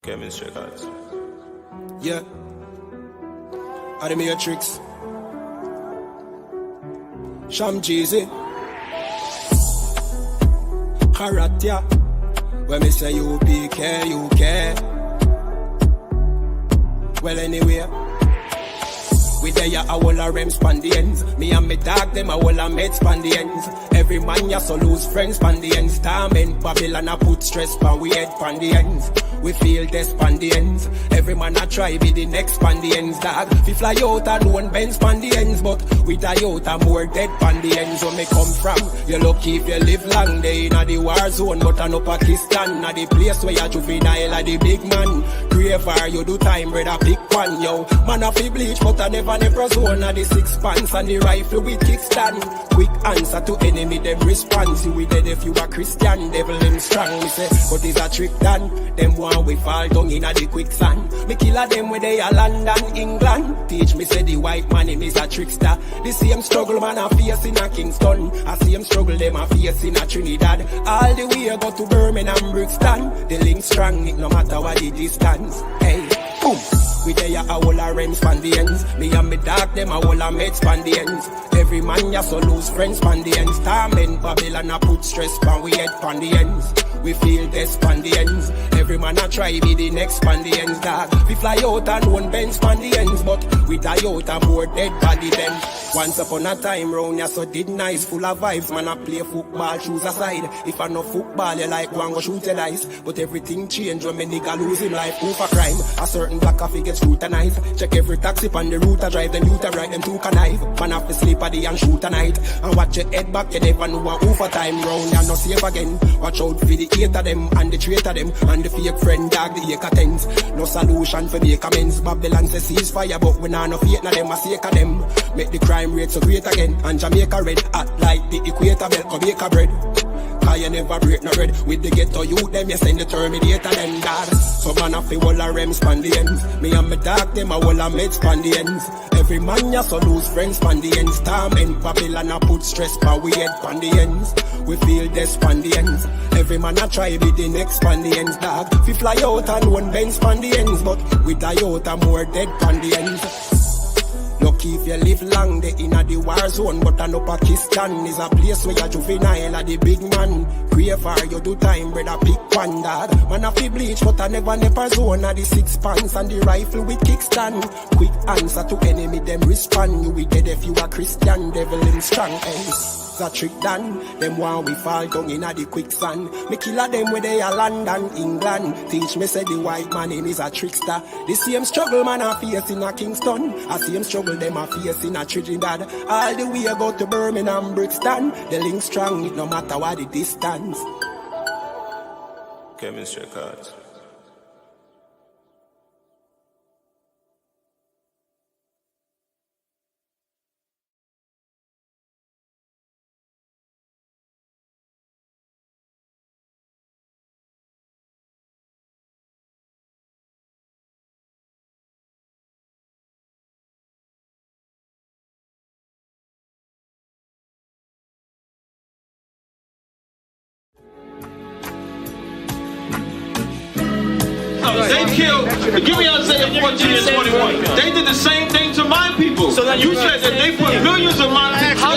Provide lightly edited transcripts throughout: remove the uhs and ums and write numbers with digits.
Chemistry cards. Yeah. Are the Matrix? Sham Jeezy. Karatia. When me say U.P.K, U.K. Well, anyway. We there a whole a rem span the ends. Me and me dog them a whole a med span the ends. Every man ya so lose friends span the ends. Torment Babylon a put stress pan we head pan the ends. We feel this span the ends. Every man a try be the next span the ends. Dog, we fly out and one bend span the ends. But we die out and more dead pan the ends. Where me come from, you lucky if you live long. They in a the war zone, but I no Pakistan. A the place where you juvenile a the big man. Graver, you do time, brother, pick one, yo. Man a fi bleach, but I never zone. A the 6 pants and the rifle with kickstand. Quick answer to enemy, them response. You we dead if you a Christian, devil them strong. Me say, but is a trick done. Them one we fall down in a the quicksand. Me kill a them where they a London, England. Teach me say the white man him is a trickster. The same struggle man a face in a Kingston. A same struggle them a face in a Trinidad. All the way go to Birmingham, Brixton. The link strong, it no matter what the distance. Hey, boom. We there a whole a rem span the ends. Me and me dog them a whole a med span the ends. Every man ya so lose friends span the ends. Torment Babylon a put stress pan we head pan the ends. We feel this span the ends. Every man a try be the next span the ends, dog. We fly out and one bend span the ends. But we die out and more dead body them. Once upon a time round ya so did nice. Full of vibes, man a play football, shoes aside. If I no football, you like one go shoot your eyes. But everything change when me nigga lose him life. Proof of crime, a certain black coffee gets scrutinized. Check every taxi on the route I drive, them youth I ride, them took a knife. Man have to sleep at the and shoot a night. And watch your head back, you never know what over time round. You're not safe again. Watch out for the hate of them and the traitor them. And the fake friend dog, the acre tens. No solution for make amends. Babylon says ceasefire, but we nah no fate na them, a sake of them. Make the crime rate so great again. And Jamaica red, hot like the equator belt, Jamaica bread. Cause you never break no bread. With the ghetto youth, them you send the Terminator them, dad. So man a fi whole a rem span the ends. Me and me dog, them a whole a med span the ends. Every man ya so lose friends span the ends. Torment Babylon a put stress pan we head pan the ends. We feel this span the ends. Every man a try be the next span the ends, dog. We fly out and one bend span the ends. But we die out and more dead pan the ends. Lucky if you live long, they in a the war zone. But I know Pakistan is a place where you juvenile a the big man. Graver, you do time, brother, pick one, dog. Man a fi bleach, but I never zone. A the 6 pants and the rifle with kickstand. Quick answer to enemy, them respond. You we dead if you a Christian, devil in strong, eh? A trick done. Them one we fall down in a the quicksand. Me kill a them where they a London, England. Teach me say the white man him is a trickster. The same struggle man a face in a Kingston. A same struggle them a face in a Trinidad. All the way go to Birmingham, Brixton. The link strong, it no matter what the distance. Chemistry cards. They killed, give me Isaiah 14 and 21. They did the same thing to my people. So you said that they put millions of my people.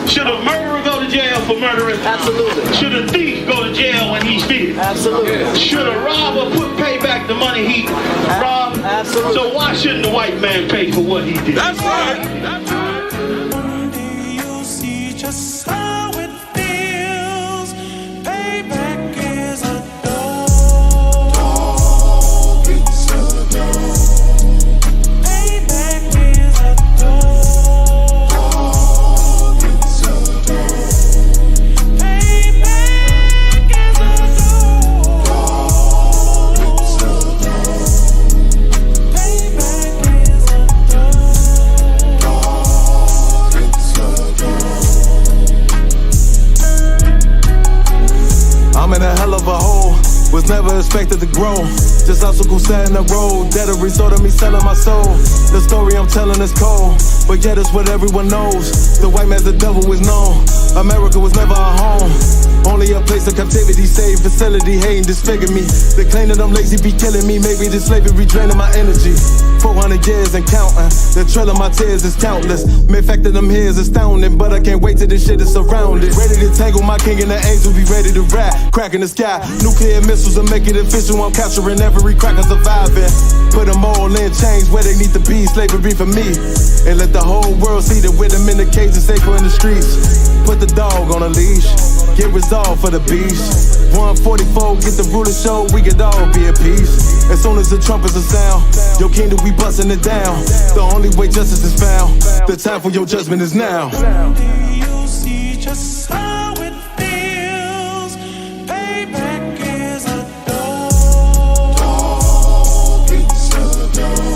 Should a murderer go to jail for murdering? Absolutely. Should a thief go to jail when he steals? Absolutely. Should a robber pay back the money he robbed? Absolutely. So why shouldn't the white man pay for what he did? That's right. That's right. One day you'll see just how it feels. Payback is a dog. It's a dog. Payback is a dog. It's a dog. Payback is a dog. It's a dog. Payback is a dog. expected to grow. Just obstacles set in the road, that a result of me selling my soul. The story I'm telling is cold, but yet it's what everyone knows. The white man's the devil is known. America was never our home, only a place of captivity, safe facility, hating, disfigure me. They claim that I'm lazy, be killing me. Maybe this slavery draining my energy. 400 years and counting, the trail of my tears is countless. Main fact that I'm here is astounding, but I can't wait till this shit is surrounded. Ready to tangle my king and the angels, be ready to rap. Crack in the sky, nuclear missiles will make it official. I'm capturing every crack and surviving. Put them all in chains where they need to be, slavery for me. And let the whole world see that with them in the cage and safer in the streets. Put the dog on a leash, get resolved for the beast. 144, get the ruler show, we could all be at peace. As soon as the trumpets are sound, your kingdom we busting it down. The only way justice is found, the time for your judgment is now. Do you see just how it feels? Payback is a dog. It's a dog.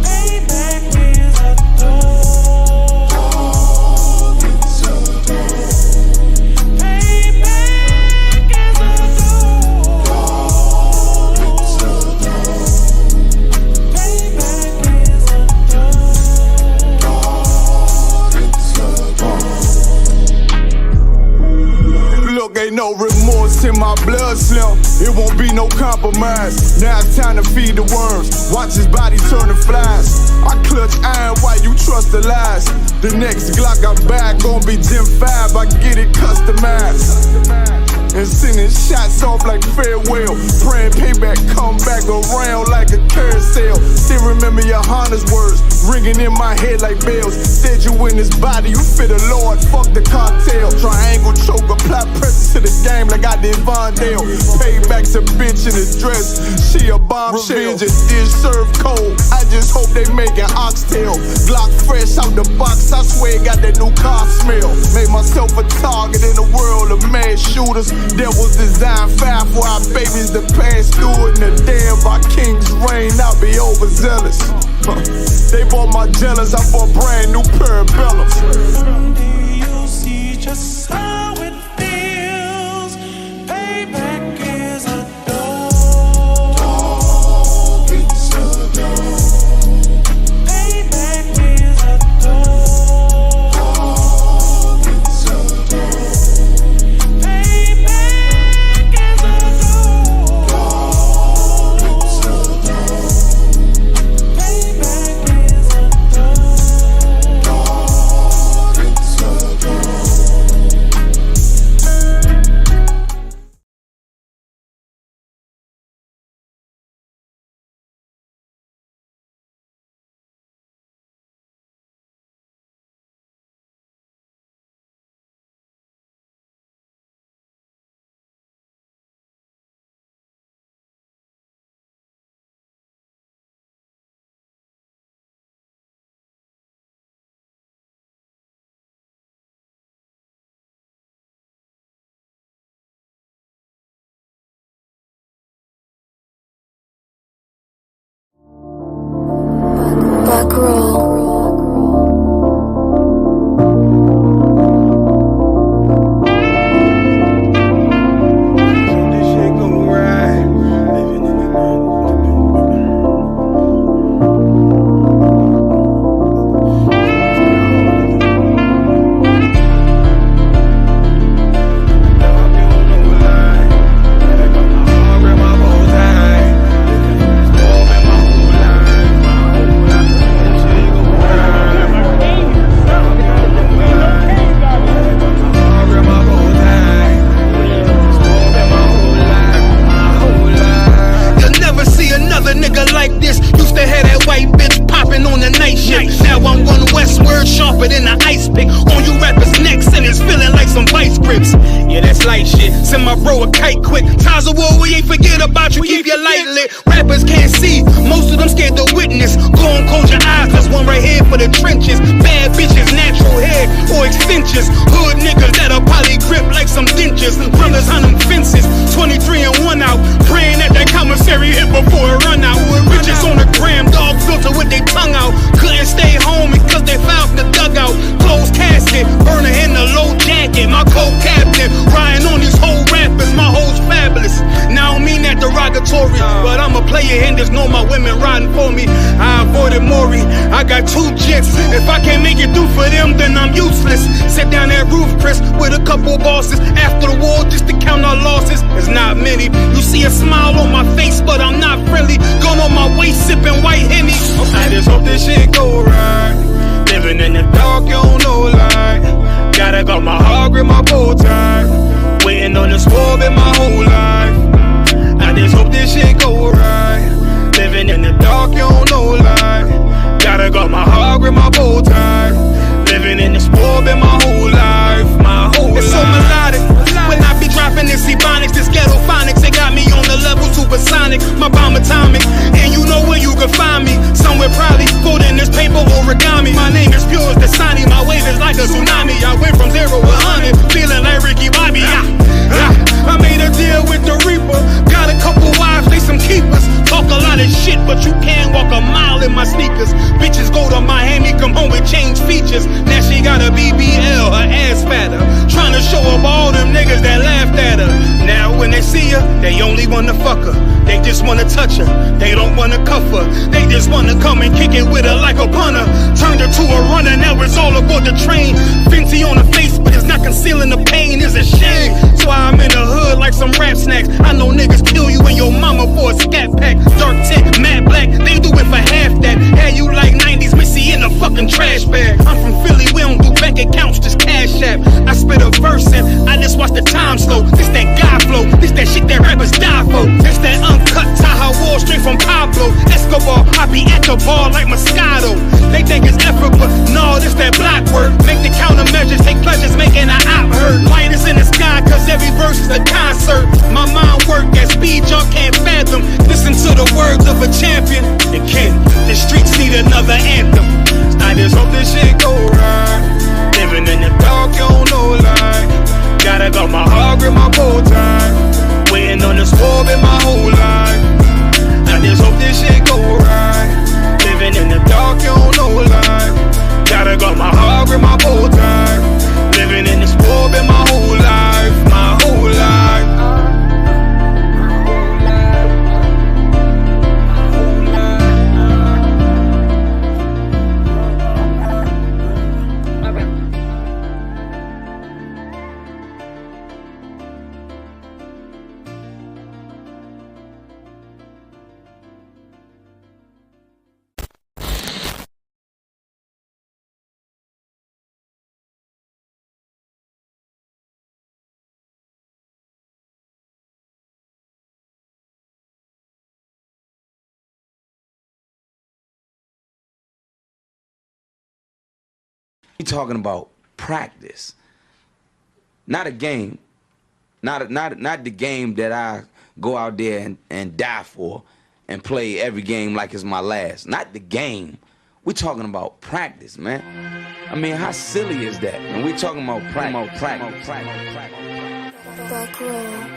Payback is a dog. It's a dog. Payback is a dog. It's a dog. Payback is a Look, ain't no remorse in my blood, Slim. It won't be no compromise. Now it's time to feed the worms. Watch his body turn to flies. I clutch iron while you trust the lies. The next Glock I buy gon' be Gen 5. I get it customized. And sending shots off like farewell. Praying payback come back around like a carousel. Still remember YAHANNA's words ringing in my head like bells. Said you in this body, you fit the Lord, fuck the cartel. Triangle choke, apply pressure to the game like I did Vondale. Payback's a bitch in a dress, she a bombshell. Revenge is served cold, I just hope they make an oxtail. Glock fresh out the box, I swear it got that new car smell. Made myself a target in a world of mad shooters. Devils design fire for our babies to pass through. And the day of our king's reign, I'll be overzealous. They bought my jealous, I bought brand new parabellums. Do you see just how it feels? Payback is a dog. It's a dog. Payback is a dog. It's a dog. Payback is a dog. It's a dog. Payback is a dog. It's a dog. Back roll. This shit gon' ride. sharper than an ice pick on you rappers' necks, and it's feeling like some vice grips. Yeah, that's light shit. Send my bro a kite quick. Times of war, we ain't forget about you. Keep your light lit. Rappers can't see, most of them scared to witness. Go on, close your eyes, there's one right here for the trenches. Bad bitches, natural hair or extensions. Hood niggas that'll probably grip like some dentures. Brothers on them fences, 23 and 1 out. Praying that that commissary hit before it run out. Riches on the gram, dog filter with their tongue out. Couldn't stay home because they found the dugout. Closed casket, burner in the low jacket. My co-captain, riding on these whole rappers, my hoes fabulous. Now I don't mean make it through for them, then I'm useless. Sit down that roof, Chris, with a couple bosses. After the war, just to count our losses. There's not many. You see a smile on my face, but I'm not friendly. Gone on my way, sipping white Henny. I just hope this shit go right. Living in the dark, you don't know light. Gotta got my heart with my bow tie. Waiting on the swab in my whole life. I just hope this shit go right. Living in the dark, you don't know light. Gotta got my heart with my bow tie. Living in the swab in my whole life. My whole life. It's so melodic. When I be dropping this ebonics, this ghetto phonics, it got me on the level supersonic. My bomb atomic, and you know where you can find me. Somewhere probably folding this paper origami. My name is pure as the Sani, my wave is like a tsunami. I went from 0 to 100, feeling like Ricky Bobby. I made a deal with the Reaper. Got a couple wives, they some keepers. Talk a lot of shit, but you can't walk a mile in my sneakers. Bitches go to Miami, come home with change features. Now she got a BBL, her ass fatter. Trying to show up all them niggas that laughed at her. Now when they see her, they only wanna fuck her. They just wanna touch her, they don't wanna cuff her. They just wanna come and kick it with her like a punter. Turned her to a runner, now it's all aboard the train. Fenty on her face, but it's not concealing the pain, it's a shame. So I'm in the hood like some rap snacks. I know niggas kill you and your mama for a scat pack. Dark tint, matte black, they do it for half that. Had you like 90s Missy in a fucking trash bag. I'm from Philly, we don't do bank accounts, just cash app. I spit a verse and I just watch the time slow. This that guy flow, this that shit that rappers die for. This that uncut Taha Wall straight from Pablo Escobar. I be at the bar like Moscato. They think it's effort, but no, this that block work. Make the countermeasures, take pleasures, making an op hurt. Light is in the sky, cause every verse is a concert. My mind work at speed y'all can't fathom. Listen to the words of a champion. You can't, the streets need another anthem. I just hope this shit go right. Living in the dark, you don't know light. Gotta got my heart with my bow tie. Waiting on the swab in my whole life. I just hope this shit go right. Living in the dark, you don't know light. Gotta got my heart with my bow tie. Living in the swab in my whole life. My whole life. We talking about practice, not a game, not the game that I go out there and die for and play every game like it's my last. Not the game. We talking about practice, man. I mean, how silly is that? And we talking about practice. Back row.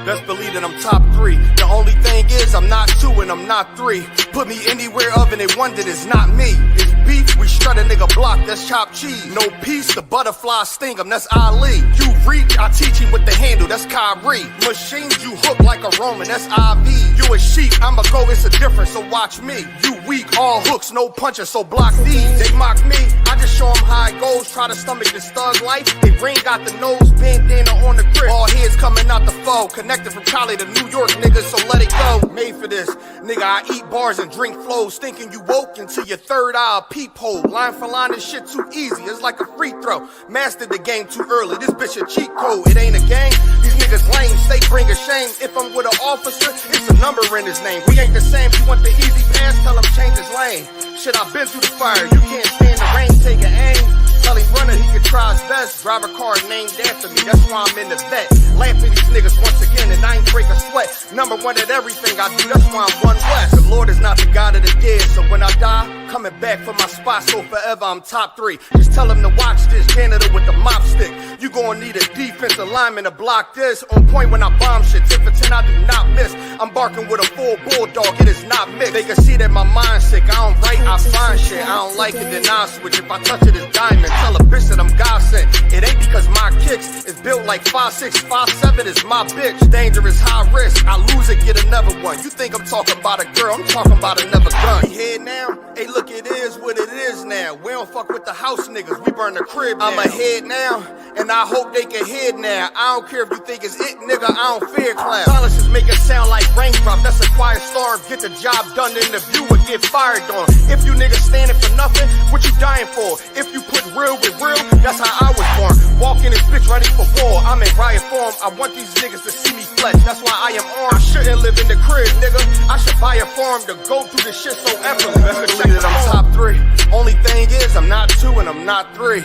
Best believe that I'm top 3. The only thing is I'm not 2 and I'm not 3. Put me anywhere other than one that is not me. It's beef, we strut a nigga block, that's chopped cheese. No peace, the butterfly sting him, that's Ali. You reach, I teach him with the handle, that's Kyrie. Machines you hook like a Roman, that's IV. You a sheep, I'ma go, it's a difference, so watch me. You weak, all hooks, no punches, so block these. They mock me, I just show them how it goes. Try to stomach this thug life. They ring got the nose, bandana on the grip. All heads coming out the foe. Connected from Cali to New York, nigga, so let it go. Made for this, nigga, I eat bars and drink flows. Thinking you woke into your third eye, peephole. Line for line, this shit too easy, it's like a free throw. Mastered the game too early, this bitch a cheat code. It ain't a gang, these niggas lame, they bring a shame. If I'm with an officer, it's a number in his name. We ain't the same, you want the easy pass, tell him change his lane. Shit, I've been through the fire, you can't stand the rain, take an aim. Tell him runner, he can try his best. Drive a car named after me, that's why I'm in the vet. Laugh at these niggas once again and I ain't break a sweat. Number one at everything I do, that's why I'm one west. The Lord is not the God of the dead, so when I die, coming back for my spot, so forever I'm top 3. Just tell him to watch this, janitor with the mop stick. You gon' need a defensive lineman to block this. On point when I bomb shit, 10 for 10 I do not miss. I'm barking with a full bulldog, it is not mixed. They can see that my mind's sick, I don't write, I find shit. I don't like it, then I switch. If I touch it, it's diamond. Tell a bitch that I'm God sent. It ain't because my kicks is built like 5'6", 5'7" is my bitch. Dangerous, high risk. I lose it, get another one. You think I'm talking about a girl? I'm talking about another gun. We here now? Hey, look Look, it is what it is now. We don't fuck with the house niggas, we burn the crib now. I'm ahead now, and I hope they can hear now. I don't care if you think it's it, nigga, I don't fear clown. Silences make it sound like raindrop, that's a quiet storm. Get the job done in the view and get fired on. If you niggas standing for nothing, what you dying for? If you put real with real, that's how I was born. Walk in this bitch ready for war, I'm in riot form. I want these niggas to see me flex, that's why I am armed. I shouldn't live in the crib, nigga, I should buy a farm to go through this shit so effortless. Best believe that I'm top 3. Only thing is I'm not 2 and I'm not 3.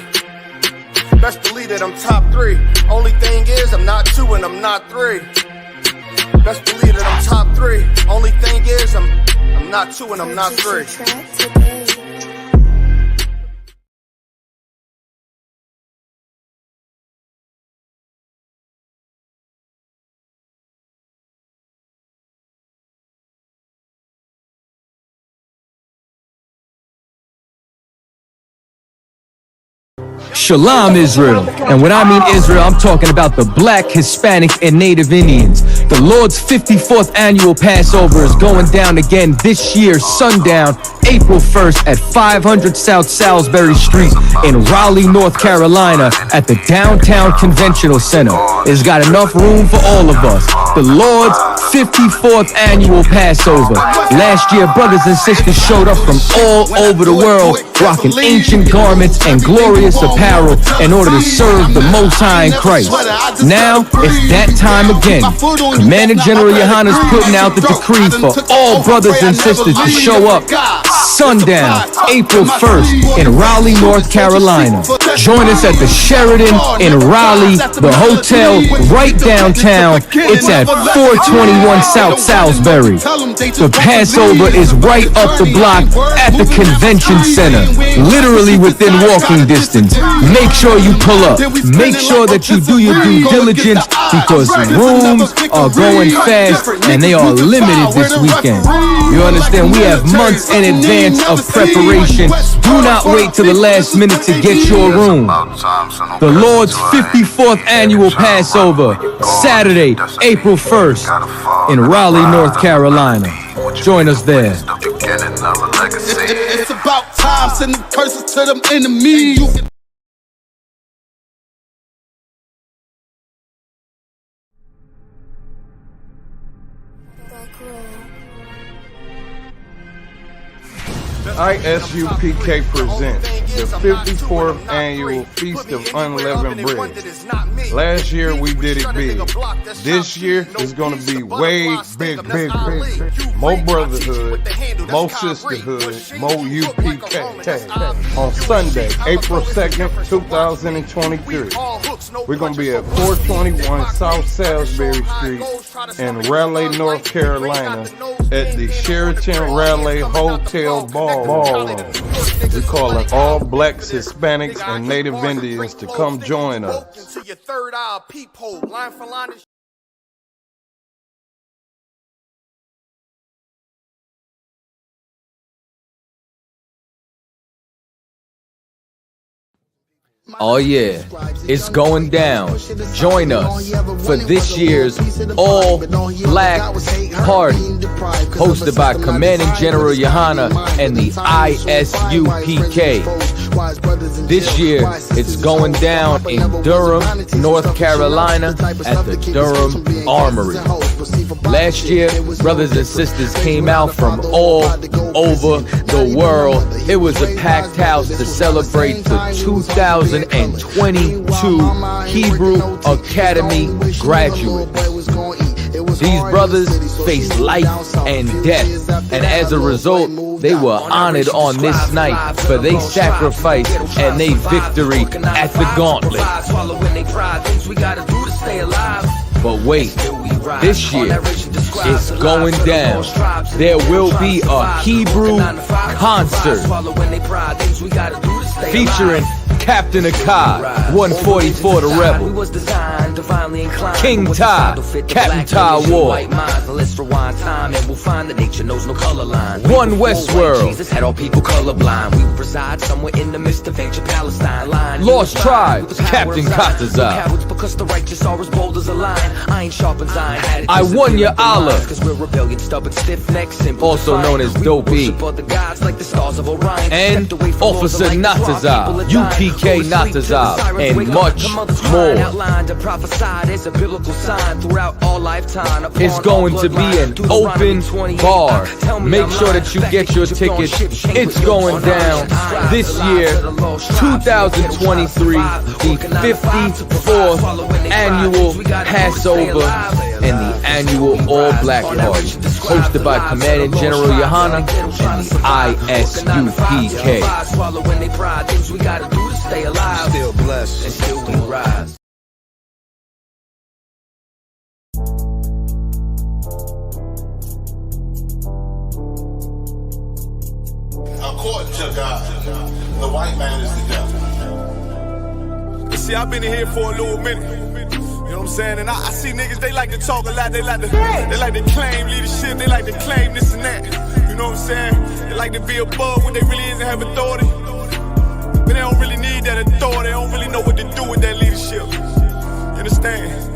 Best believe that I'm top 3. Only thing is I'm not 2 and I'm not 3. Best believe that I'm top 3. Only thing is I'm not 2 and I'm not 3. Shalom, Israel. And when I mean Israel, I'm talking about the Black, Hispanic, and Native Indians. The Lord's 54th annual Passover is going down again this year, sundown, April 1st at 500 South Salisbury Street in Raleigh, North Carolina at the Downtown Conventional Center. It's got enough room for all of us. The Lord's 54th annual Passover. Last year, brothers and sisters showed up from all over the world, rocking ancient garments and glorious apparel in order to serve the Most High in Christ. Now, it's that time again. Commander General YAHANNA is putting out the decree for all brothers and sisters to show up sundown, April 1st in Raleigh, North Carolina. Join us at the Sheraton in Raleigh, the hotel right downtown. It's at 421 South Salisbury. The Passover is right up the block at the convention center, literally within walking distance. Make sure you pull up. Make sure that you do your due diligence because rooms are going fast and they are limited this weekend. You understand? We have months in advance of preparation. Do not wait till the last minute to get your room. The Lord's 54th annual Passover, Saturday, April 1st in Raleigh, North Carolina. Join us there. It's about time, sending curses to them enemies. I.S.U.P.K presents the 54th annual Feast of Unleavened Bread. Last year we did it big. This year is going to be way big. More brotherhood, more sisterhood, more UPK. On Sunday, April 2nd, 2023, we're going to be at 421 South Salisbury Street in Raleigh, North Carolina at the Sheraton Raleigh Hotel Ballroom. We're calling all blacks, Hispanics, and Native Indians to come join us. Oh yeah, it's going down. Join us for this year's All Black Party, hosted by Commanding General YAHANNA and the I.S.U.P.K. This year, it's going down in Durham, North Carolina at the Durham Armory. Last year, brothers and sisters came out from all over the world. It was a packed house to celebrate the 2022 Hebrew Academy graduates. These brothers faced life and death, and as a result, they were honored on this night for their sacrifice and their victory at the gauntlet. But wait, this year, it's going down. There will be a Hebrew concert featuring Captain Akai, 144 the Rebel. King Ty, Captain Ty Ward. One Westworld. Lost Tribes, Captain Katazai. I.S.U.P.K, also known as Dope E. And Officer Natazai, UPK Natazai, and much more. It's going to be an open bar. Make sure that you get your tickets. It's going down this year, 2023, the 54th annual Passover and the annual All Black Party, hosted by Commandant General YAHANNA and the I.S.U.P.K. Still blessed and still we rise. According to God, the white man is the devil. You see, I've been in here for a little minute. You know what I'm saying? And I see niggas, they like to talk a lot. They like to claim leadership. They like to claim this and that. You know what I'm saying? They like to be above what they really is and have authority. But they don't really need that authority. They don't really know what to do with that leadership. You understand?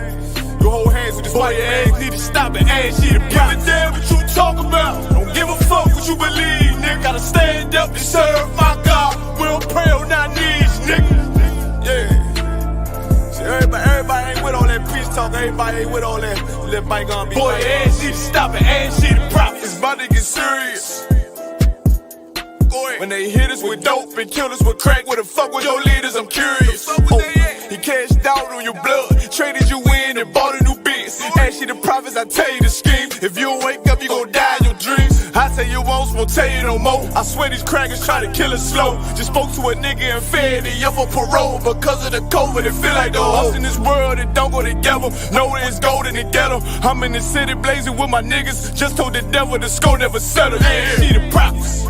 You hold hands with this white man. Need to stop and ask you to give a damn what you talk about. Don't give a fuck what you believe, nigga. Gotta stand up and serve my God. We don't pray on our knees, nigga. Yeah. See, everybody ain't with all that peace talk. Everybody ain't with all that. Let bygone be. Boy, ask you to stop and ask you to profit. It's about to get serious. When they hit us with dope and kill us with crack, where the fuck with your leaders? I'm curious. He cashed out on your blood, traded you in and bought a new biz. Ask you the prophets, I tell you the scheme. If you don't wake up, you gon' die in your dreams. I say you won't tell you no more. I swear these crackers try to kill us slow. Just spoke to a nigga and fed the up for parole. Because of the COVID, it feel like the hoes in this world that don't go together. Know it's gold in the ghetto. I'm in the city blazing with my niggas. Just told the devil the score never settled. Yeah, see the prophets.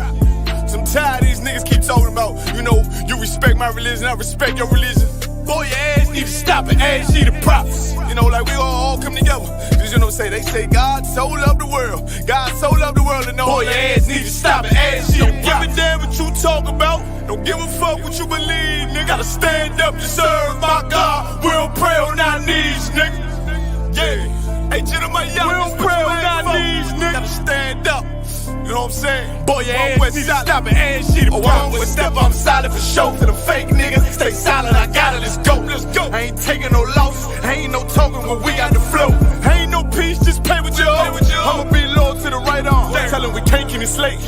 I'm tired of these niggas keep talking about, you know, you respect my religion, I respect your religion. Boy, your ass need to stop and ask you the prophets. You know, like we all come together. Cause you know what I'm saying? They say God so loved the world. God so loved the world and know. Boy, your ass need to stop and ask you the prophets. Don't give a damn what you talk about. Don't give a fuck what you believe, nigga. Gotta stand up to serve my God. We don't pray on our knees, nigga. Yeah. Hey, gentlemen, y'all, we don't pray on our knees, nigga. Gotta stand up. You know what I'm saying? Boy, your ass need to stop and ask you to I'm with step, I'm solid for show. To the fake niggas, stay silent, I got it, let's go, let's go. I ain't taking no loss, ain't no talking when we got the flow. Ain't no peace, just play with your own. I'ma be loyal to the right arm. Tell him we can't keep it slave.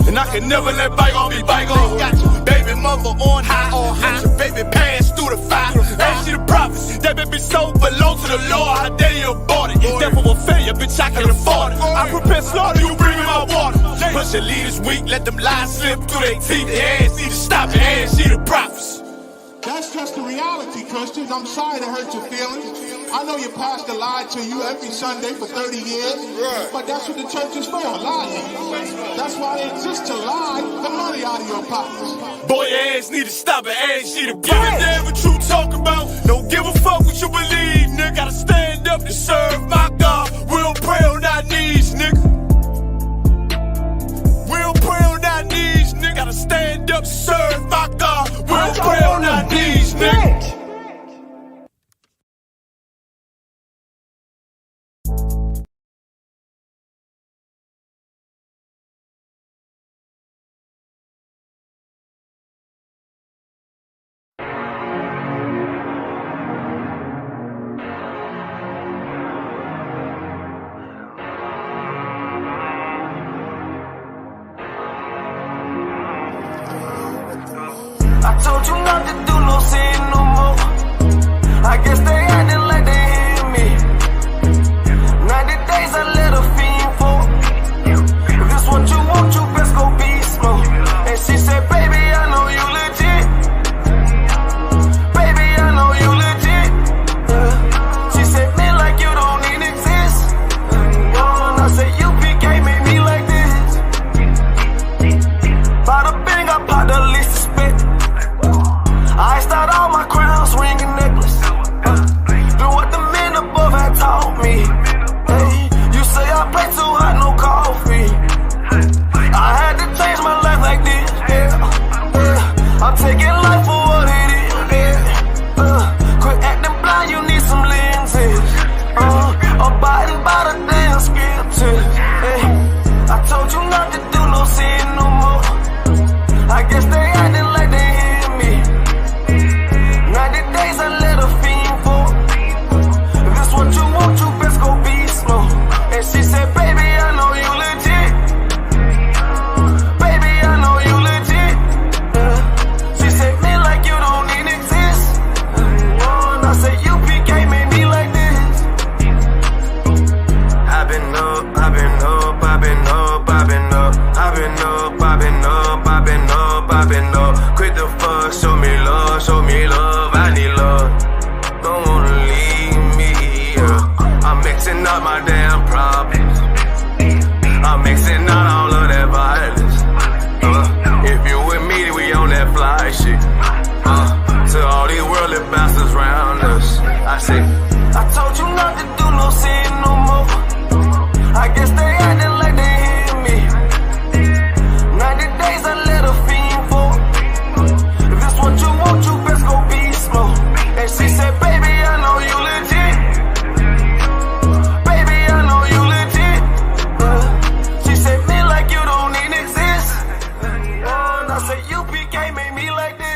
And I can never let bygone be bygone. Got your baby mother on high, got your baby pass through the fire. Ask you the prophets, that baby soul belong to the Lord. How dare you abort it? Therefore a failure, bitch, I can afford it. I prepare slaughter, you bring me my water. Plus your leaders weak, let them lies slip through their teeth. They ass need to stop and ask you the prophets. That's just the reality, Christians. I'm sorry to hurt your feelings. I know your pastor lied to you every Sunday for 30 years, but that's what the church is for, lying. That's why they exist, to lie the money out of your pockets. Boy, your ass need to stop and ask you to give a damn what you talk about. Don't give a fuck what you believe, nigga. Gotta stand up to serve my God. We don't pray on our knees, nigga. We don't pray on our knees, nigga. Gotta stand up to serve my God. We don't pray on our knees, nigga. I told you not to do no sin no more. I guess they acting like they hear me. 90 days I let her fiend for. If this what you want, you best go beast mode. And she said, baby, I know you legit. Baby, I know you legit. She said, man, like you don't even exist. And I said, U.P.K made me like this. Bada bing, I bought the least respect. I told you not to do no sin no more. I guess they acting like they hear me. 90 days I let a fiend for. If this what you want, you best go be slow. And she said, baby, I know you legit. Baby, I know you legit. She said, me like you don't even exist. And I said, U.P.K made me like this. I've been up, I've been up, I've been up, I've been up. I've been up, I've been up, I've been up, I've been up. Quit the fuck, show me love, I need love. Don't wanna leave me here. I'm mixing up my damn problems. I'm mixing out all of that violence. If you with me, we on that fly shit. To all these worldly bastards around us, I say, I told you not to do no sin no more. I guess they acting like they hear me. 90 days I let a fiend for. If this what you want, you best go be slow. And she said, baby, I know you legit. Baby, I know you legit. She said, me like you don't even exist. And I said, U.P.K made me like this.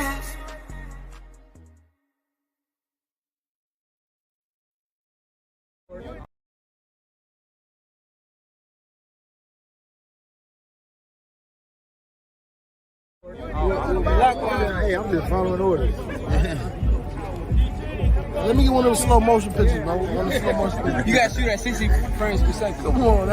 Hey, I'm just following orders. Let me get one of the slow motion pictures, bro. One of the slow motion pictures. You gotta shoot at 60 frames per second. Come on,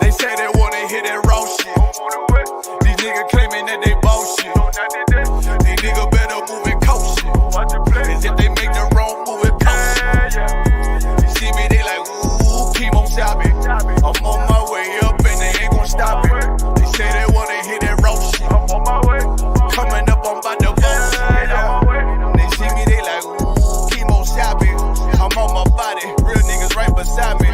They say they wanna hear that raw shit. These niggas claiming that they bullshit. These niggas better move and coach shit. Cause if they make the wrong move, it coast. You see me, they like, ooh, keep on stopping. I'm on my way up and they ain't gon' stop it. They say they wanna hear that raw shit. Coming up, I'm about to bullshit. They see me, they like, ooh, keep on stopping. I'm on my body, real niggas right beside me.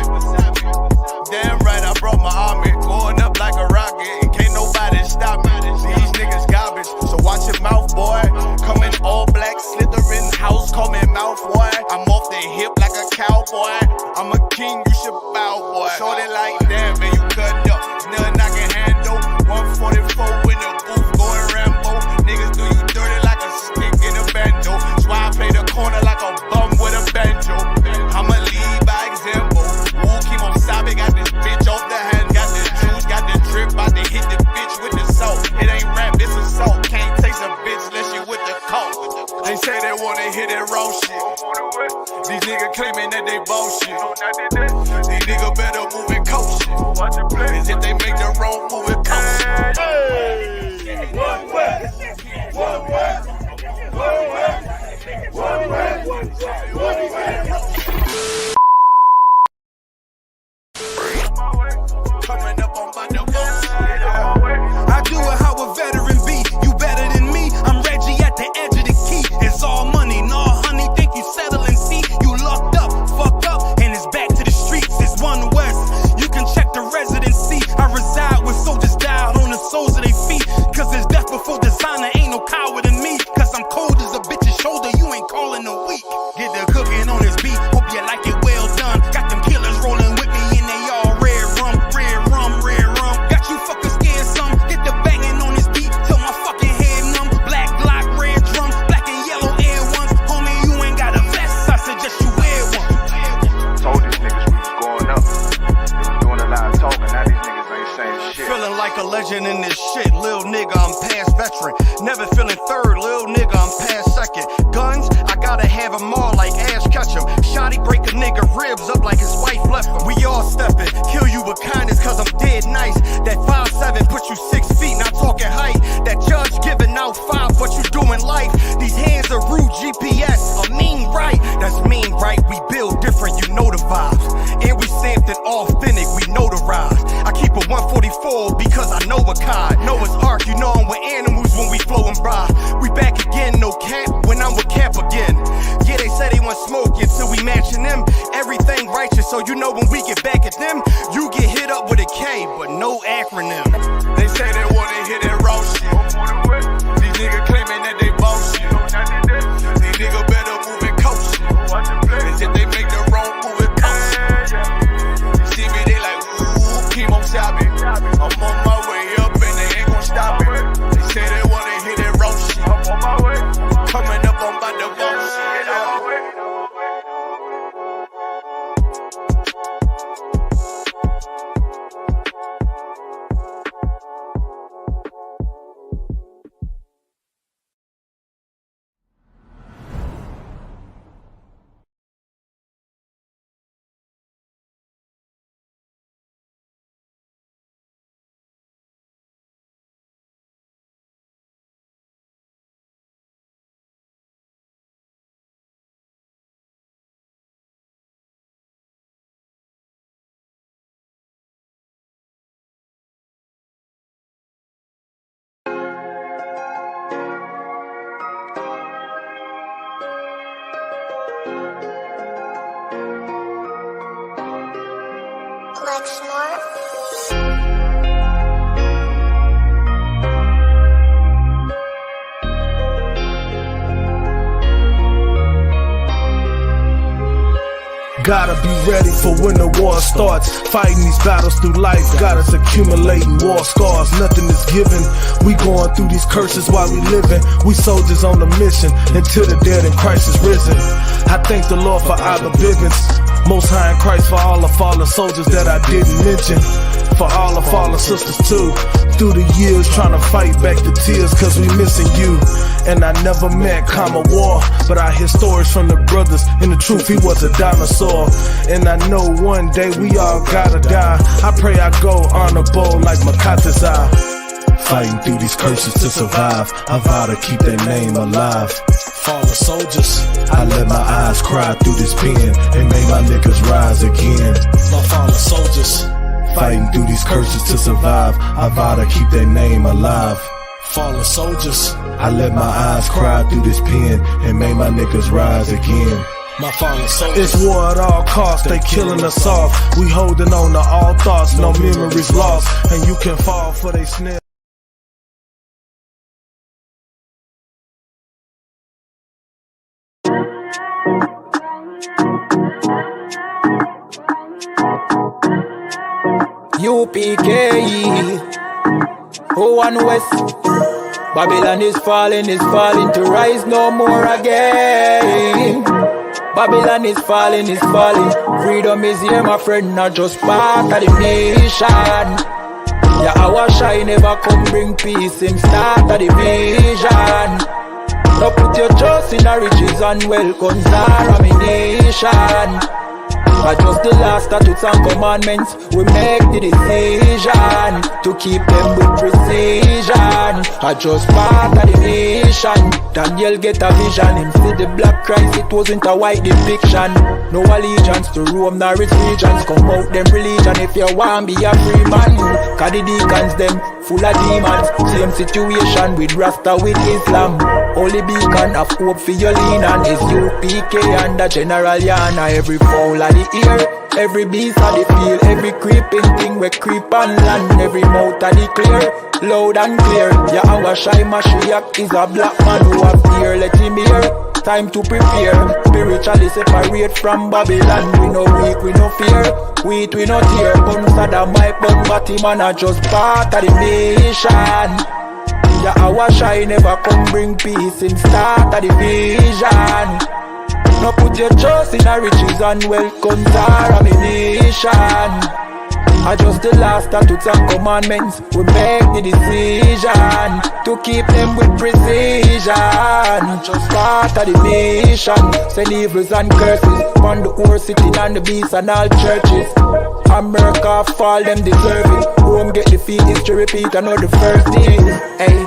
Damn right, I brought my army, going up like a rocket, and can't nobody stop me. These niggas garbage, so watch your mouth, boy. Coming all black, slithering house, call me mouth, boy. I'm off the hip like a cowboy. I'm a king, you should bow, boy. Shorty like, damn, man, you cut up. Nothing I can handle. 144 in the booth, going Rambo. Niggas do you dirty like a stick in a bando. That's why I play the corner like a bum with a banjo. I'ma lead by example. Ooh, keep on stopping, got this bitch off the hand, got the juice, got the drip, about to hit the bitch with the salt. It ain't rap, it's assault. Can't taste a bitch unless you with the coke. They say they wanna hear that raw shit. These niggas claiming that they bullshit. These niggas better move and coach shit. Cause if they make the wrong move, it coast. Hey. One way, one way, one way, one way, one way. Coming up on my I do it how a veteran be. You better than me. I'm Reggie at the edge of the key. It's all money, no honey. Think you settle and see. You locked up, fucked up, and it's back to the streets. It's One West. You can check the residency. I reside with soldiers died on the soles of their feet. Cause there's death before designer. Ain't no coward in me. Cause I'm cold as a bitch's shoulder. You ain't calling a week. Get the cooking on this beat. Hope you like it well done. Got them killers rolling with me and they all red rum, red rum, red rum. Got you fucking scared some. Get the banging on this beat till my fucking head numb. Black Glock, red drum, black and yellow Air Ones. Homie, you ain't got a vest. I suggest you wear one. Told these niggas we was going up. They was doing a lot of talking. Now these niggas ain't saying shit. Feeling like a legend in this shit, lil nigga, I'm past veteran. Never feeling third, lil nigga, I'm past second. Guns, I gotta have them all like Ash Ketchum. Shotty break a nigga ribs up like his wife left him. We all stepping, kill you with kindness cause I'm dead nice. That 5'7" put you 6 feet, not talking height. That judge giving out 5, but you doing life. These hands are rude GPS, a mean right. That's mean right, we build different, you know the vibes. And we stamped it authentic, we notarized. I keep a 144 because I know a cod. Noah's Ark, you know I'm with animals when we fly. flowing by. We back again, no cap, when I'm with Cap again. Yeah, they say they want smoke until we matching them. Everything righteous, so you know when we get back at them, you get hit up with a K, but no acronym. They say they wanna hear that raw shit. These niggas claiming that they boss shit. These niggas better move and coach shit. Cause if they make the wrong move, it cost shit. See me, they like, ooh, chemo shopping. I'm on my way up and they ain't gon' stop it. They say they wanna hear that raw shit. I'm on my way. Coming up, I'm about to boss shit. Gotta be ready for when the war starts. Fighting these battles through life, got us accumulating war scars. Nothing is given. We going through these curses while we living. We soldiers on the mission until the dead in Christ is risen. I thank the Lord for Abba Biggins, Most High in Christ, for all the fallen soldiers that I didn't mention, for all the fallen sisters too. Through the years trying to fight back the tears cause we missing you. And I never met Kama War, but I hear stories from the brothers, and the truth, he was a dinosaur. And I know one day we all gotta die. I pray I go honorable like Makata's eye. Fighting through these curses to survive, I vow to keep their name alive. Fallen soldiers, I let my eyes cry through this pen and made my niggas rise again. My fallen soldiers, fighting through these curses to survive, I vow to keep their name alive. Fallen soldiers, I let my eyes cry through this pen and made my niggas rise again. My fallen soldiers. It's war at all costs, they killing us off. We holding on to all thoughts, no memories lost, and you can fall for they snare. UPK, oh and west. Babylon is falling to rise no more again. Babylon is falling. Freedom is here, my friend, not just part of the nation. Yeah, our shine never come bring peace in start of the vision. Now put your trust in the riches and wealth, contamination. But just the last statutes and commandments, we make the decision to keep them with precision. I just part of the nation. Daniel get a vision, him see the black Christ, it wasn't a white depiction. No allegiance to Rome nor its regions, come out them religion if you want be a free man. Cause the deacons them full of demons, same situation with Rasta with Islam. Only beacon of hope for your lean on is I.S.U.P.K and the General YAHANNA. Every fowl of the ear, every beast of the field, every creeping thing we creep on land, every mouth of the clear, loud and clear. Yahawashi Mashiach is a black man who have fear, let him hear. Time to prepare, spiritually separate from Babylon. We no weak, we no fear, wheat we no tear. Bun Saddam, my bun Batman are just part of the nation. Yahawashi never come bring peace in start of the vision. Now put your trust in the riches and wealth, contamination. Adjust the last statutes and commandments, we make the decision to keep them with precision. Just part of the nation, send evils and curses upon the whole city and the beasts and all churches. America fall, them deserve it. Rome get defeat, history repeat, I know the first thing. Hey,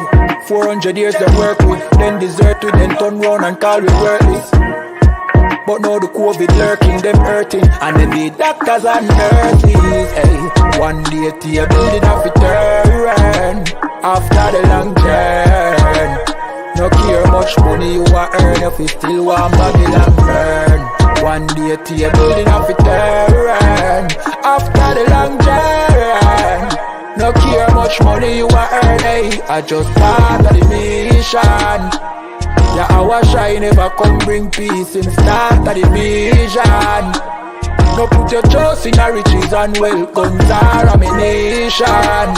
400 years they work with, then desert with, then turn round and call we worthless. But now the COVID lurking, them hurting, and then the doctors and nurses. Hey, one day table it have to turn after the long journey. much money you a earn if you still want Babylon burn. One day table in a fit turn after the long journey. No care much money you a earn, hey, I just part of the mission. Yeah, our shine never come bring peace in start of the vision. No put your trust in our riches and wealth, guns are ammunition.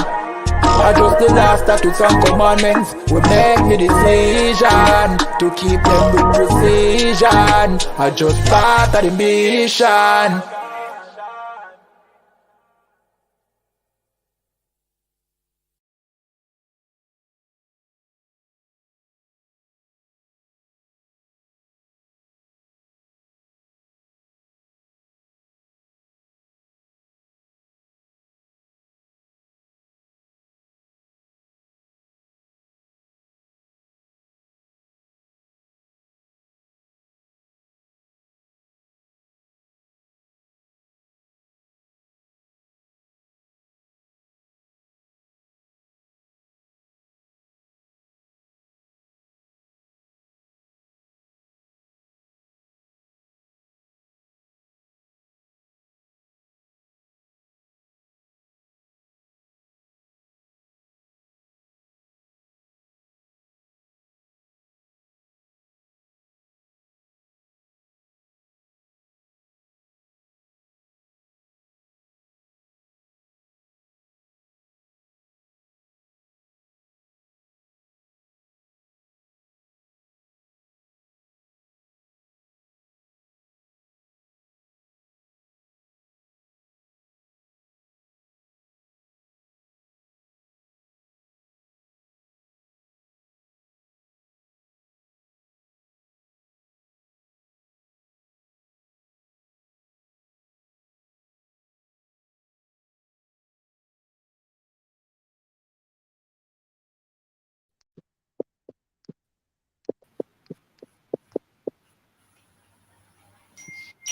I just the last statutes and commandments. We make the decision to keep them with precision. I just part of the mission.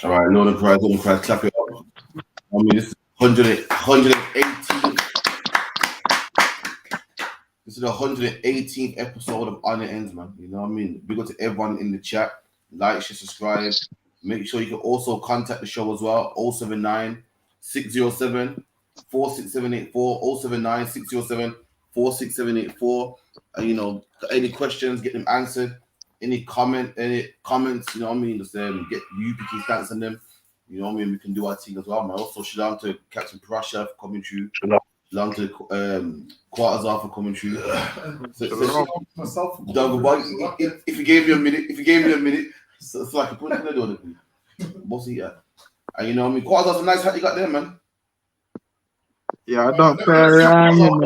All right, Lord of Christ, clap it up. I mean, this is 118. This is the 118th episode of On the Ends, man. You know what I mean? Big up to everyone in the chat. Like, share, subscribe. Make sure you can also contact the show as well. 079 607 46784. 079 607 46784. You know, any questions, get them answered. Any comments, you know what I mean? Just get YAHANNA stats on them. You know what I mean? We can do our thing as well, man. Also, shalom to Captain Prasha for coming through. Shalom to Quarters for coming through. If you gave me a minute, so I can put it in the door. Bossy, yeah. And you know what I mean? Quarters a nice hat you got there, man. Yeah, I don't play around, you know.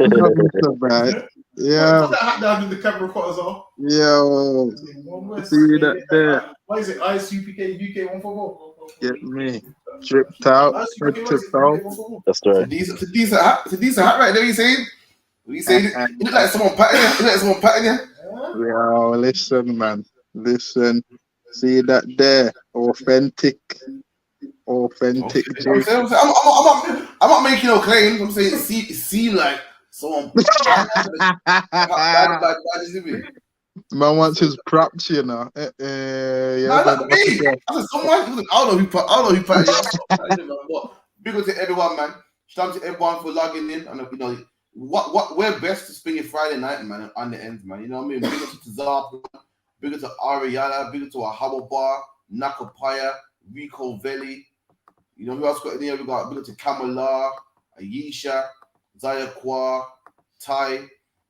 Not so bad. Yeah. Put that hat down in the camera, Quarters off. Yo. See that there. What is it? I.S.U.P.K, UK 144. Get me. Tripped out. Tripped out. That's right. It's a decent hat right there, you saying? You saying it look like someone patting you? Yo, listen, man. Listen. See that there. Authentic. Okay. I'm not making no claims. I'm saying it seemed like someone. Man wants his props, you know. Yeah, not me. I said someone. I don't know who patted you. Big up to everyone, man. Shout out to everyone for logging in. And you know what we're best to spend your Friday night, man, on the ends, man. You know what I mean? Big up to Zap, big up to Ariana, big up to Ahaba Bar, Nakapaya, Rico Valley. You know who else got in here? We got big up to Kamala, Ayesha, Zaya Kwa, Ty.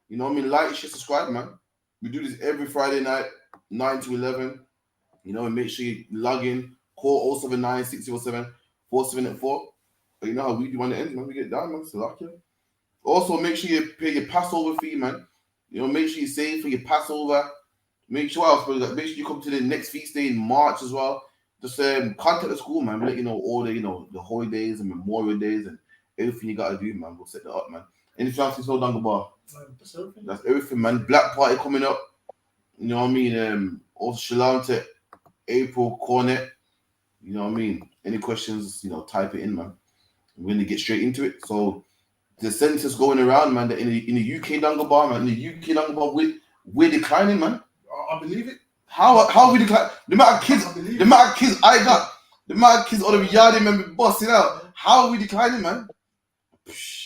You know what I mean? Like, share, subscribe, man. We do this every Friday night, 9 to 11. You know, and make sure you log in. Call 079 607 4784. But you know how we do on the ends, man. We get down, man. So lucky. Also, make sure you pay your Passover fee, man. You know, make sure you save for your Passover. Make sure you come to the next feast day in March as well. Just contact the school, man. We'll let you know all the the holidays and Memorial Days and everything you gotta do, man. We'll set that up, man. Anything else is no longer bar. That's everything, man. Black Party coming up. You know what I mean? Also shalom to April Cornet. You know what I mean? Any questions, you know, type it in, man. We're gonna get straight into it. So the census going around, man, that in the UK Dunga Bar, man, in the UK Dunga Bar we're declining, man. I believe it. How we decline? The amount of kids I got, the amount of kids all the yard men busting out. How are we declining, man?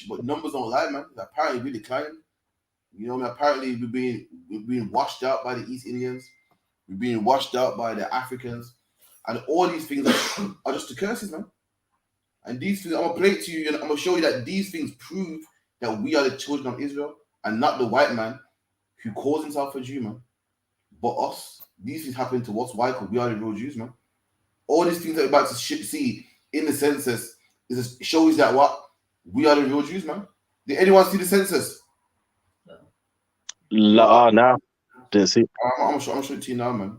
But numbers don't lie, man. Apparently we're declining. You know what I mean? Apparently we're being washed out by the East Indians. We're being washed out by the Africans. And all these things are just the curses, man. And these things, I'm going to play it to you and I'm going to show you that these things prove that we are the children of Israel and not the white man who calls himself a Jew, man. But us, these things happen to us. Why? Because we are the real Jews, man. All these things that we're about to see in the census shows that what? We are the real Jews, man. Did anyone see the census? Nah, didn't see. I'm gonna show it to you now, man.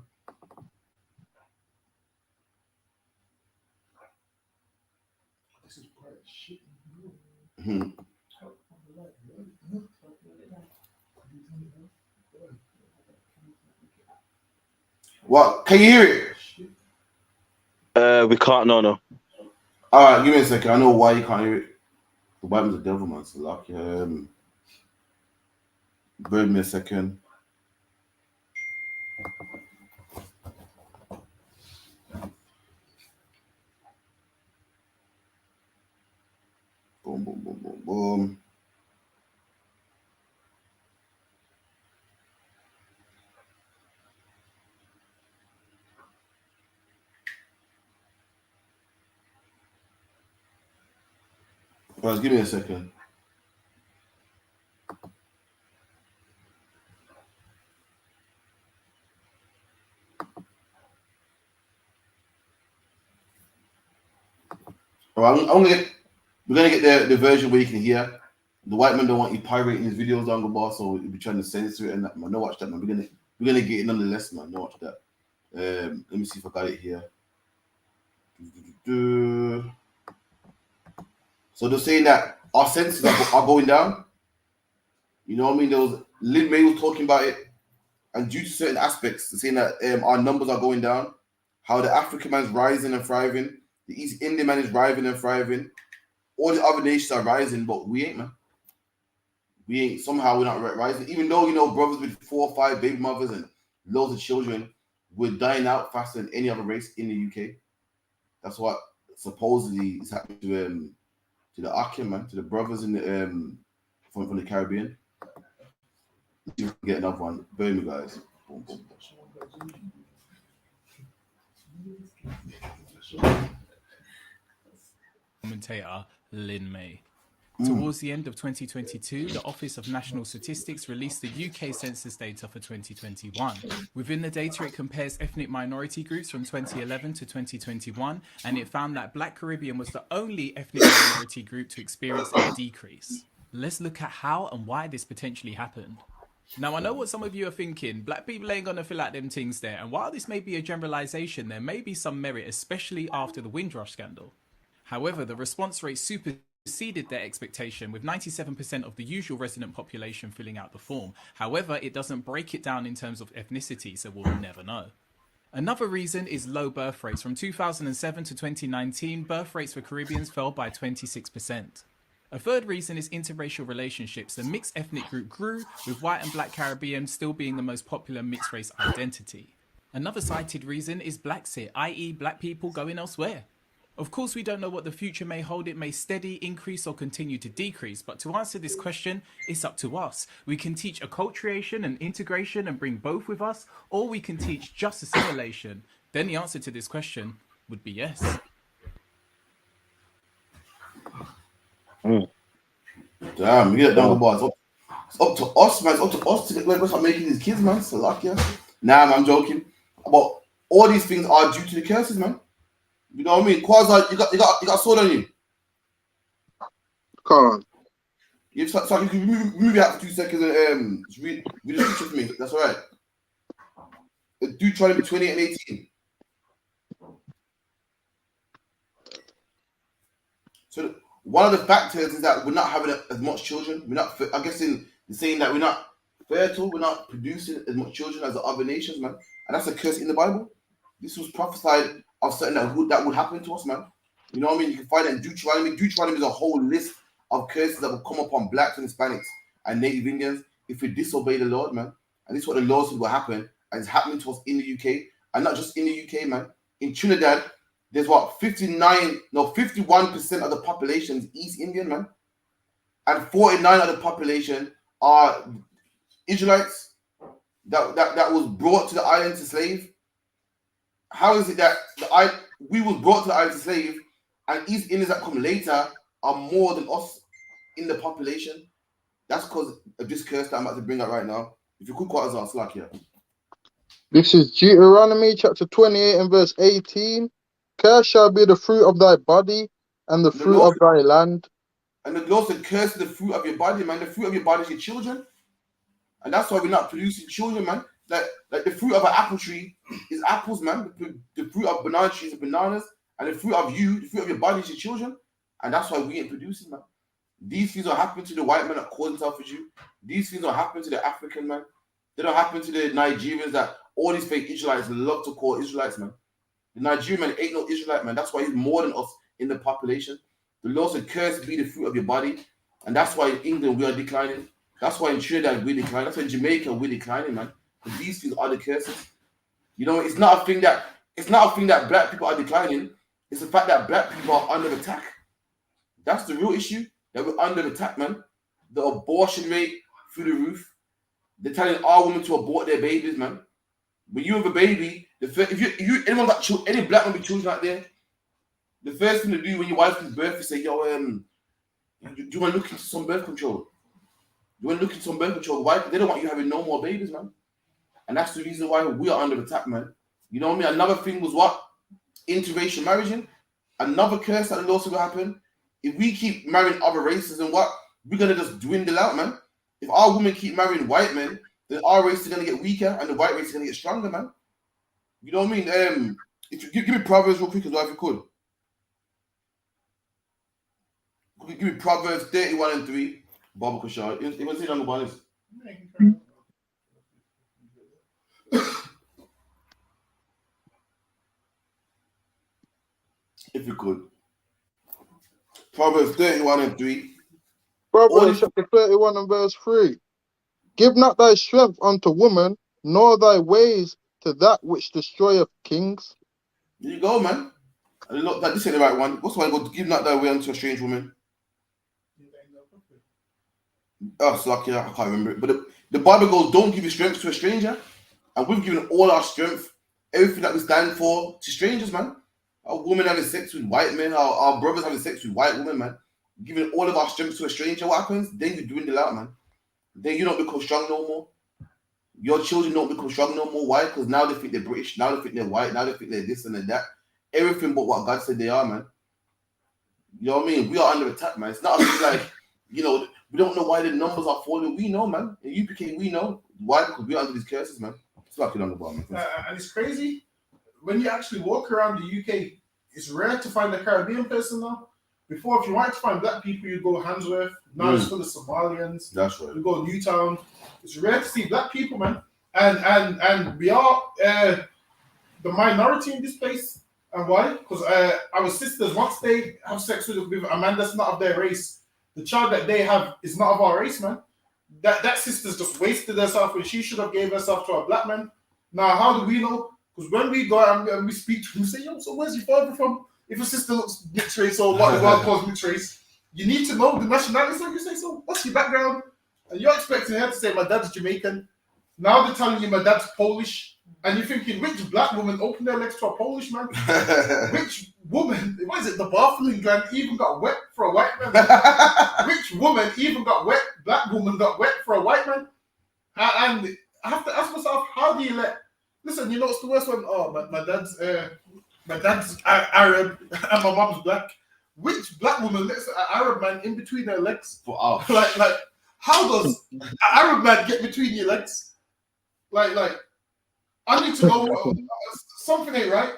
This is bright shit. What? Can you hear it? We can't. No. All right, give me a second. I know why you can't hear it. The white man's a devil, man. So like, bear with me a second. Boom, boom, boom, boom, boom. Guys, give me a second. All right, we're gonna get the version where you can hear. The white man don't want you pirating his videos on the bar, so we'll be trying to censor it and that, man. No, watch that, man. We're gonna get it nonetheless, man. No, watch that. Let me see if I got it here. So they're saying that our censuses are going down. You know what I mean? There was Lin May was talking about it, and due to certain aspects, they're saying that our numbers are going down. How the African man's rising and thriving, the East Indian man is rising and thriving. All the other nations are rising, but we ain't, man. We ain't. Somehow we're not rising. Even though, you know, brothers with 4 or 5 baby mothers and loads of children, we're dying out faster than any other race in the UK. That's what supposedly is happening to the I.S.U.P.K, man, to the brothers in the from the Caribbean. Let's get another one. Bear me, guys. Boom, boom, boom. Commentator Lin May. Towards the end of 2022, the Office of National Statistics released the UK census data for 2021. Within the data, it compares ethnic minority groups from 2011 to 2021, and it found that Black Caribbean was the only ethnic minority group to experience a decrease. Let's look at how and why this potentially happened. Now, I know what some of you are thinking. Black people ain't gonna fill out them things there, and while this may be a generalization, there may be some merit, especially after the Windrush scandal. However, the response rate superseded their expectation, with 97% of the usual resident population filling out the form. However, it doesn't break it down in terms of ethnicity, so we'll never know. Another reason is low birth rates. From 2007 to 2019, birth rates for Caribbeans fell by 26%. A third reason is interracial relationships. The mixed ethnic group grew, with white and Black Caribbean still being the most popular mixed race identity. Another cited reason is Blacksit, i.e. Black people going elsewhere. Of course, we don't know what the future may hold. It may steady, increase, or continue to decrease. But to answer this question, it's up to us. We can teach acculturation and integration and bring both with us, or we can teach just assimilation. Then the answer to this question would be yes. Damn, you get down the bars. It's up to us, man. It's up to us to start making these kids, man. So lucky. Nah, man, I'm joking. But all these things are due to the curses, man. You know what I mean? Quasi, you got sword on you. Can't. So you can move it out for 2 seconds and read the scripture for me. That's all right. Deuteronomy 28 and 18. So one of the factors is that we're not having as much children. We're not. I guess in saying that we're not fertile, we're not producing as much children as the other nations, man. And that's a curse in the Bible. This was prophesied of something that would happen to us, man. You know what I mean? You can find it in Deuteronomy. Deuteronomy is a whole list of curses that will come upon blacks and Hispanics and Native Indians if we disobey the Lord, man. and this is what the laws will happen, and it's happening to us in the UK, and not just in the UK, man. In Trinidad, there's what 51% of the population is East Indian, man, and 49% of the population are Israelites that was brought to the island to slave. How is it that we was brought to the island to slave, and East Indians that come later are more than us in the population? That's because of this curse that I'm about to bring up right now. If you could quote us on Slack here. This is Deuteronomy chapter 28 and verse 18. Cursed shall be the fruit of thy body and the fruit of thy land. And the Lord said, curse the fruit of your body, man. The fruit of your body is your children. And that's why we're not producing children, man. Like the fruit of an apple tree is apples, man. The fruit of banana trees is bananas. And the fruit of your body is your children. And that's why we ain't producing, man. These things don't happen to the white man that calls himself a Jew. These things don't happen to the African man. They don't happen to the Nigerians that all these fake Israelites love to call Israelites, man. The Nigerian man ain't no Israelite, man. That's why he's more than us in the population. The Lord said, cursed be the fruit of your body. And that's why in England we are declining. That's why in Trinidad we're declining. That's why in Jamaica we're declining, man. Because these things are the curses. You know, it's not a thing that black people are declining. It's the fact that black people are under attack. That's the real issue. That we're under attack, man. The abortion rate through the roof. They're telling our women to abort their babies, man. When you have a baby, anyone got any black woman with children out there, the first thing to do when your wife gives birth is say, yo, do you want to look into some birth control? Why? They don't want you having no more babies, man. And that's the reason why we are under attack, man. You know what I mean? Another thing was what? Interracial marriage. Another curse that the Lord said will happen. If we keep marrying other races and what, we're going to just dwindle out, man. If our women keep marrying white men, then our race is going to get weaker and the white race is going to get stronger, man. You know what I mean? If you give me Proverbs real quick as well, if you could. Give me Proverbs 31 and 3. Baba Kushar. You want to say number one is? If you could. Proverbs 31 and 3. Proverbs chapter 31 and verse 3. Give not thy strength unto woman, nor thy ways to that which destroyeth kings. There you go, man. And look, this ain't the right one. What's the one? Go give not thy way unto a strange woman. Oh, it's lucky, I can't remember it. But the Bible goes, don't give your strength to a stranger. And we've given all our strength, everything that we stand for, to strangers, man. Our women having sex with white men, our brothers having sex with white women, man. Giving all of our strength to a stranger, what happens? Then you dwindle out, man. Then you don't become strong no more. Your children don't become strong no more. Why? Because now they think they're British, now they think they're white, now they think they're this and that. Everything but what God said they are, man. You know what I mean? We are under attack, man. It's not like, you know, we don't know why the numbers are falling. We know, man. In UPK, we know. Why? Because we're under these curses, man. It's like it on the bottom. And it's crazy. When you actually walk around the UK, it's rare to find a Caribbean person now. Before, if you wanted to find black people, you go Handsworth. Now it's full of Somalians. That's right. You go Newtown. It's rare to see black people, man. And we are the minority in this place. And why? Because our sisters, once they have sex with a man that's not of their race, the child that they have is not of our race, man. That sister's just wasted herself when she should have gave herself to a black man. Now, how do we know? Because when we go and we speak to him, we say, yo, so where's your father from? If a sister looks mixed race or what the world calls mixed race, you need to know the nationality. So you say, so what's your background? And you're expecting her to say, my dad's Jamaican. Now they're telling you my dad's Polish. And you're thinking, which black woman opened their legs to a Polish man? Which woman, what is it, the baffling gland even got wet for a white man? Which woman even got wet, black woman got wet for a white man? And I have to ask myself, how do you listen, you know what's the worst one? Oh, my dad's Arab and my mom's black. Which black woman lets an Arab man in between their legs? Like, how does an Arab man get between your legs? Like, I need to know something ain't right.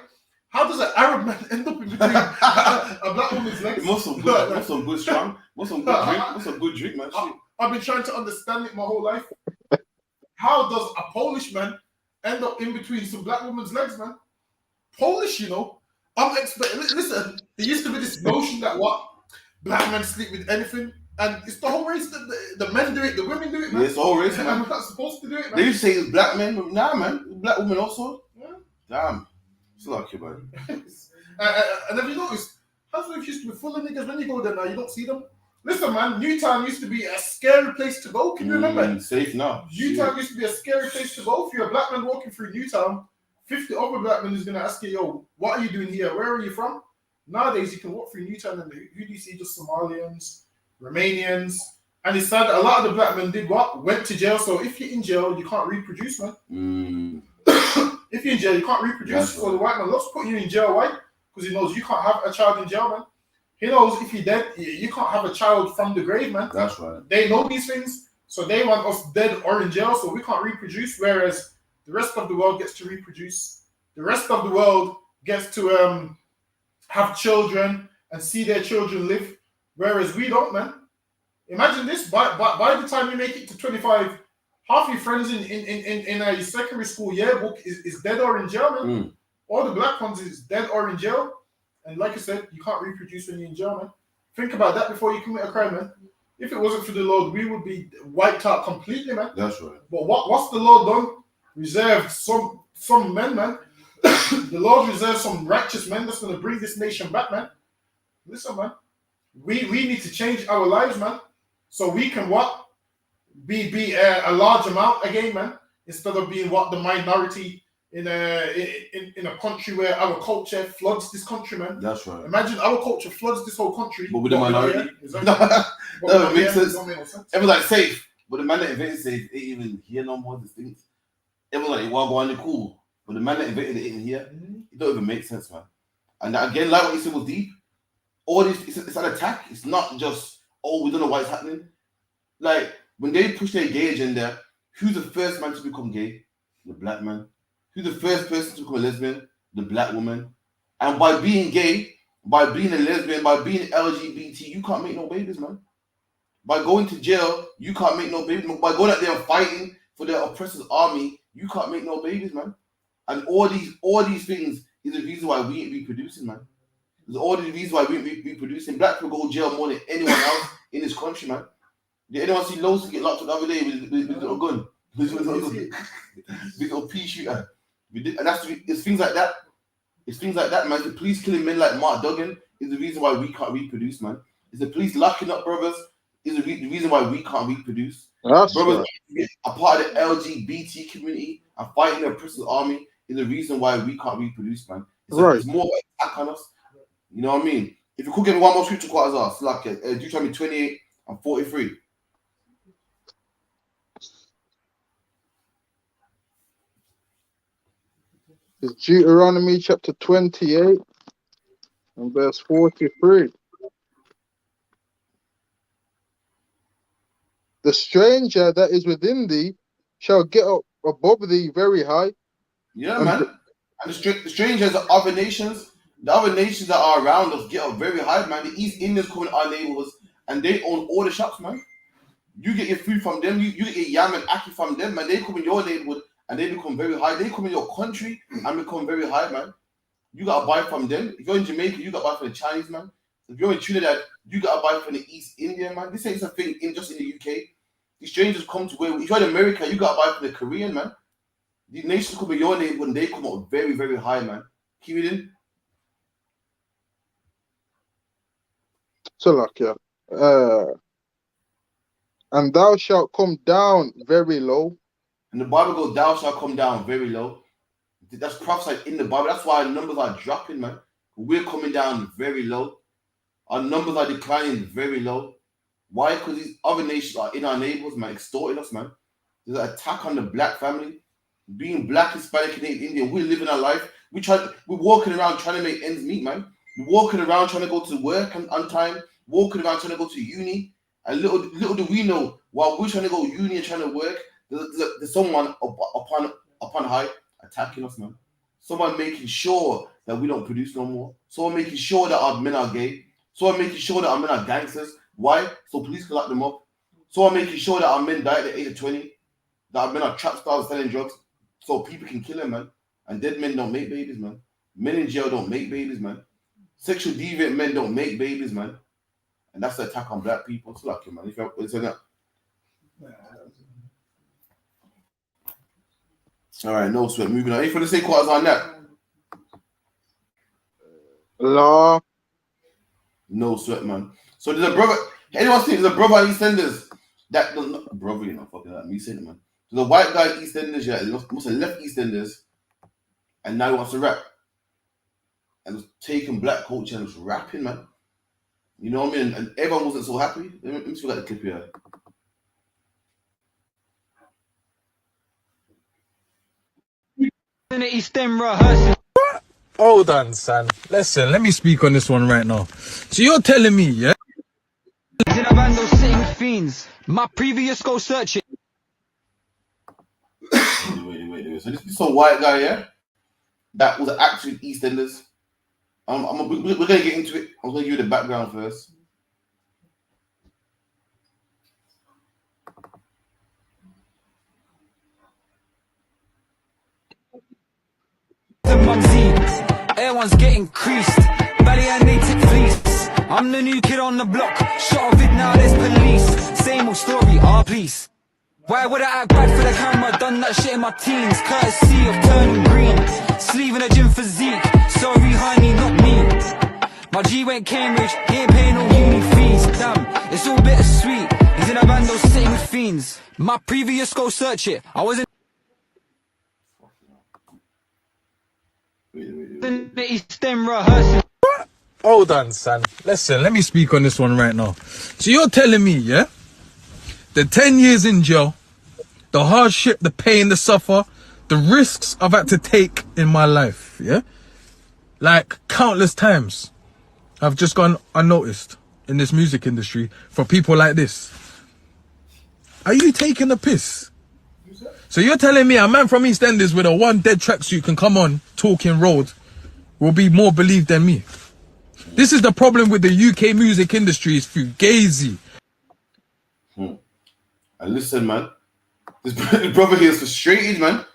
How does an Arab man end up in between a black woman's legs? What's some good strong? What's some good drink, man? I've been trying to understand it my whole life. How does a Polish man end up in between some black woman's legs, man? Polish, you know. I'm expecting. Listen, there used to be this notion that what black men sleep with anything, And it's the whole race. The men do it, the women do it, man. Yeah, it's the whole race, And man. we're not supposed to do it, man. They used to say it's black men, but nah, man. Black women also. Yeah. Damn. It's lucky, man. And have you noticed, Housewives used to be full of niggas. When you go there now, you don't see them. Listen, man, Newtown used to be a scary place to go. Can you remember? Safe now. Newtown used to be a scary place to go. If you're a black man walking through Newtown, 50 other black men is going to ask you, yo, what are you doing here? Where are you from? Nowadays, you can walk through Newtown and who do you see? Just Somalians, Romanians. And it's sad that a lot of the black men did what? Went to jail. So if you're in jail, you can't reproduce, man. If you're in jail, you can't reproduce. So the white man loves putting you in jail. Why? Because he knows you can't have a child in jail, man. He knows if you're dead, you can't have a child from the grave, man. That's right. They know these things, so they want us dead or in jail, so we can't reproduce, whereas the rest of the world gets to reproduce. The rest of the world gets to have children and see their children live, whereas we don't, man. Imagine this, by the time you make it to 25, half your friends in a secondary school yearbook is dead or in jail, man. All the black ones is dead or in jail. And like I said, you can't reproduce when you're in jail, man. Think about that before you commit a crime, man. If it wasn't for the Lord, we would be wiped out completely, man. That's right. But what's the Lord done? Reserved some men, man. The Lord reserved some righteous men that's going to bring this nation back, man. Listen, man. We need to change our lives, man. So we can what? Be a large amount again, man. Instead of being what? The minority in a country where our culture floods this country, man. That's right. Imagine our culture floods this whole country. But with the minority. Exactly. That makes sense. Don't make no sense. Everyone's like safe. But the man that invented safe ain't even here no more. This thing. Everyone's like, well, go on the cool. But the man that invented it ain't here. It don't even make sense, man. And again, like what you said was deep. All this, it's an attack. It's not just, oh, we don't know why it's happening. Like, when they push their gay agenda, who's the first man to become gay? The black man. Who's the first person to become a lesbian? The black woman. And by being gay, by being a lesbian, by being LGBT, you can't make no babies, man. By going to jail, you can't make no babies. By going out there and fighting for the oppressor's army, you can't make no babies, man. And all these things is the reason why we ain't reproducing, man. There's all the reasons why we ain't reproducing. Black people go to jail more than anyone else in this country, man. Did anyone see Lowe's get locked up the other day with a gun? With a pea shooter. And it's things like that. It's things like that, man. The police killing men like Mark Duggan is the reason why we can't reproduce, man. It's the police locking up brothers is the reason why we can't reproduce. That's brothers right. a part of the LGBT community and fighting the oppressor's army is the reason why we can't reproduce, man. It's more attack on us. You know what I mean? If you could give me one more scripture quarters off, like Deuteronomy 28 and 43. It's Deuteronomy chapter 28 and verse 43. The stranger that is within thee shall get up above thee very high. Yeah, man. And the strangers of other nations, the other nations that are around us get up very high, man. The East Indians come in our neighborhoods and they own all the shops, man. You get your food from them, you get your yam and ackee from them, man. They come in your neighborhood and they become very high. They come in your country and become very high, man. You gotta buy from them. If you're in Jamaica, you gotta buy from the Chinese, man. If you're in Trinidad, you gotta buy from the East Indian, man. This ain't something just in the UK. These strangers come to where, if you're in America, you gotta buy from the Korean, man. The nations come in your neighborhood and they come up very, very high, man. Keep it in. So like, yeah. And thou shalt come down very low. And the Bible goes, thou shalt come down very low. That's prophesied in the Bible. That's why our numbers are dropping, man. We're coming down very low. Our numbers are declining very low. Why? Because these other nations are in our neighborhoods, man, extorting us, man. There's an attack on the black family. Being black, Hispanic, Canadian, Indian, we're living our life. We're walking around trying to make ends meet, man. We're walking around trying to go to work on time, walking around trying to go to uni. And little do we know, while we're trying to go uni and trying to work, there's someone upon high attacking us, man. Someone making sure that we don't produce no more. Someone making sure that our men are gay. Someone making sure that our men are gangsters. Why? So police can lock them up. Someone making sure that our men die at the age of 20. That our men are trap stars selling drugs. So people can kill them, man. And dead men don't make babies, man. Men in jail don't make babies, man. Sexual deviant men don't make babies, man. And that's the attack on black people. It's lucky, man. If you're that. All right, no sweat. Moving on. Anything to say quarters on that? La. No sweat, man. So there's a brother. Anyone see there's a brother in EastEnders that brother, you know, fucking that me saying it, man. There's a white guy in EastEnders, yeah, he must have left EastEnders, and now he wants to rap. And was taking black culture and was rapping, man. You know what I mean? And everyone wasn't so happy. Let me see what the clip here. Hold on, son. Listen, let me speak on this one right now. So you're telling me, yeah? In a vandal sitting with fiends. My previous go searching. Wait. So this is some white guy, yeah? That was actually EastEnders. We're gonna get into it. I'm gonna give you the background first. Everyone's getting creased. Valley and native fleece. I'm the new kid on the block. Shot of it now, there's police. Same old story, please. Why would I act bad for the camera? Done that shit in my teens. Courtesy of turning green. Sleeve in a gym physique. Sorry, honey, not me. My G went Cambridge. He ain't paying no uni fees. Damn, it's all bittersweet. He's in a vandal sitting with fiends. My previous go search it. I wasn't. Hold on, son. Listen, let me speak on this one right now. So you're telling me, yeah? The 10 years in jail, the hardship, the pain, the suffer, the risks I've had to take in my life, yeah? Like, countless times, I've just gone unnoticed in this music industry for people like this. Are you taking the piss? So you're telling me a man from EastEnders with a one dead tracksuit can come on talking road will be more believed than me? This is the problem with the UK music industry, is fugazi. And listen, man, this brother here is frustrated, man.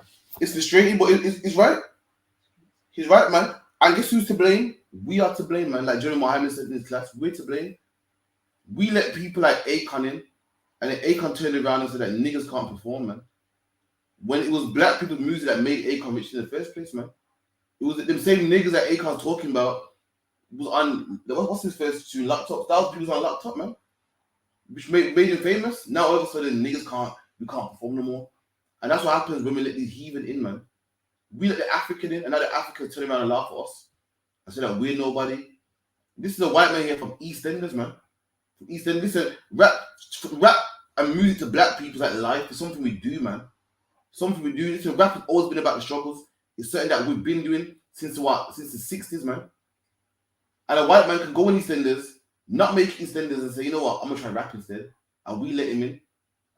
It's frustrating, but it's right. He's right, man. And guess who's to blame? We are to blame, man. Like Jeremy Mohammed said in his class, we're to blame. We let people like Akon in, and then Akon turned around and said that niggas can't perform, man. When it was black people's music that made Akon rich in the first place, man. It was them same niggas that Akon's talking about was on, what's his first tune? Laptop. That was people on Laptop, man. Which made him famous. Now all of a sudden niggas we can't perform no more. And that's what happens when we let these heathen in, man. We let the African in, and now the Africans turn around and laugh at us and say that we're nobody. This is a white man here from EastEnders, man. From EastEnders. Listen, rap and music to black people is like life. It's something we do, man. Something we do. Listen, rap has always been about the struggles. It's something that we've been doing since what? Since the 60s, man. And a white man can go in EastEnders, not make EastEnders, and say, you know what, I'm gonna try rap instead. And we let him in.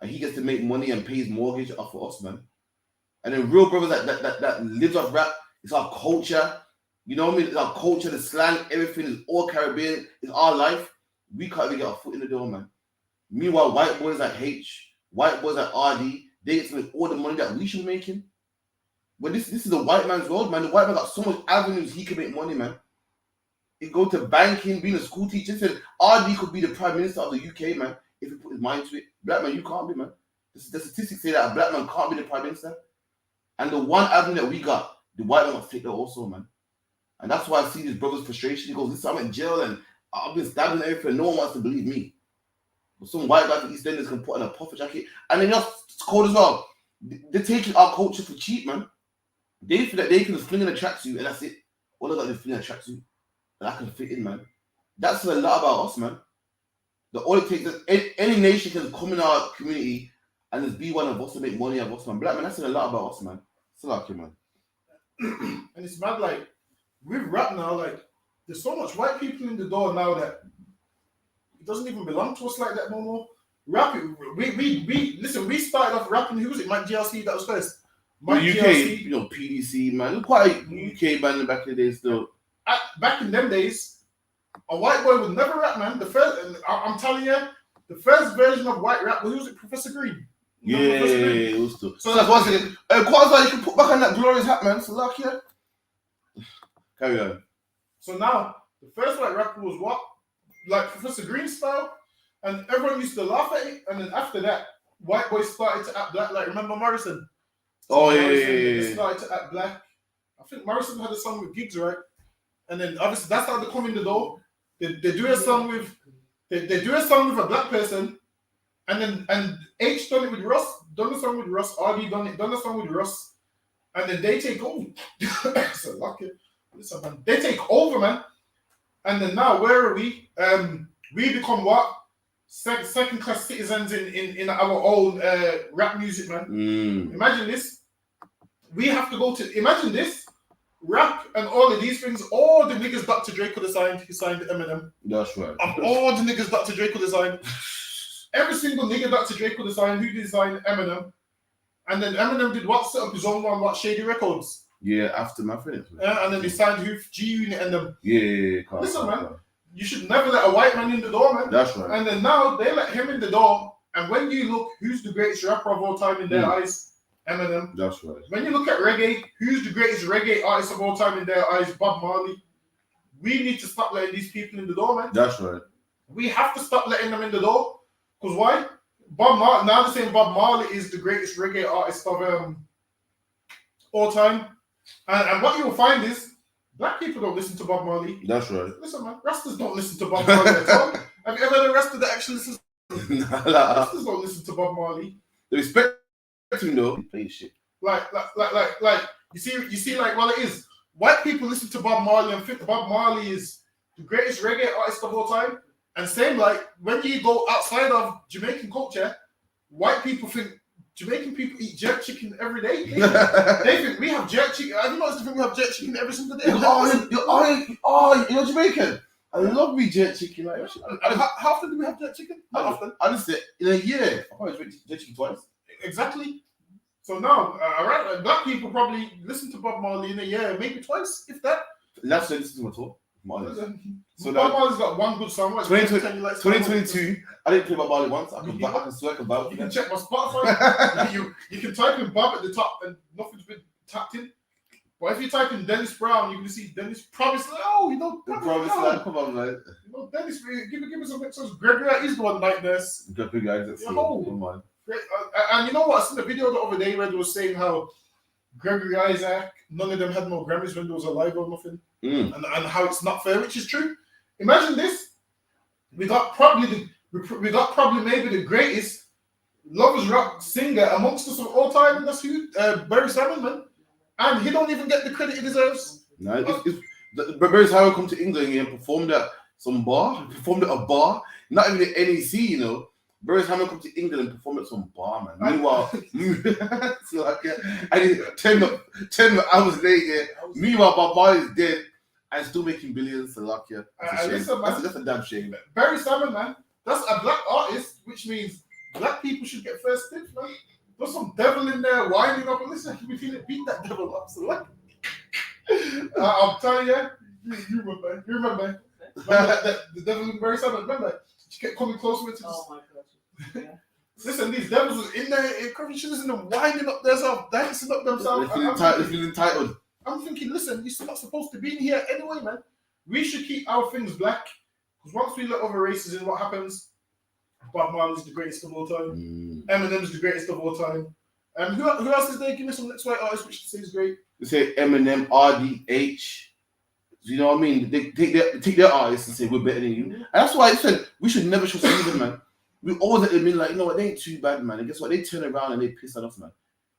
And he gets to make money and pay his mortgage off for us, man. And then real brothers that lives off rap, it's our culture. You know what I mean? It's our culture, the slang, everything is all Caribbean. It's our life. We can't even get our foot in the door, man. Meanwhile, white boys like H, white boys like RD, they get to make all the money that we should be making. But this is the white man's world, man. The white man got so much avenues he can make money, man. He go to banking, being a school teacher. He said RD could be the prime minister of the UK, man, if he put his mind to it. Black man, you can't be, man. The statistics say that a black man can't be the prime minister. And the one avenue that we got, the white man wants to take that also, man. And that's why I see this brother's frustration. He goes, listen, I'm in jail and I've been stabbed and everything. No one wants to believe me. But some white guy from EastEnders can put on a puffer jacket. And then it's cold as well. They're taking our culture for cheap, man. They feel that they can just fling in a tracksuit and that's it. All I got is fling in a tracksuit and I can fit in, man. That's a lot about us, man. All it takes is any nation can come in our community and just be one of us to make money of us, man. Black man, that's a lot about us, man. It's like, man. And it's mad, like, with rap now, like, there's so much white people in the door now that it doesn't even belong to us like that no more. Rap, listen, we started off rapping. Who was it? Mike GLC that was first. Mike the UK, GLC. you know, PDC, man. Quite UK band back in the day still. Back in them days, a white boy would never rap, man. The first, I'm telling you, the first version of white rap was it Professor Green. Yeah, it was still. So that's one second. Quasar, you can put back on that glorious hat, man. So lucky, yeah. Carry on. So now, the first white rapper was what? like Professor Green style, and everyone used to laugh at it. And then after that, white boys started to act black. Like remember Morrison? Oh yeah, Morrison, yeah, yeah, They yeah. started to act black. I think Morrison had a song with Giggs, right? And then obviously that's how they come in the door. They do a song with they do a song with a black person, and H done it with Russ, done the song with Russ, RD done the song with Russ, and then they take over. So lucky. Listen, man. They take over, man. And then now where are we? We become what? Second class citizens in our own rap music, man. Imagine this. We have to go to imagine this. Rap and all of these things, all the niggas Dr. Dre could have signed, he signed Eminem. That's right. And all the niggas Dr. Dre could have signed. Every single nigga Dr. Dre could have signed, who did sign Eminem. And then Eminem did what? Set up his own one, what? Shady Records. Yeah, Aftermath. Yeah, and then they signed who? G-Unit and them. Yeah. Listen, man, you should never let a white man in the door, man. That's right. And then now they let him in the door. And when you look, who's the greatest rapper of all time in their eyes? Eminem. That's right. When you look at reggae, who's the greatest reggae artist of all time in their eyes? Bob Marley. We need to stop letting these people in the door, man. That's right. We have to stop letting them in the door. Because why? Now they're saying Bob Marley is the greatest reggae artist of all time. And what you'll find is black people don't listen to Bob Marley. That's right. Listen, man, Rastas don't listen to Bob Marley at all. Have you ever heard a Rasta that actually listens? Rastas don't listen to Bob Marley. They respect him though. He plays shit. Like you see, like, well, it is. White people listen to Bob Marley and think Bob Marley is the greatest reggae artist of all time. And same, like, when you go outside of Jamaican culture, white people think Jamaican people eat jerk chicken every day. They think we have jerk chicken. I don't know if we have jerk chicken every single day. You're Jamaican. I love me jerk chicken. Like, how often do we have jerk chicken? Not often. Honestly, in a year, I probably jerk chicken twice. Exactly. So now, right, black people probably listen to Bob Marley in a year, maybe twice, if that. That's what I listen to at all. So Bob Marley's got one good song. 2022, I didn't play Bob Marley once. I can swear about. You can check my Spotify. you can type in Bob at the top and nothing's been tapped in. But if you type in Dennis Brown, you can see Dennis Promise. Oh, you know, Promise Land. Come on, man. You know, Dennis, give me some extras. Gregory is the one night nurse. Gregory guys, come on. And you know what? I seen a video the other day where they were saying how Gregory Isaac, none of them had no Grammys when they was alive or nothing, and how it's not fair, which is true. Imagine this: we got probably maybe the greatest lovers rock singer amongst us of all time, and that's who Barry Salmon, man. And he don't even get the credit he deserves. No, Barry Salmon come to England and performed at some bar. Performed at a bar, not even the NEC, you know. Barry Salmon come to England and perform at some bar, man. Meanwhile, so like, and 10 hours later, meanwhile, Bob Marley is dead and still making billions. So like, yeah, that's a damn shame. Barry Salmon, man, that's a black artist, which means black people should get first dibs, man. There's some devil in there winding up, and listen, we feel it beat that devil up. So like, I'm telling you, you remember the devil in Barry Salmon. Remember, she kept coming closer to. Oh my God. Yeah. Listen, these devils was in there, she was in them winding up themselves, dancing up themselves. They're feeling entitled. I'm thinking, listen, you're not supposed to be in here anyway, man. We should keep our things black, because once we let other races in, what happens? Bob Marley's the greatest of all time. Eminem's the greatest of all time. Who else is there? Give me some next white artist which they say is great. They say Eminem, RDH. You know what I mean? They take their artists and say we're better than you. And that's why I said we should never trust them, man. We always let them in like, you know what, they ain't too bad, man. And guess what? They turn around and they piss at us, man.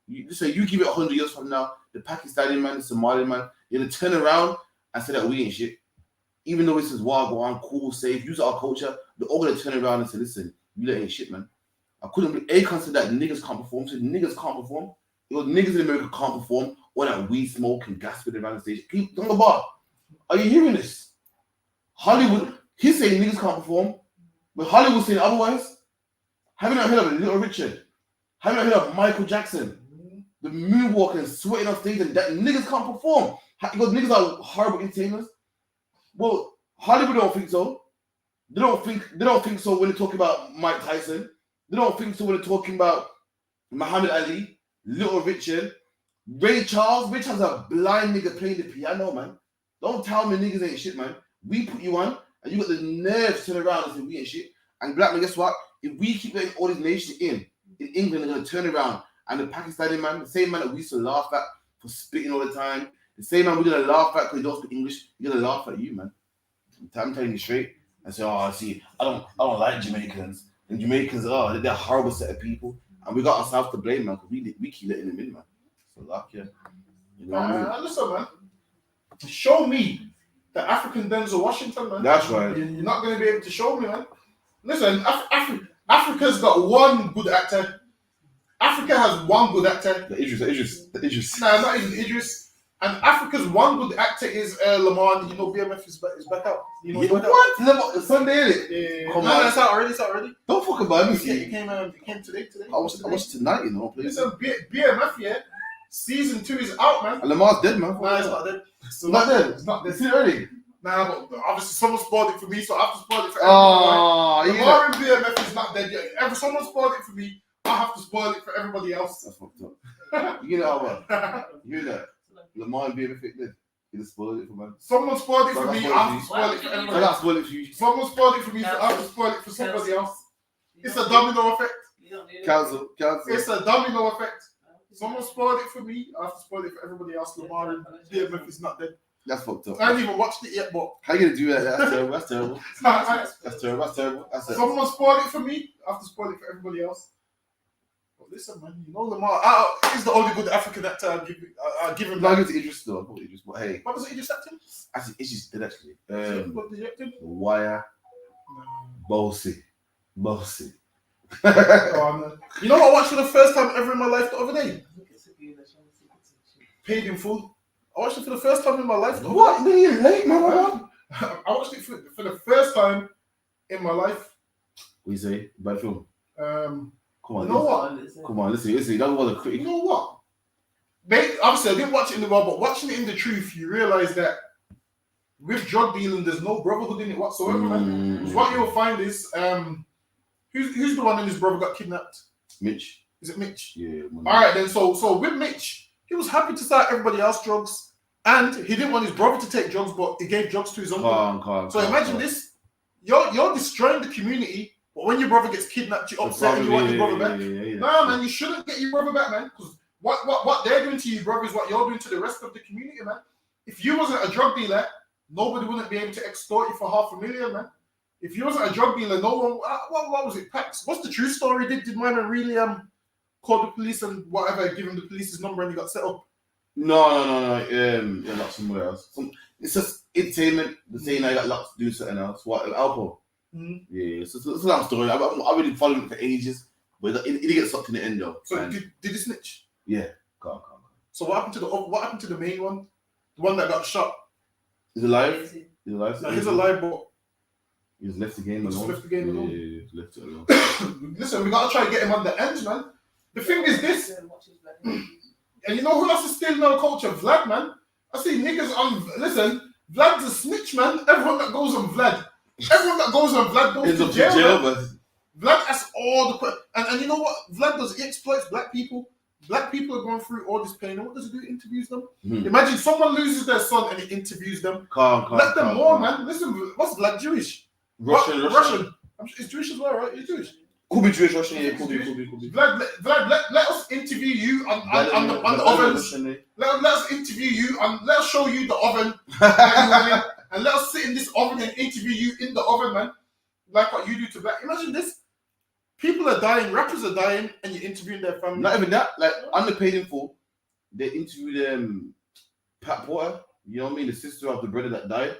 You give it 100 years from now, the Pakistani man, the Somali man, they'll turn around and say that we ain't shit. Even though this is wild, go on, cool, safe, use our culture, they're all gonna turn around and say, listen, you ain't shit, man. I couldn't believe Akon said that niggas can't perform. So niggas can't perform. It was niggas in America can't perform, or that weed smoke and gas with around the stage. Keep on the bar. Are you hearing this? Hollywood, he's saying niggas can't perform. But Hollywood saying otherwise. Have you not heard of Little Richard? Have you not heard of Michael Jackson? The moonwalk and sweating on stage and that niggas can't perform. Because niggas are horrible entertainers. Well, Hollywood don't think so. They don't think so when they're talking about Mike Tyson. They don't think so when they're talking about Muhammad Ali, Little Richard, Ray Charles. Ray Charles is a blind nigga playing the piano, man. Don't tell me niggas ain't shit, man. We put you on And you got the nerve to turn around and say we ain't shit. And black man, guess what? If we keep letting all these nations in England, they're gonna turn around. And the Pakistani man, the same man that we used to laugh at for spitting all the time, the same man we're gonna laugh at because he don't speak English, we're gonna laugh at you, man. I'm telling you straight. And say, oh, see, I don't like Jamaicans. And Jamaicans, they're a horrible set of people. And we got ourselves to blame, man, because we keep letting them in, man. So like, yeah. You know what I mean? Listen, man. Show me the African Denzel Washington, man. That's right. You're not going to be able to show me, man. Listen, Africa's got one good actor. Africa has one good actor. The Idris. Nah, not even Idris. And Africa's one good actor is Lamar. You know, BMF is back out. You know, what? Sunday, innit? Yeah. Come No, on. it's out already. Don't fuck about me, It see. came today. I watched tonight, you know, please. Listen, BMF, yeah. Season 2 is out, man. And Lamar's dead, man. Nah, it's not dead. Not dead? It's not dead. It's already? Nah, but obviously someone spoiled it for me, so I have to spoil it for Oh, everybody. Lamar and BMF is not dead yet. If someone spoiled it for me, I have to spoil it for everybody else. That's fucked up. You know how well? You know that? Lamar and BMF dead. You just spoiled it for man. Someone spoiled it for me, I have to spoil it for everybody. I got spoiled it for you. Someone spoiled it for me, so I have to spoil it for somebody else. It's a domino effect. Cancel. It's a domino effect. Someone spoiled it for me, I have to spoil it for everybody else. Lamar and BMF is not dead. That's fucked up. I haven't even watched it yet, but how you gonna do that? That's terrible. That's terrible. That's someone spoiled it for me, I have to spoil it for everybody else. But listen, man, you know Lamar. He's the only good African actor I'll give him. No, I give it to Idris though. Idris, but hey, what was it Idris acting? Actually, Idris did actually. What did he acting? Wire, bossy. Oh, no. You know what I watched for the first time ever in my life the other day? Paid in Full. I watched it for the first time in my life. What? Man, you late, man. I watched it for the first time in my life. What you say? Bad film. Come on, you know what? Come on, listen. That was a critic. You know what? Obviously, I didn't watch it in the world, but watching it in the truth, you realize that with drug dealing, there's no brotherhood in it whatsoever, man. 'Cause what you'll find is, who's the one in his brother got kidnapped? Mitch. Is it Mitch? Yeah. All right, then. So with Mitch, he was happy to start everybody else drugs, and he didn't want his brother to take drugs, but he gave drugs to his uncle. So imagine this: you're destroying the community, but when your brother gets kidnapped, you're upset and you want your brother back. Nah, man, you shouldn't get your brother back, man. Because what they're doing to your brother is what you're doing to the rest of the community, man. If you wasn't a drug dealer, nobody wouldn't be able to extort you for $500,000, man. If you wasn't a drug dealer, no one. What was it? Pax? What's the true story? Did my man really call the police and whatever, give him the police's number and he got set up? No. You're not somewhere else. It's just entertainment. The saying I got locked to do something else. What Alpo? Yeah, it's a long story. I've been following it for ages, but it did get sucked in the end though. So did he snitch? Yeah. Go. So what happened to the main one? The one that got shot? He's alive. No, he's alive, but he just left the game alone. Yeah, he left it alone. Listen, we gotta try and get him on the ends, man. The thing is this, and you know who else is stealing our culture? Vlad, man. I see niggas on. Listen, Vlad's a snitch, man. Everyone that goes on Vlad goes to jail, man. Vlad asks all the and you know what Vlad does? He exploits black people. Black people are going through all this pain, and what does he do? He interviews them. Imagine someone loses their son and he interviews them. Let them more, man. Listen, what's Vlad Jewish? Russian. He's Jewish as well, right? He's Jewish. Could be Jewish, Russian. Yeah, could be. Vlad, let us interview you on the ovens. Let us interview you and let us show you the oven. And let us sit in this oven and interview you in the oven, man. Like what you do to black. Imagine this. People are dying, rappers are dying, and you're interviewing their family. Not even that. Like, underpaid in full. They interviewed Pat Porter, you know what I mean? The sister of the brother that died.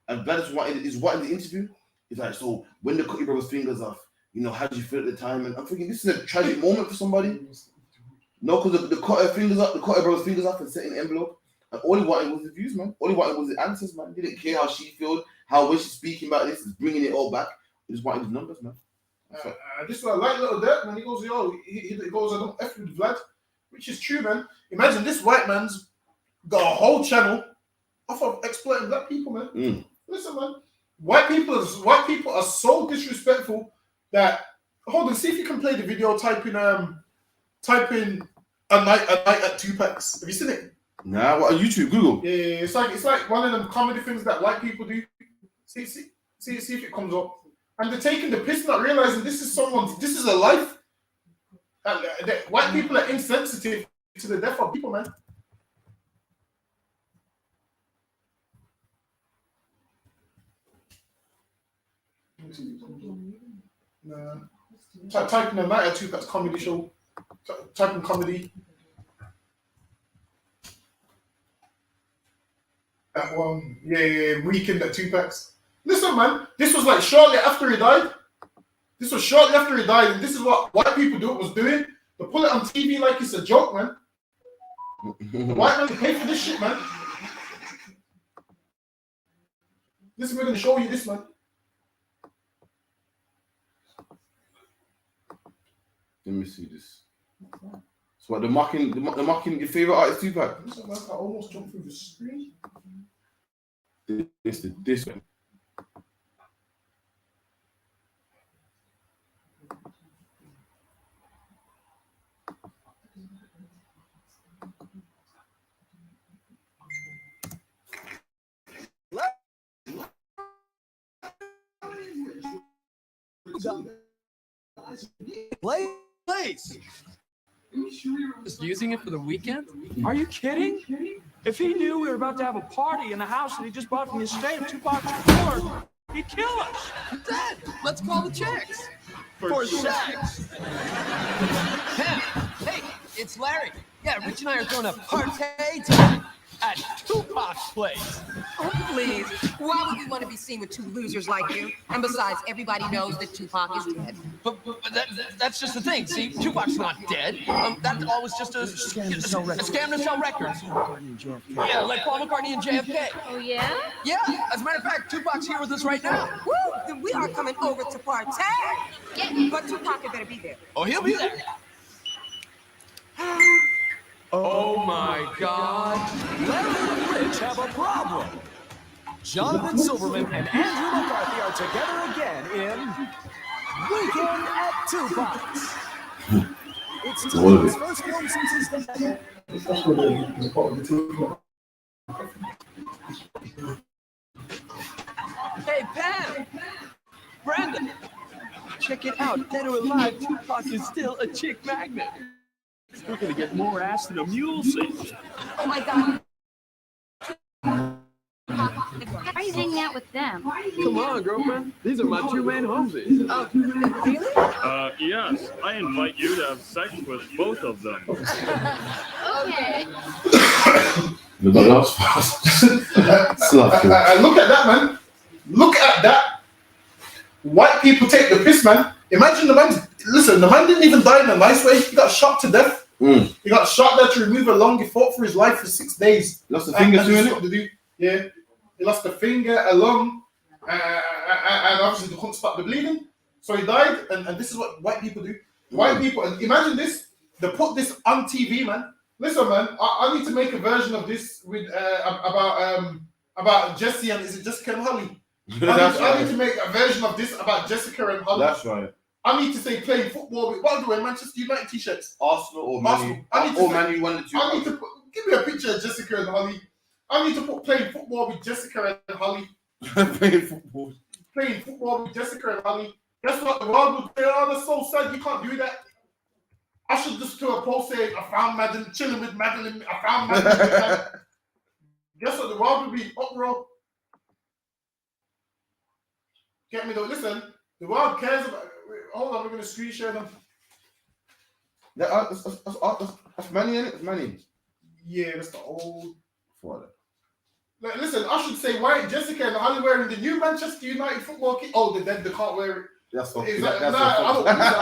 And Vlad is wanting the interview. He's like, so when they cut your brother's fingers off, you know, how did you feel at the time? And I'm thinking, this is a tragic moment for somebody. No, because they cut her fingers up, they cut her brother's fingers off and set in an envelope. And all he wanted was the views, man. All he wanted was the answers, man. He didn't care how she felt, when she's speaking about this, is bringing it all back. He just wanted the numbers, man. This is what I like Little Dirk, man. He goes, he goes, I don't F with Vlad, which is true, man. Imagine this white man's got a whole channel off of exploiting black people, man. Listen, man. White people are so disrespectful that hold on, see if you can play the video. Type in a night at 2 packs. Have you seen it? Nah, what on YouTube, Google? Yeah, it's like one of them comedy things that white people do. See if it comes up. And they're taking the piss, not realizing this is a life. And white people are insensitive to the death of people, man. Type in the night at I.S.U.P.K's comedy show. Type in comedy. That one, weekend at I.S.U.P.K's. Listen, man, this was like shortly after he died. And this is what white people was doing. They pull it on TV like it's a joke, man. White man pay for this shit, man. Listen, we're gonna show you this, man. Let me see this. So what, the mocking your favorite artist I.S.U.P.K? Listen, man, I almost jumped through the screen. This one. Place. Just using it for the weekend? Are you kidding? If he knew we were about to have a party in the house that he just bought from the estate at $2 before, he'd kill us. Dad, let's call the checks. For sex. Hey, it's Larry. Yeah, Rich and I are throwing a party tonight at Tupac's place. Oh, please. Why would we want to be seen with two losers like you? And besides, everybody knows that Tupac is dead. But that's just the thing. See, Tupac's not dead. That all was just a scam to sell records. A scam to sell records. Yeah, like Paul McCartney and JFK. Oh, yeah? Yeah, as a matter of fact, Tupac's here with us right now. Woo! Then we are coming over to party. Yeah, but Tupac had better be there. Oh, he'll be there. Oh my God! Larry and Rich have a problem. Jonathan Silverman and Andrew McCarthy are together again in Weekend at Tupac's. It's Tupac's first film since his death. Hey, Pam! Brandon! Check it out. Dead or alive, Tupac is still a chick magnet. We're gonna get more ass than a mule seat. Oh my God. Why are you hanging out with them? Come on, girlfriend. These are my two main homesies. Oh, really? Yes. I invite you to have sex with both of them. Okay. Look at that, man. Look at that. White people take the piss, man. Imagine the man. Listen, the man didn't even die in a nice way. He got shot to death. He got shot there to remove a lung. He fought for his life for 6 days. Lost a finger doing it? Yeah. He lost a finger, a lung, and obviously they couldn't stop the bleeding. So he died, and this is what white people do. White people, and imagine this, they put this on TV, man. Listen, man, I need to make a version of this with about Jesse and, is it Jessica and Holly? I need to make a version of this about Jessica and Holly. That's right. I need to say playing football with, what do I, Manchester United t-shirts? Arsenal or Man U. I need to put, give me a picture of Jessica and Holly. I need to put playing football with Jessica and Holly. Playing football with Jessica and Holly. Guess what? The world would say, oh, that's so sad, you can't do that. I should just do a post saying, I found Madeline, chilling with Madeline, I found Madeline. Guess what? The world would be uproar. Get me though, listen, the world cares about, hold on, we're going to screen share them. That's money, isn't it? It's money. Yeah, that's the old. Like, listen, I should say, why Jessica and Holly wearing the new Manchester United football kit? Oh, they can't wear it. That's what. I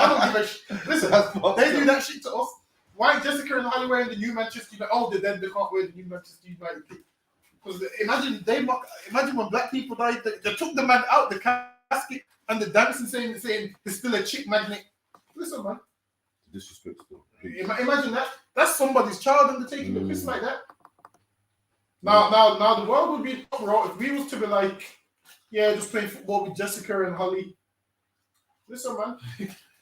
don't give a shit. Listen, they do that shit to us. Why Jessica and Holly wearing the new Manchester United? Oh, they can't wear the new Manchester United kit. Because imagine when black people died, they took the man out the casket and the dancing saying there's still a chick magnet. Listen, man. Disrespectful. Imagine that. That's somebody's child and they're taking the piss like that. Now the world would be uproar if we was to be like, yeah, just playing football with Jessica and Holly. Listen, man.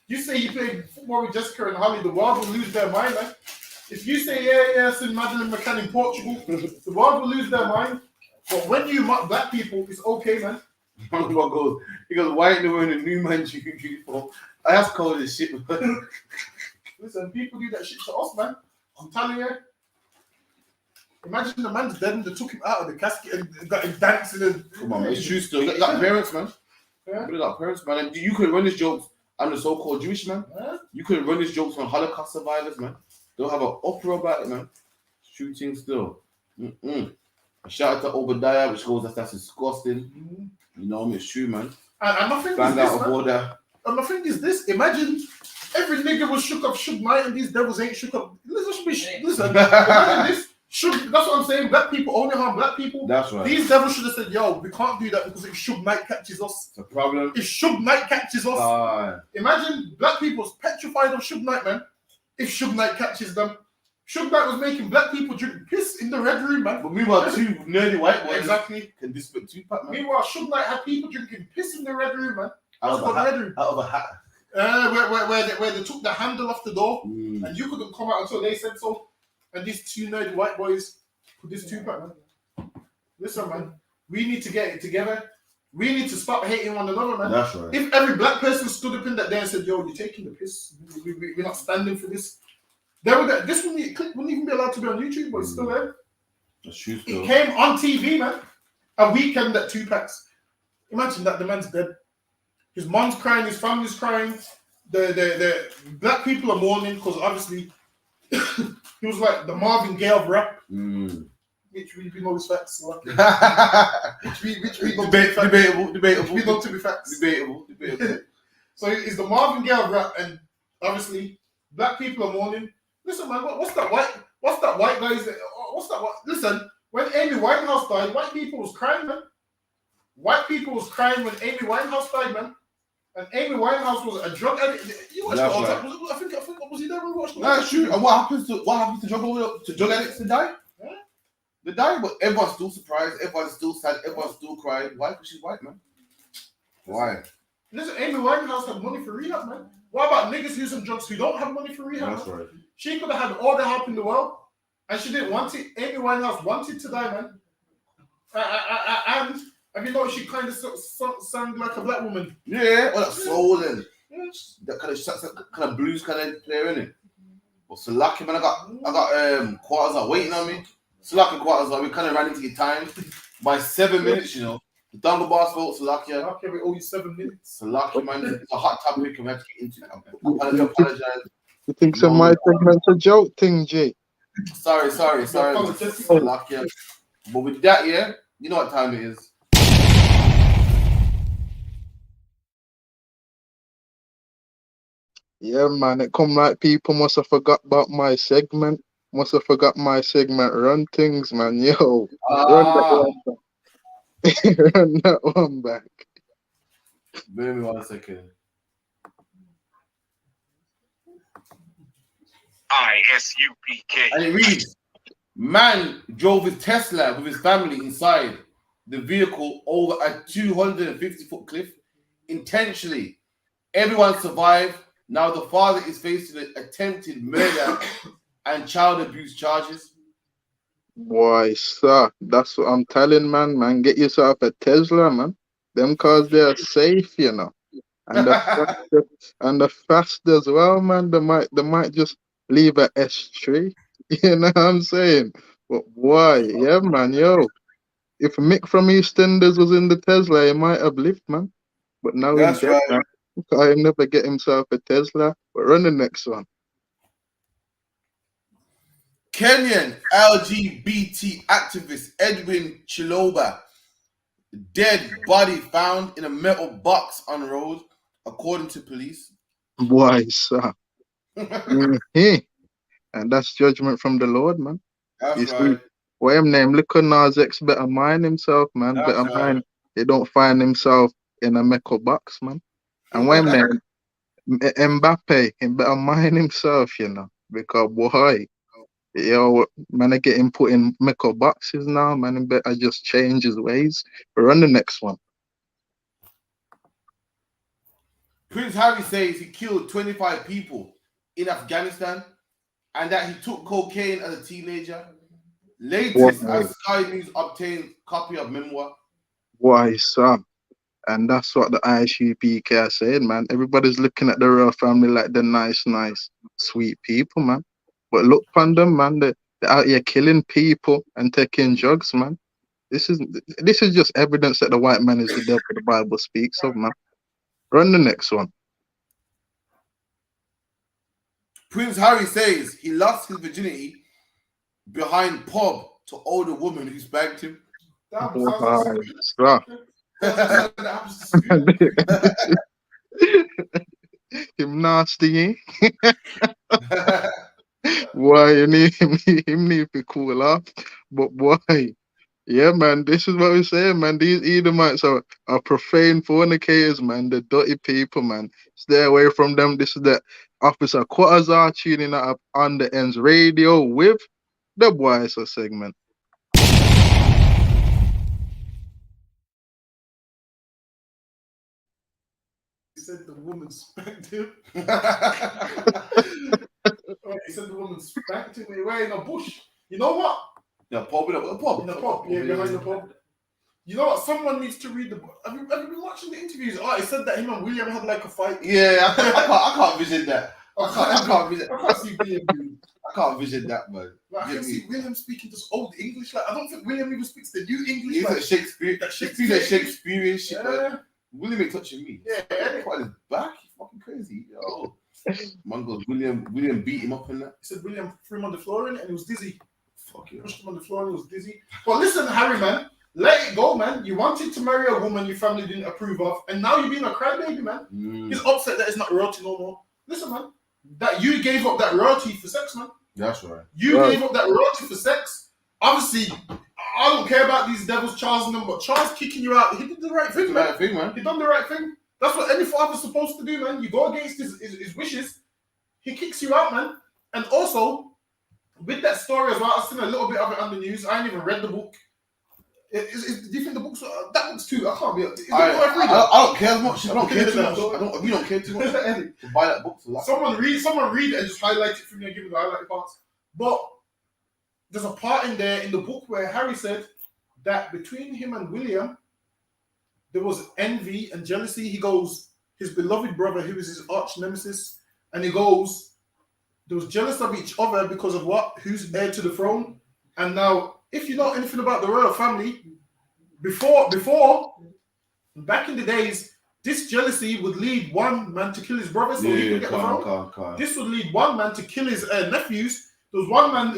You say you play football with Jessica and Holly, the world will lose their mind, man. If you say, yeah, it's in Madeline McCann in Portugal, the world will lose their mind. But when you mock black people, it's okay, man. He goes, why ain't they wearing a new man uniform? That's cold as shit, man. Listen, people do that shit to us, man. I'm telling you. Imagine the man's dead and they took him out of the casket and got him dancing. And come on, man. It's true still. You got parents, man. Yeah. You got parents, man. And you could run these jokes on the so-called Jewish man. Yeah. You could run these jokes on Holocaust survivors, man. They'll have an uproar about it, man. Shooting still. A shout out to Obadiah, which goes, that's disgusting. You know, it's true, man. And my thing Bang is this, out of order. And my thing is this. Imagine every nigga was shook up Suge Knight and these devils ain't shook up. Listen, imagine this. That's what I'm saying. Black people only harm black people. That's right. These devils should have said, yo, we can't do that because if Suge Knight catches us. It's a problem. If Suge Knight catches us. Imagine black people's petrified of Suge Knight, man. If Suge Knight catches them. Suge Knight was making black people drink piss in the Red Room, man. But meanwhile, two nerdy white boys exactly can disrespect Tupac, man. Meanwhile, Suge Knight had people drinking piss in the Red Room, man. Out of a hat. Where they took the handle off the door and you couldn't come out until they said so. And these two nerdy white boys put this Tupac, man. Listen, man, we need to get it together. We need to stop hating one another, man. That's right. If every black person stood up in that day and said, yo, you're taking the piss, we're not standing for this. This wouldn't even be allowed to be on YouTube, but it's still there. That's true. It came on TV, man. A weekend at Tupac's. Imagine that the man's dead. His mom's crying, his family's crying. The black people are mourning because obviously he was like the Marvin Gaye of rap. Which we know is facts. So which we know debatable to be facts. Debatable. So he's the Marvin Gaye of rap, and obviously black people are mourning. Listen, man, what's that white guys? Listen, when Amy Winehouse died, white people was crying, man. White people was crying when Amy Winehouse died, man. And Amy Winehouse was a drug addict. You watched That's the right. I think was he there when we watched the That's true. And what happens to drug addicts to die? Yeah. They die, but everyone's still surprised, everyone's still sad, everyone's still crying. Why? Because she's white, man. Why? Listen, Amy Winehouse had money for rehab, man. What about niggas using drugs who don't have money for rehab? That's right. She could have had all the help in the world, and she didn't want it. Amy Winehouse wanted to die, man. And have you noticed she kind of sounded like a black woman? Yeah, well, that soul and that kind of blues kind of player in it. But Salaki, man, I got quarters waiting on me. Salaki quarters, we kind of ran into your time by 7 minutes, you know. The Dongle Boss vote, Salaki. Okay, we owe you 7 minutes. Salaki, man, it's a hot topic and we have to get into it. I apologize. You think some my segment's a joke thing, G? Sorry. Salaki. But with that, yeah, you know what time it is. Yeah, man, it come like people must have forgot about my segment. Must have forgot my segment. Run things, man. Yo, run that one back. Give me 1 second. I.S.U.P.K. And it reads, man drove his Tesla with his family inside the vehicle over a 250-foot cliff intentionally. Everyone survived. Now the father is facing attempted murder and child abuse charges. Boy, sir, that's what I'm telling, man. Man, get yourself a Tesla, man. Them cars, they're safe, you know. And the fast as well, man. They might just leave a S3. You know what I'm saying? But boy, yeah, man, yo. If Mick from EastEnders was in the Tesla, he might have lived, man. But now he's dead, man. He'll never get himself a Tesla. But run the next one. Kenyan LGBT activist Edwin Chiloba, dead body found in a metal box on road, according to police. Boy, sir. And that's judgment from the Lord, man. That's right. What him name? Look at Nas X better mind himself, man. That's better right. mind. He don't find himself in a metal box, man. And what him name? Mbappe, he better mind himself, you know. Because boy, yo, man, I get him put in metal boxes now, man. He better just change his ways. We're on the next one. Prince Harry says he killed 25 people in Afghanistan and that he took cocaine as a teenager. Latest, as Sky News obtained copy of memoir. Why, sir? And that's what the I.S.U.P.K are saying, man. Everybody's looking at the royal family like the nice, sweet people, man. But look upon them, man. They're out here killing people and taking drugs, man. This is just evidence that the white man is the devil the Bible speaks of, man. Run the next one. Prince Harry says he lost his virginity behind pub to older woman who spanked him. Him nasty, eh? Boy, you need him need to cool off. But boy, yeah, man, this is what we're saying, man. These Edomites are profane fornicators, man. They're dirty people, man. Stay away from them. This is the Officer Quatazar tuning up on the ends radio with the boys segment. He said the woman spanked him. He said the woman spanked him. We're in a bush. You know what? In a pub. In a pub. Yeah, behind the pub. You know what? Someone needs to read the book. Have you been watching the interviews? Oh, he said that him and William had like a fight. Yeah, I can't visit that. I can't visit. I can't see William. I can't visit that, man. Like, I can see William speaking this old English. Like, I don't think William even speaks the new English. He's like, like Shakespeare. That Shakespearean shit. Yeah. Man. William ain't touching me. Yeah. Quite his back. He's fucking crazy. Yo. Man goes, William beat him up in that. He said William threw him on the floor and he was dizzy. Fuck you. Pushed him on the floor and he was dizzy. But listen, Harry, man. Let it go, man. You wanted to marry a woman your family didn't approve of, and now you're being a crybaby, man. He's upset that it's not royalty no more. Listen, man. That you gave up that royalty for sex, man. That's right. You gave up that royalty for sex. Obviously, I don't care about these devils, Charles and them, but Charles kicking you out, he did the right thing, man. He done the right thing. That's what any father's supposed to do, man. You go against his wishes. He kicks you out, man. And also, with that story as well, I've seen a little bit of it on the news. I ain't even read the book. Do you think the book's that book's too? I can't be. I don't care as much. I don't care too much. We don't care too much to buy that book for that. Someone read it and just highlight it for me and give me the highlight parts. But there's a part in there in the book where Harry said that between him and William, there was envy and jealousy. He goes, his beloved brother, who is his arch nemesis, and he goes, they was jealous of each other because of what? Who's heir to the throne? And now, if you know anything about the royal family, before, back in the days, this jealousy would lead one man to kill his brother so he could get the throne. This would lead one man to kill his nephews. There was one man,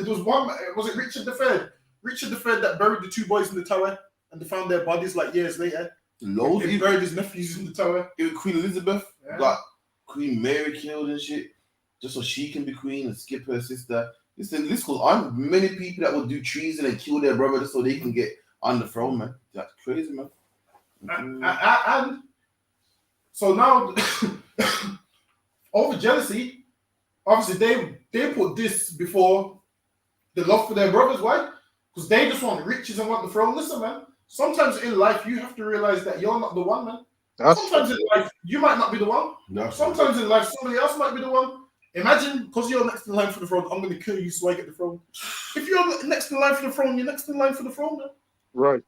was it Richard III? Richard III that buried the two boys in the tower and they found their bodies like years later. He buried his nephews in the tower. Even Queen Elizabeth got Queen Mary killed and shit, just so she can be queen and skip her sister. Listen, this goes on. Many people that will do treason and kill their brother just so they can get on the throne, man. That's crazy, man. And so now, over jealousy, obviously they put this before the love for their brothers. Why? Because they just want riches and want the throne. Listen, man. Sometimes in life you have to realize that you're not the one, man. Sometimes in life you might not be the one. Sometimes in life somebody else might be the one. Imagine, because you're next in line for the throne, I'm going to kill you so I get the throne. If you're next in line for the throne, you're next in line for the throne, man. Right.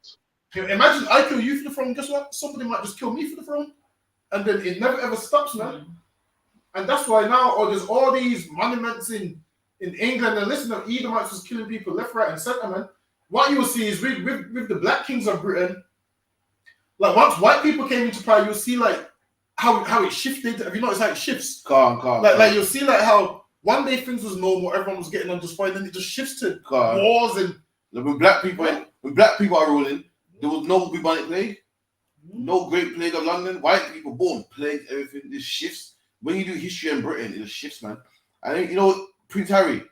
Imagine I kill you for the throne. Guess what? Somebody might just kill me for the throne. And then it never ever stops, man. And that's why now there's all these monuments in England. And listen, Edomites was killing people left, right, and center, man. What you will see is with the black kings of Britain, like once white people came into power, you'll see like how it shifted. Have you noticed how it shifts? Like you'll see like how one day things was normal, everyone was getting on just fine, then it just shifts to wars and when black people are ruling, there was no bubonic plague, no Great Plague of London. White people, boom, plague, everything. It shifts. When you do history in Britain, it just shifts, man. And you know, Prince Harry's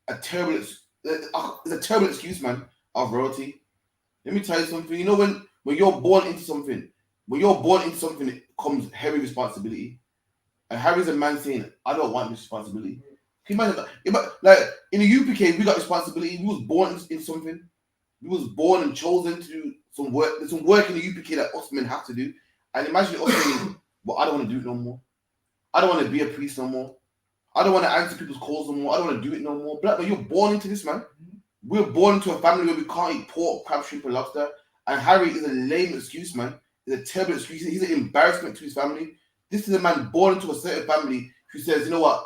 a terrible excuse, man, of royalty. Let me tell you something. You know, when you're born into something, it comes heavy responsibility. And Harry's a man saying, I don't want this responsibility. Can you imagine? Like in the UPK, we got responsibility. We was born in something. We was born and chosen to do some work. There's some work in the UPK that us men have to do. And imagine us saying, but I don't want to do it no more. I don't want to be a priest no more. I don't want to answer people's calls no more. I don't want to do it no more. Black man, you're born into this, man. We're born into a family where we can't eat pork, crab, shrimp, and lobster. And Harry is a lame excuse, man. He's a terrible excuse. He's an embarrassment to his family. This is a man born into a certain family who says, you know what?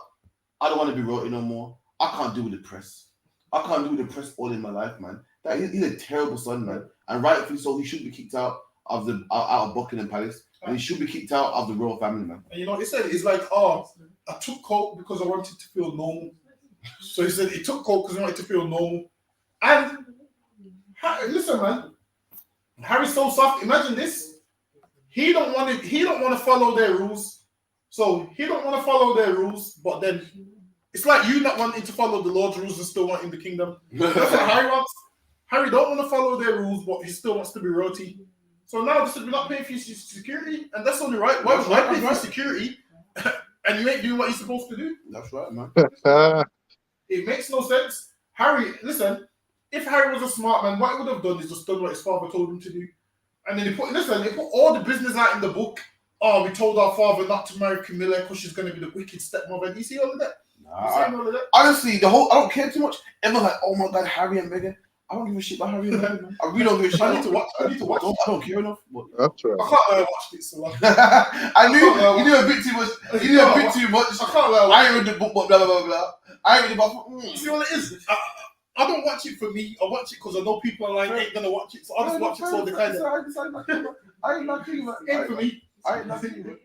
I don't want to be royalty no more. I can't deal with the press. I can't deal with the press all in my life, man. He's a terrible son, man. And rightfully so, he should be kicked out of Buckingham Palace. And he should be kicked out of the royal family, man. And you know, he said, it's like, oh, I took coke because I wanted to feel normal. So he said he took coke because he wanted to feel normal. And listen, man, Harry's so soft. Imagine this. He don't want to follow their rules. So he don't want to follow their rules, but then it's like you not wanting to follow the Lord's rules and still wanting the kingdom. That's what Harry wants. Harry don't want to follow their rules, but he still wants to be royalty. So now this is we're not paying for your security, and that's only right. Why pay for security and you ain't doing what you're supposed to do? That's right, man. It makes no sense. Harry, listen, if Harry was a smart man, what he would have done is just done what his father told him to do. And then he put all the business out in the book. Oh, we told our father not to marry Camilla because she's going to be the wicked stepmother. And you see all of that? Honestly, I don't care too much. Everyone's like, oh my God, Harry and Meghan. I don't give a shit about Harry and Meghan, man. I really don't give a shit. I need to watch. I don't care enough. That's right. I can't watch it so long. I knew you knew a bit too much. You knew a bit too much. I can't I ain't read the book, but blah, blah, blah, blah. I ain't read the book. See what it is? I don't watch it for me. I watch it because I know people online ain't going to watch it. So I just watch it so they kind of... I ain't like you, man. Ain't for me. I ain't like you, man.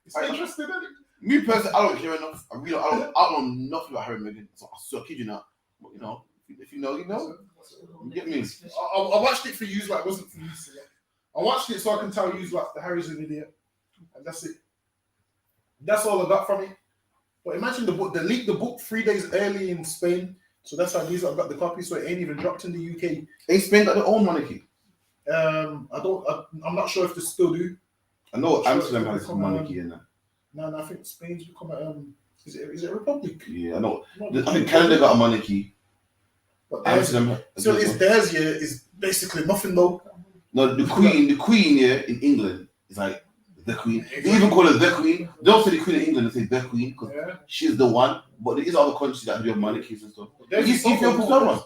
It's interesting, isn't it? Me personally, I don't care enough. I don't know nothing about Harry and Meghan. So I kid you not. But you know, if you know, you know. You get me? I watched it for you, like it wasn't for me. So yeah. I watched it so I can tell you, like the Harry's an idiot, and that's it. That's all I got from it. But imagine the book. They leaked the book 3 days early in Spain, so that's how these I've got the copy. So it ain't even dropped in the UK. Ain't Spain got their own monarchy? I'm not sure if they still do. I know Amsterdam has a monarchy in there. No, I think Spain's become is it a republic? Yeah, I know. I think Canada got a monarchy. But Amsterdam. So it's theirs, yeah, is basically nothing though. No, the Queen, yeah, in England is like the Queen. They even call her the Queen. They don't say the Queen of England, they say the Queen because she's the one. But there is other countries that have monarchies and stuff. Ethiopia's not one.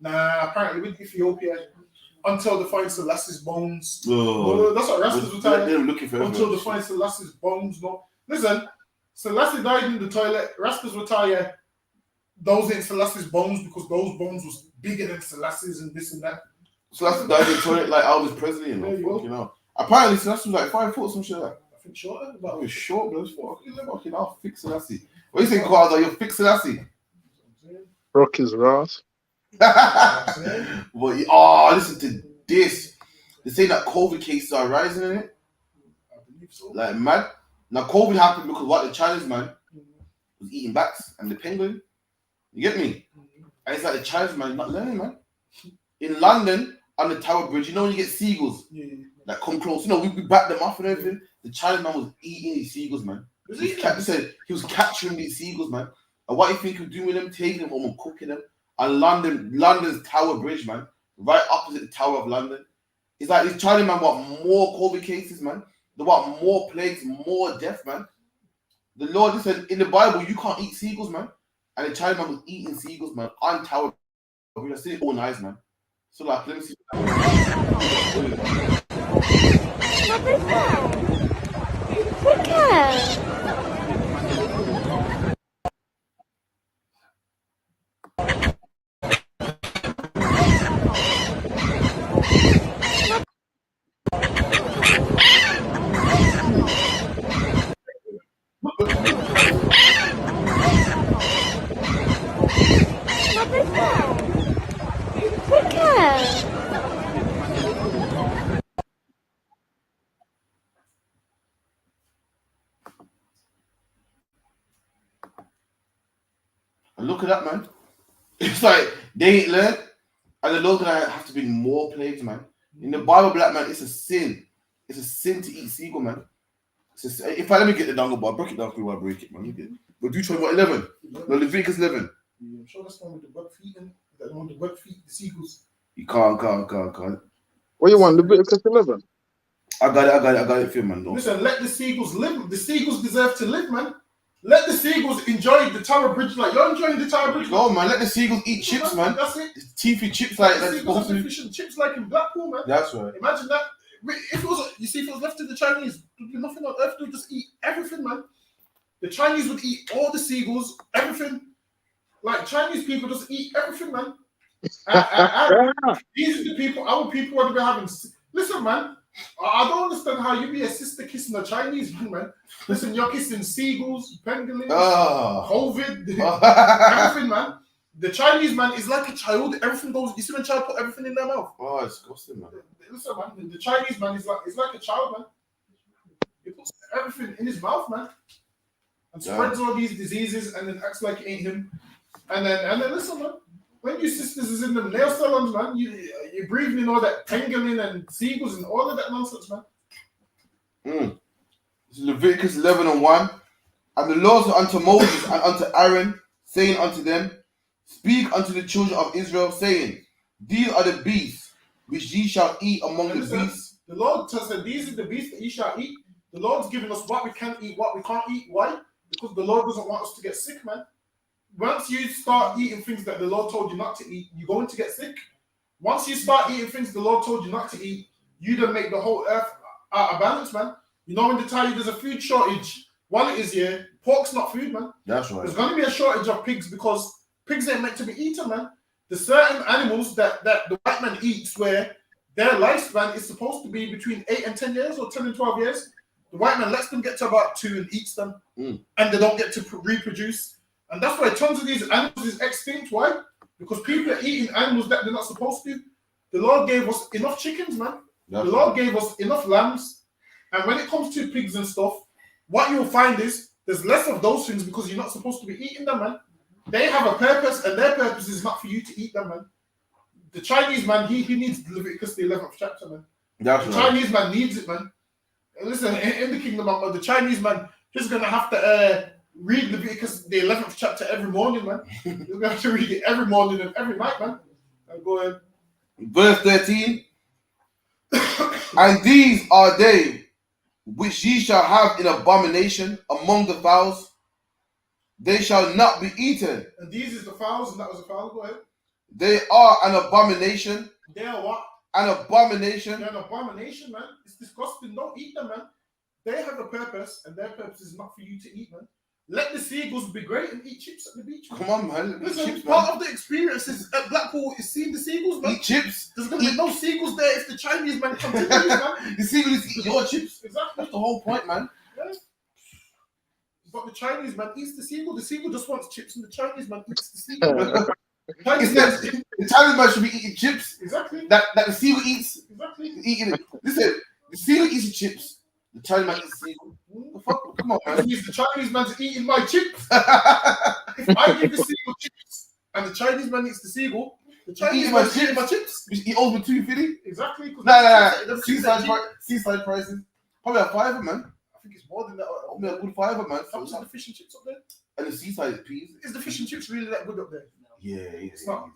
Nah, apparently with Ethiopia, until they find Selassie's bones. Oh, that's what Rastas were telling. They're looking for until they find Selassie's bones. No, listen, Selassie died in the toilet. Rastas were telling those ain't Selassie's bones because those bones was bigger than Selassie's and this and that. Selassie died in the toilet like Elvis Presley, you know. Apparently Selassie was like 5 foot, some shit like that. I think shorter. But it was short, bro. Fucking I'll fix Selassie. What do you think, Quads? You'll fix Selassie? Broke his Ross. But listen to this. They say that COVID cases are rising in it. I believe so. Like mad. Now COVID happened because what the Chinese man was eating bats and the penguin. You get me? And it's like the Chinese man not learning, man. In London, on the Tower Bridge, you know when you get seagulls that come close, you know, we back them off and everything. The Chinese man was eating these seagulls, man. He was capturing these seagulls, man. And what do you think he was doing with them? Taking them home and cooking them. And London's Tower Bridge, man, right opposite the Tower of London. It's like these Chinese man want more COVID cases, man. They want more plagues, more death, man. The Lord said in the Bible, you can't eat seagulls, man. And the Chinese man was eating seagulls, man, on Tower Bridge. I see it all nice, man. So like, let me see. And look at that, man. It's like they ain't learned, and the Lord gonna have to bring more plagues, man. In the Bible, black man, it's a sin. It's a sin to eat seagull, man. If I let me get the down, but I break it down for you while I break it, man. Look at it. But do you try what 11? No, Leviticus 11. Yeah, I'm sure that's the one with the web feet and that one with the web feet, the seagulls. You can't. What you want, Leviticus 11? I got it for you, man. No. Listen, let the seagulls live. The seagulls deserve to live, man. Let the seagulls enjoy the Tower Bridge like you're enjoying the Tower Bridge. No, man, let the seagulls eat chips, man. That's it. Teethy chips like the that's seagulls supposed are to. deficient chips like in Blackpool, man. That's right. Imagine that. If it was, you see, if it was left to the Chinese, there'd be nothing on earth. They'd just eat everything, man. The Chinese would eat all the seagulls, everything. Like Chinese people just eat everything, man. These are the people, our people want to be having. Listen, man, I don't understand how you be a sister kissing a Chinese man. Listen, you're kissing seagulls, pangolins, COVID, everything, man. The Chinese man is like a child. Everything goes. You see when a child put everything in their mouth. Oh, it's disgusting, man. Listen, man. The Chinese man is like a child, man. He puts everything in his mouth, man, and spreads all these diseases, and then acts like it ain't him. And then listen, man. When your sisters is in them nail salons, man, you're breathing in all that pangolin and seagulls and all of that nonsense, man. This is Leviticus 11:1. And the Lord said unto Moses and unto Aaron, saying unto them, Speak unto the children of Israel, saying, These are the beasts which ye shall eat among the beasts. The Lord said, These are the beasts that ye shall eat. The Lord's giving us what we can eat, what we can't eat. Why? Because the Lord doesn't want us to get sick, man. Once you start eating things that the Lord told you not to eat, you're going to get sick. Once you start eating things the Lord told you not to eat, you then make the whole earth out of balance, man. You know when they tell you there's a food shortage, while it is here, pork's not food, man. That's right. There's going to be a shortage of pigs because pigs ain't meant to be eaten, man. There's certain animals that the white man eats where their lifespan is supposed to be between 8 and 10 years or 10 and 12 years. The white man lets them get to about 2 and eats them, and they don't get to reproduce. And that's why tons of these animals is extinct. Why? Because people are eating animals that they're not supposed to. The Lord gave us enough chickens, man. The Lord gave us enough lambs. And when it comes to pigs and stuff, what you'll find is there's less of those things because you're not supposed to be eating them, man. They have a purpose, and their purpose is not for you to eat them, man. The Chinese man, he needs Leviticus the 11th chapter, man. The Chinese man needs it, man. And listen, in the kingdom of the Chinese man, he's gonna have to read Leviticus the 11th chapter every morning, man. You're going to have to read it every morning and every night, man. Go ahead. Verse 13. And these are they which ye shall have in abomination among the fowls. They shall not be eaten. And these is the fowls, and that was a fowl. Go ahead. They are an abomination. They are what? An abomination. They're an abomination, man. It's disgusting. Don't eat them, man. They have a purpose, and their purpose is not for you to eat, man. Let the seagulls be great and eat chips at the beach. Man. Come on, man. Listen, chips, part man. of the experiences at Blackpool is seeing the seagulls, man. Eat chips. There's going to be no seagulls there if the Chinese man continues, man. The seagulls eat your chips. Exactly. That's the whole point, man. Yeah. But the Chinese man eats the seagull. The seagull just wants chips, and the Chinese man eats the seagull. The Chinese man should be eating chips. Exactly. That the seagull eats. Exactly. Eating it. Listen, the seagull eats the chips. The Chinese man eats the seagull. The fuck? Come on, man. That means the Chinese man's eating my chips. If I give the seagull chips and the Chinese man eats the seagull, the Chinese man's eating my chips. He owes me $2.50. Exactly. Nah. Seaside prices. Probably a $5, man. I think it's more than that. Probably a good $5, man. How much are the fish and chips up there? And the seaside peas. Is the fish and chips really that good up there? Yeah. It's not.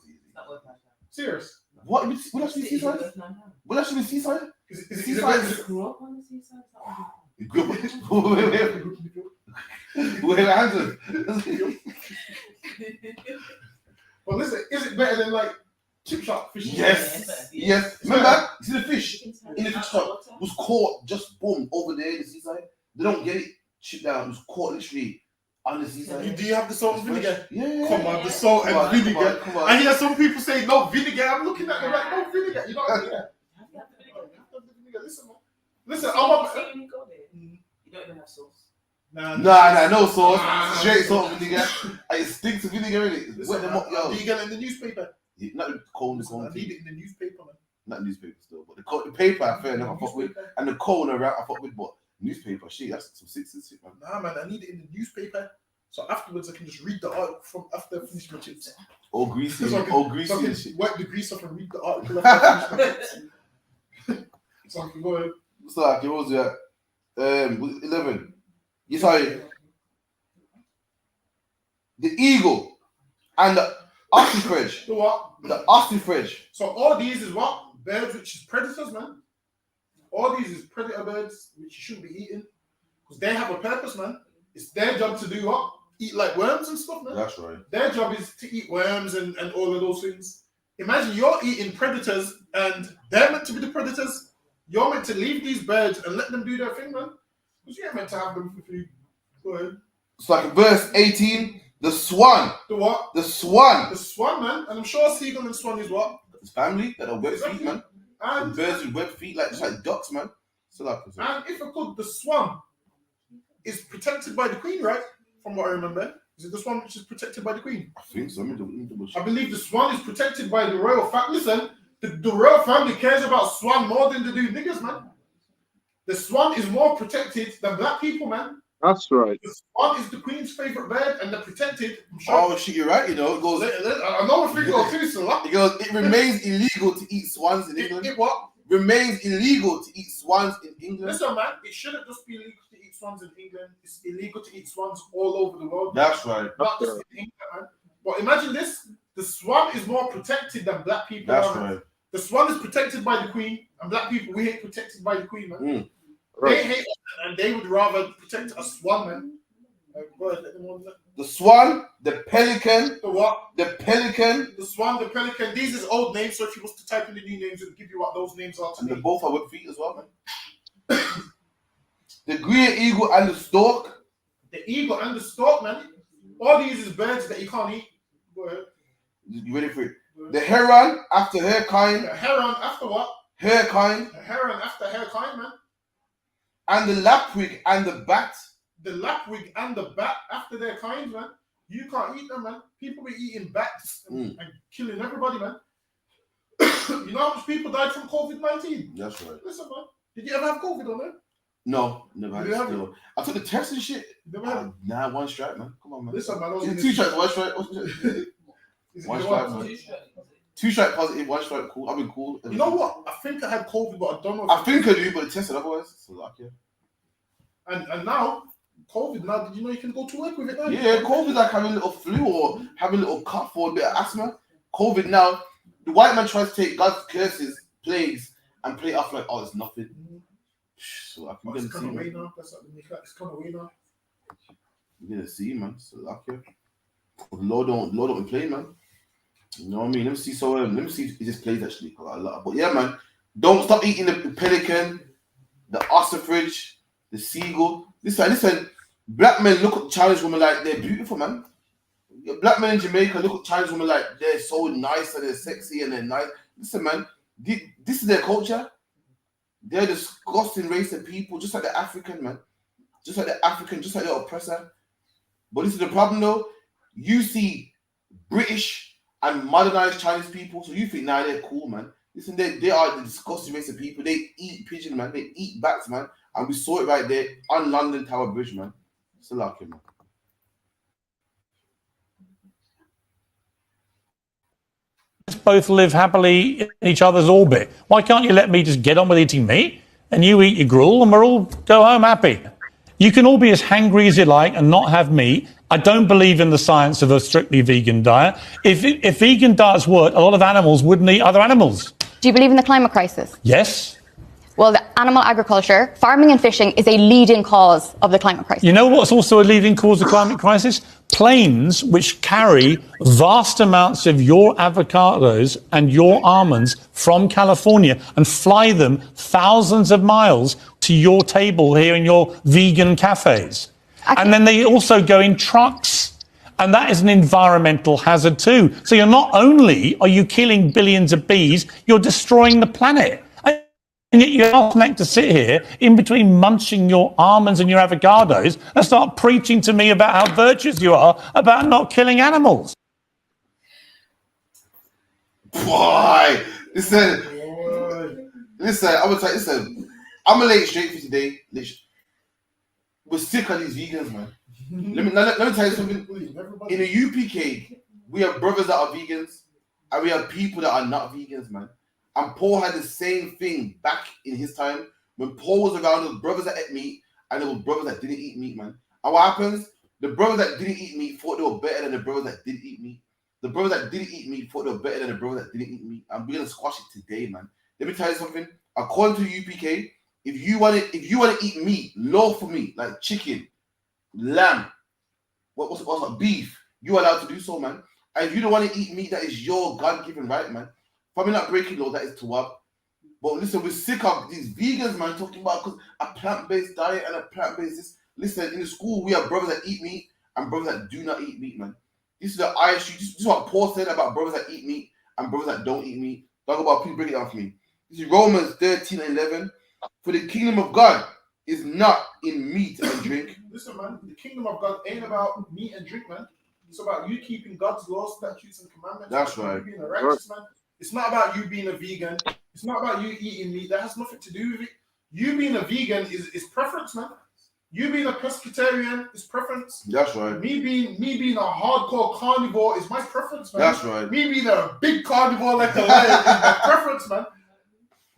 Serious. What actually seaside? What actually seaside? Is it seaside? Grew up on the seaside. Wait, answer. But listen, is it better than like chip shop fish? Yes. Remember, see the fish in the fish shop was caught just boom over there in the seaside. They don't get it shipped down. It was caught literally on the seaside. Do you have the salt and vinegar? Yeah. Come on, the salt and vinegar. Come on. I hear some people say no vinegar. I'm looking at them like no vinegar. You know what vinegar? Listen, man. Listen, You don't even have sauce. Nah, no sauce. Straight salt and vinegar. And it stinks of vinegar in it. Listen, man, do you get it in the newspaper? Yeah, not the cone. I need it in the newspaper, man. Not newspaper still, but the paper, fair enough, I fuck with. And the cone around, I fuck with, but newspaper, shit, that's some sixes shit, man. Nah, man, I need it in the newspaper. So afterwards, I can just read the article from after I finish my chips. All greasy, So I can wipe the grease off and read the article after I finish my chips. So I can go ahead. So, what was that? 11. You saw it. The eagle and the ostrich. The what? The ostrich. So all these is what? Birds which is predators, man. All these is predator birds which you shouldn't be eating. Because they have a purpose, man. It's their job to do what? Eat like worms and stuff, man. That's right. Their job is to eat worms and all of those things. Imagine you're eating predators and they're meant to be the predators. You're meant to leave these birds and let them do their thing, man. Because you ain't meant to have them for food. Go ahead. It's like verse 18, the swan. The what? The swan. The swan, man. And I'm sure seagull and swan is what? His family that are web feet, man. And birds with web feet, just like ducks, man. So like, and if I could, the swan is protected by the queen, right? From what I remember. Is it the swan which is protected by the queen? I think so. I believe the swan is protected by the royal family. Listen, the royal family cares about swan more than they do niggas, man. The swan is more protected than black people, man. That's right. The swan is the queen's favorite bird, and they're protected. Oh shit, you're right. You know, it goes. I know a thing or two, so it goes. It remains illegal to eat swans in England. It what? Remains illegal to eat swans in England. Listen, man, it shouldn't just be illegal to eat swans in England. It's illegal to eat swans all over the world. That's right. Not just in England, man. But imagine this: the swan is more protected than black people. That's are, right. The swan is protected by the queen, and black people we hate protected by the queen, man. Right. They hate us, and they would rather protect a swan, man. Go ahead, let them on that. The swan, the pelican. The what? The pelican. The swan, the pelican. These is old names, so if you was to type in the new names, it would give you what those names are. And they both have web feet as well, man. The green eagle and the stork. The eagle and the stork, man. All these is birds that you can't eat. Go ahead. You ready for it? The heron after her kind. The heron after what? Her kind. The heron after her kind, man. And the lapwing and the bat. The lapwing and the bat after their kind, man. You can't eat them, man. People be eating bats and killing everybody, man. You know how much people died from COVID-19? That's right. Listen, man. Did you ever have COVID on there? No, never had Did you it have still. I took the test and shit. Never had it? Nah, one strike, man. Come on, man. Listen, man. Two strikes, one strike. One strike, man. Two strike positive, one strike cool. I've been cool. You know what? I think I had COVID, but I don't know. I think I do, but it tested otherwise. So like, yeah. And now, COVID, now, did you know you can go to work with it now? Yeah, COVID's like having a little flu or having a little cough or a bit of asthma. COVID now, the white man tries to take God's curses, plagues, and play it off like, oh, it's nothing. So like, we're It's gonna see, kind of way man. now. That's like, it's kind of way now. We're gonna see, man. So like, yeah. The Lord don't play, man. You know what I mean? Let me see. So let me see if this plays actually. But yeah, man, don't stop eating the pelican, the ostrich, the seagull. Listen. Black men look at Chinese women like they're beautiful, man. Black men in Jamaica look at Chinese women like they're so nice and they're sexy and they're nice. Listen, man, this is their culture. They're a disgusting race of people, just like the African, man. Just like the African, just like the oppressor. But this is the problem, though. You see British and modernized Chinese people, so you think, nah, they're cool, man. Listen, they are the disgusting race of people. They eat pigeon, man. They eat bats, man. And we saw it right there on London Tower Bridge, man. It's a lucky, man. Both live happily in each other's orbit. Why can't you let me just get on with eating meat and you eat your gruel and we'll all go home happy? You can all be as hangry as you like and not have meat. I don't believe in the science of a strictly vegan diet. If vegan diets worked, a lot of animals wouldn't eat other animals. Do you believe in the climate crisis? Yes. Well, the animal agriculture, farming and fishing is a leading cause of the climate crisis. You know what's also a leading cause of climate crisis? Planes which carry vast amounts of your avocados and your almonds from California and fly them thousands of miles to your table here in your vegan cafes. And then they also go in trucks. And that is an environmental hazard too. So you're not only are you killing billions of bees, you're destroying the planet. And yet you're not to sit here in between munching your almonds and your avocados and start preaching to me about how virtuous you are about not killing animals. Boy, listen, I'm gonna tell you, listen, I'm gonna lay it straight for today. We're sick of these vegans, man. Let me tell you something. In the UPK, we have brothers that are vegans and we have people that are not vegans, man. And Paul had the same thing back in his time when Paul was around. There was brothers that ate meat and there were brothers that didn't eat meat, man. And what happens? The brothers that didn't eat meat thought they were better than the brothers that did eat meat. The brothers that didn't eat meat thought they were better than the brothers that didn't eat meat. And we're gonna squash it today, man. Let me tell you something. According to UPK, if you want to eat meat, lawful meat like chicken, lamb, what's it, beef, you're allowed to do so, man. And if you don't want to eat meat, that is your God-given right, man. Probably not breaking law, that is tawab. But listen, we're sick of these vegans, man, talking about because a plant-based diet and a plant-based this. Listen, in the school, we have brothers that eat meat and brothers that do not eat meat, man. This is the I.S.U.P.K. This is what Paul said about brothers that eat meat and brothers that don't eat meat. Talk about, please break it down for me. This is Romans 13:11. For the kingdom of God is not in meat and drink. Listen, man, the kingdom of God ain't about meat and drink, man. It's about you keeping God's laws, statutes, and commandments. That's man. right. You being a righteous man. It's not about you being a vegan. It's not about you eating meat. That has nothing to do with it. You being a vegan is preference, man. You being a pescatarian is preference. That's right. Me being a hardcore carnivore is my preference, man. That's right. Me being a big carnivore like a lion is my preference, man.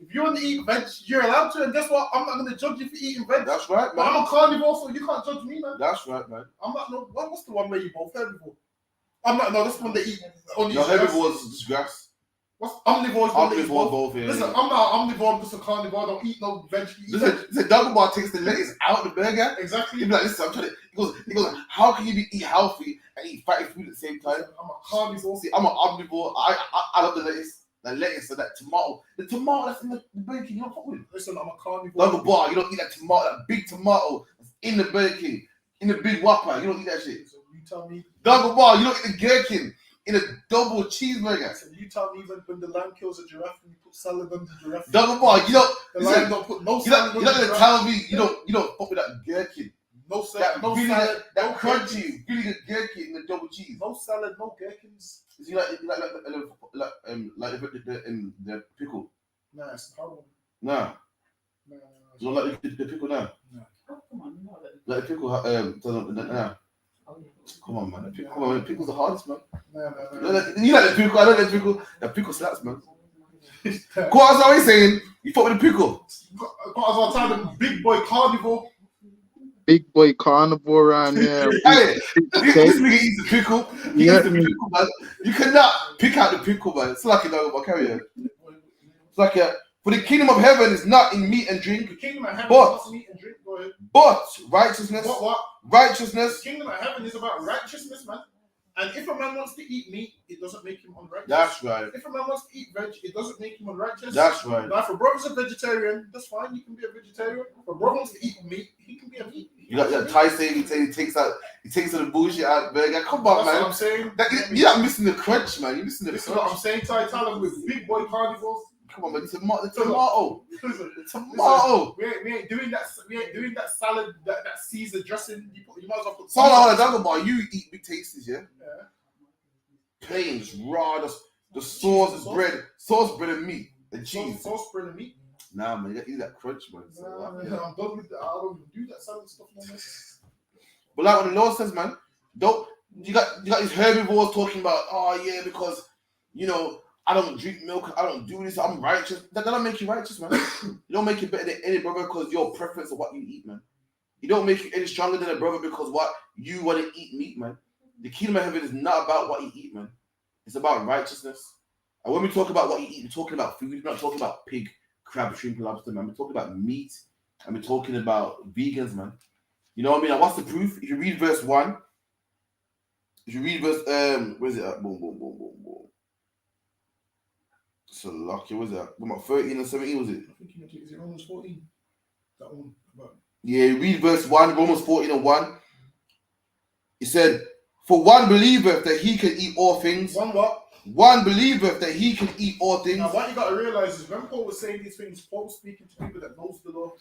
If you want to eat veg, you're allowed to, and guess what? I'm not going to judge you for eating veg. That's right, man. But I'm a carnivore, so you can't judge me, man. That's right, man. I'm not. No, what's the one where you both herbivore? I'm not. No, that's the one that eat only. No, herbivore is just grass. What's omnivore? Omnivore both. Yeah. Listen, I'm not an omnivore. I'm just a carnivore. I don't eat no veg. Listen, Dagobah takes the lettuce out the burger. Exactly. He'd be like, listen, I'm trying to. He goes, how can you eat healthy and eat fatty food at the same time? I'm a carnivore. See, I'm an omnivore. I love the lettuce. The lettuce and that tomato. The tomato that's in the Burger King, you don't fuck with. Listen, I'm a carnivore. Dagobah, you don't eat that tomato, that big tomato that's in the Burger King, in the big Whopper. You don't eat that shit. So you tell me. Dagobah, you don't eat the gherkin in a double cheeseburger. So you tell me when the lion kills a giraffe and you put salad on the giraffe. Dagobah, you don't. The lion don't put no salad on the giraffe. You're not gonna tell me you don't fuck with that gherkin. No salad, no really salad. That crunchy, really good gherkin in the double cheese. No salad, no gherkins. Is he like the pickle? Nah, it's horrible. Nah. You don't like the pickle now? No. Oh, come on, no. Like the pickle, nah. Come on, man. Come on, man. Pickle's the hardest, man. No. You like the pickle? I like the pickle. The pickle slaps, man. What was I saying? You fuck with the pickle. What was I telling big boy carnivore? Big boy carnivore around here. Hey, this nigga eats the pickle. He eats the pickle, man. You cannot pick out the pickle, man. It's like a dog, but carry on. It's like for the kingdom of heaven is not in meat and drink. The kingdom of heaven is not meat and drink. Go ahead. But righteousness. What? Righteousness. The kingdom of heaven is about righteousness, man. And if a man wants to eat meat, it doesn't make him unrighteous. That's right. If a man wants to eat veg, it doesn't make him unrighteous. That's right. Now, if a brother's a vegetarian, that's fine. You can be a vegetarian. If a brother wants to eat meat, he can be a meat. You got that Thai saying he takes the bullshit out burger. Come on, that's man. What I'm saying. You're not missing the crunch, man. You're missing the This crunch. is what I'm saying. Thai with big boy carnivores. Come on, man. The tomato. The tomato. We ain't doing that. We ain't doing that salad. That Caesar dressing. You might as well put. Hold on, Dagobah. You eat big tasties, yeah? Yeah. Plains, raw, the sauce bread and meat, and cheese. Sauce bread and meat. Nah, man, you eat that crunch, man. Nah, man, I'm done with that. I don't do that salad stuff no more. But like what the Lord says, man, you got these herbivores talking about, oh yeah, because I don't drink milk, I don't do this, I'm righteous. That don't make you righteous, man. You don't make you better than any brother because your preference of what you eat, man. You don't make you any stronger than a brother because what you want to eat meat, man. The kingdom of heaven is not about what you eat, man. It's about righteousness. And when we talk about what you eat, we're talking about food. We're not talking about pig, crab, shrimp, and lobster, man. We're talking about meat, and we're talking about vegans, man. You know what I mean? And what's the proof? If you read verse 1, where's it at? Boom. So lucky, where's that? What about 13 and 17, was it? I think is it Romans 14? That one. Yeah, read verse 1, Romans 14 and 1. He said, for one believeth that he can eat all things. One what? One believeth that he can eat all things. Now, what you got to realize is when Paul was saying these things, Paul was speaking to people that knows the law.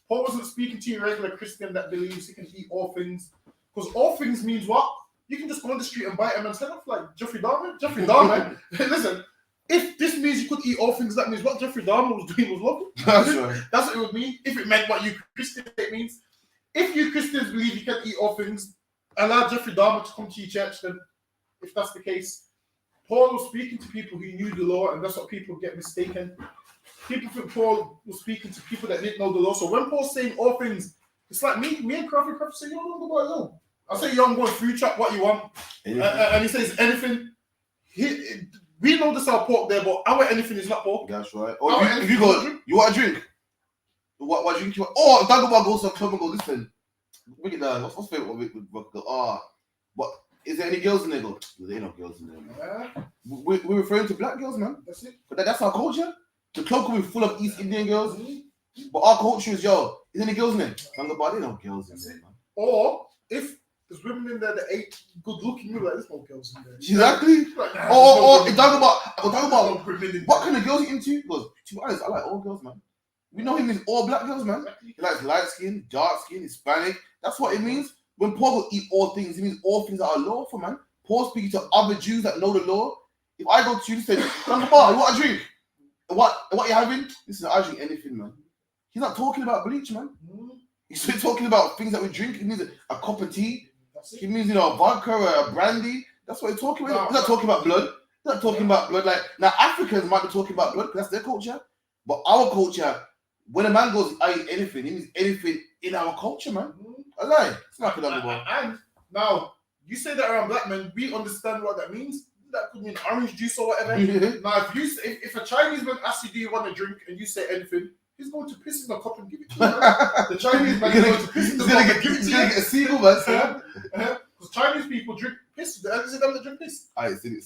Paul wasn't speaking to a regular Christian that believes he can eat all things. Because all things means what? You can just go on the street and bite a man's head off like Jeffrey Dahmer. Listen, if this means you could eat all things, that means what Jeffrey Dahmer was doing was lawful. That's right. That's what it would mean. If it meant what you Christians it means. If you Christians believe you can eat all things, allow Jeffrey Dahmer to come to your church then, if that's the case. Paul was speaking to people who knew the law, and that's what people get mistaken. People think Paul was speaking to people that didn't know the law. So when Paul's saying all things, it's like me and Crawford say, yo, don't go by law. I say, yo, I'm going food truck, what you want? And he says, anything. We know this our pork there, but our anything is not pork. That's right. Or if you go, you want a drink? What drink you want? Oh, Dagobah goes to a club and go, listen, What's favorite one with Rocket? What is there any girls in there? Go, there ain't no girls in there, man. We're referring to black girls, man. That's it. But that's our culture. The club could be full of East Indian girls, but our culture is, yo, is there any girls in there? There ain't no girls in there, man. Or if there's women in there that ain't good looking, you're like, there's no girls in there. Exactly. Like, nah, Or talking about what kind of girls you into? Because to be honest, I like all girls, man. We know him as all black girls, man. He likes light skin, dark skin, Hispanic. That's what it means. When Paul will eat all things, it means all things that are lawful, man. Paul speaking to other Jews that know the law. If I go to you and say, you want a drink? What you having? Listen, I drink anything, man. He's not talking about bleach, man. He's talking about things that we drink. He means a cup of tea. He means, a vodka or a brandy. That's what he's talking about. He's not talking about blood. He's not talking about blood. Like, now Africans might be talking about blood because that's their culture. But our culture, when a man goes, I eat anything, he means anything in our culture, man. I lie. It's not and now, you say that around black men, we understand what that means. That could mean orange juice or whatever. Now, if a Chinese man asks you, do you want a drink, and you say anything, he's going to piss in the cup and give it to you. The Chinese man is going to piss in the cup and give it to you. He's going to get a seagull, man. Because Chinese people drink piss. Is it them that drink piss?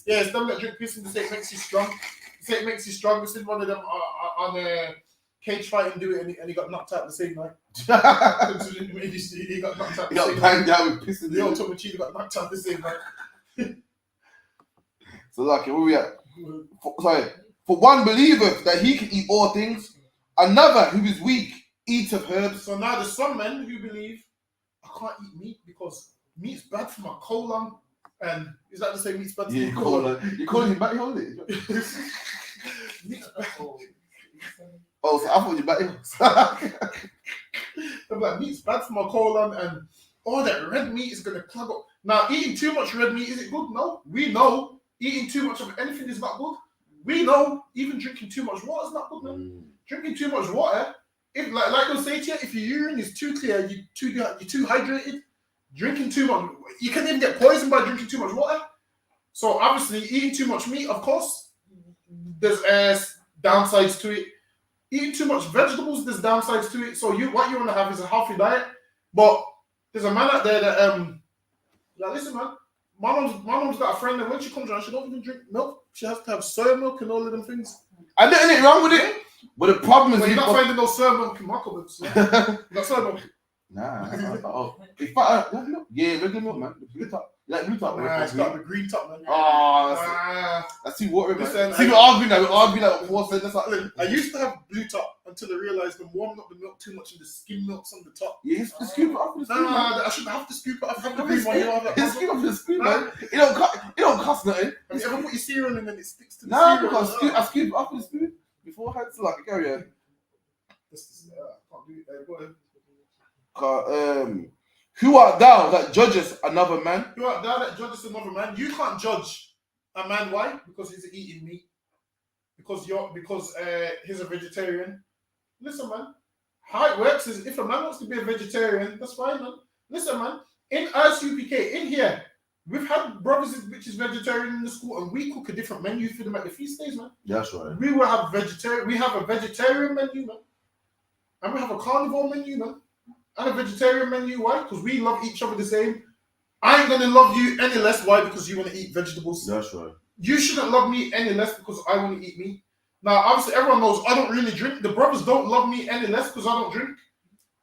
Yeah, it's them that drink piss and they say it makes you strong. They say it makes you strong. We seen one of them on a cage fight and do it, and he got knocked out the same night. He got knocked out. He got banged down with piss. The old Tommy Cheetah got knocked out the same night. So, Lucky, where we at? For one believeth that he can eat all things, another who is weak eateth herbs. So now there's some men who believe I can't eat meat because meat's bad for my colon. And is that to say meat's bad for my colon? You calling him back holiday? Meat's bad. Oh, so I thought you back. I'm like, meat's bad for my colon, and all that red meat is gonna clog up. Now, eating too much red meat, is it good? No. We know eating too much of anything is not good. We know even drinking too much water is not good, man. Drinking too much water, if like they'll say to you, if your urine is too clear, you're too hydrated. Drinking too much, you can even get poisoned by drinking too much water. So obviously, eating too much meat, of course, there's downsides to it. Eating too much vegetables, there's downsides to it. So what you want to have is a healthy diet. But there's a man out there that like, listen, man, my mom's got a friend, and when she comes around, she don't even drink milk. She has to have soy milk and all of them things. And there's anything wrong with it. But the problem is, you're not finding no soy milk in my cupboards. You got soy milk? Nah. Yeah, regular milk, man. The blue top. You like blue top? Nah, it's got the green top, man. That's too watery, man. See, we're arguing like 4 cents. That's like, I used to have blue top until I realised I'm warming up the milk too much and the skim milk's on the top. Yeah, you scoop it off the spoon. Nah, I shouldn't have to scoop it off. Have the green one. You know, you scoop off the spoon, man. It don't cost nothing. Have you ever put your cereal in and it sticks to the cereal? cereal? Nah, I scoop it off the spoon before I had to like carry on. I can't do it. Go ahead. Who art thou that judgest another man? Who art thou that judgest another man? You can't judge a man. Why? Because he's eating meat. Because he's a vegetarian. Listen, man. How it works is if a man wants to be a vegetarian, that's fine, man. Listen, man. In I.S.U.P.K, in here, we've had brothers which is vegetarian in the school, and we cook a different menu for them at the feast days, man. That's right. We will have vegetarian. We have a vegetarian menu, man, and we have a carnivore menu, man. And a vegetarian menu. Why? Because we love each other the same. I ain't gonna love you any less. Why? Because you want to eat vegetables. That's right. You shouldn't love me any less because I want to eat meat. Now, obviously, everyone knows I don't really drink. The brothers don't love me any less because I don't drink.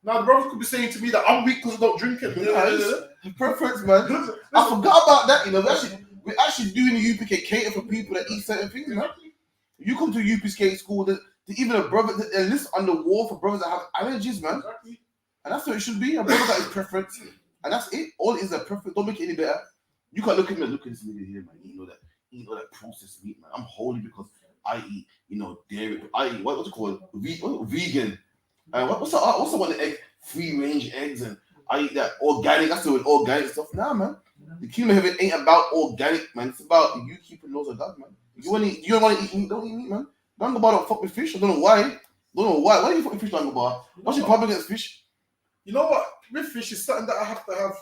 Now, the brothers could be saying to me that I'm weak because I don't drink it. Preference, man. I forgot about that. You know, we're actually doing the UPK cater for people that eat certain things, man. You come to a UPK school, even a brother, they list on the wall for brothers that have allergies, man. Exactly. And that's what it should be. A brother that is preference. And that's it. All it is a preference. Don't make it any better. You can't look at me and look at this nigga here, man. You know that processed meat, man. I'm holy because I eat, dairy. I eat, what's it called? Vegan. And what's the one, the egg? Free range eggs. And I eat that organic. That's the organic stuff. Nah, man. The kingdom of heaven ain't about organic, man. It's about you keeping laws of God, man. You don't want to eat meat, don't eat meat, man. Don't fuck with fish. I don't know why. Why do you fuck with fish, Langabar? What's your problem against fish? You know what? With fish is something that I have to have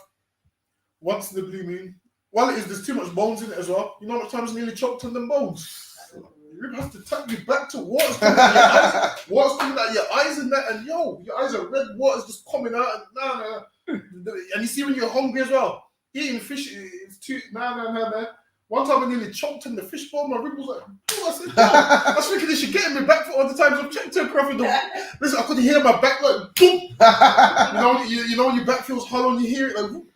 once in the blue moon. Well, there's too much bones in it as well. You know how much times I nearly choked on them bones? You have to take me back to water's coming out your eyes. Water's coming out your eyes and that, and your eyes are red, water's just coming out, and nah. And you see when you're hungry as well, eating fish is too man. One time I nearly choked in the fish bowl. My rib was like, oh, I said, no. I was thinking they should get in my back for all the times I've checked to Crawford. Listen, I could hear my back like, boom. you know when your back feels hollow and you hear it like, boom.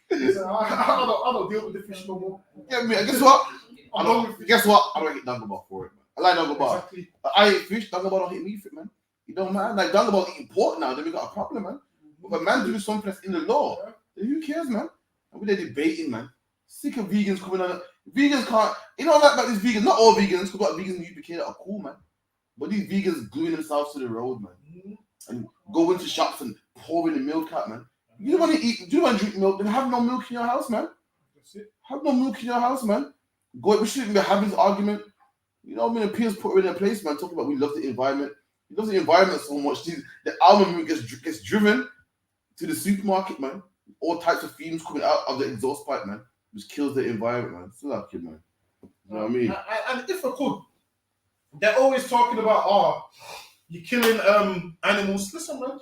Listen, I don't deal with the fish no more. Yeah, man. Guess what? I don't hit Dagobah for it, man. I like Dagobah. Exactly. I hate fish. Dagobah don't hit me for it, man. You know, man. Like Dagobah eating pork now, then we got a problem, man. But a man doing something that's in the law, then who cares, man? And we're debating, man. Sick of vegans coming on. Vegans can't. You know, like these vegans. Not all vegans, because got vegans in UPK that are cool, man. But these vegans gluing themselves to the road, man, and go into shops and pouring the milk out, man. You don't want to eat. Do you want to drink milk? Then have no milk in your house, man. That's it. Have no milk in your house, man. We shouldn't be having this argument. You know, when the peers put her in their place, man, talking about we love the environment. We love the environment so much. The almond milk gets driven to the supermarket, man. All types of fumes coming out of the exhaust pipe, man, which kills the environment, man. It's lucky, man. You know what I mean? And if I could, they're always talking about, you're killing animals. Listen, man,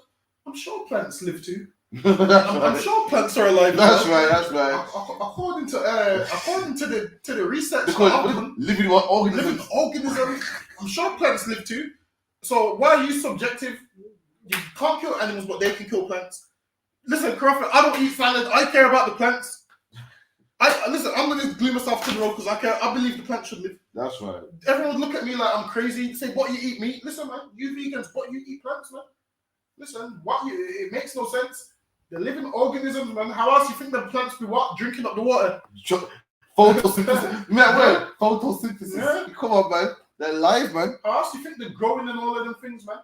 I'm sure plants live too. I'm sure plants are alive. That's right. According to the research, because living organisms, I'm sure plants live too. So why are you subjective? You can't kill animals, but they can kill plants. Listen, Crawford, I don't eat salad. I care about the plants. Listen, I'm gonna glue myself to the road because I care. I believe the plants should live. That's right. Everyone would look at me like I'm crazy. Say, what, you eat meat? Listen, man, you vegans, but you eat plants, man. Listen, it makes no sense. The living organisms, man. How else you think the plants be what? Drinking up the water? Photosynthesis. Man, photosynthesis. Yeah. Come on, man. They're alive, man. How else you think they're growing and all of them things, man?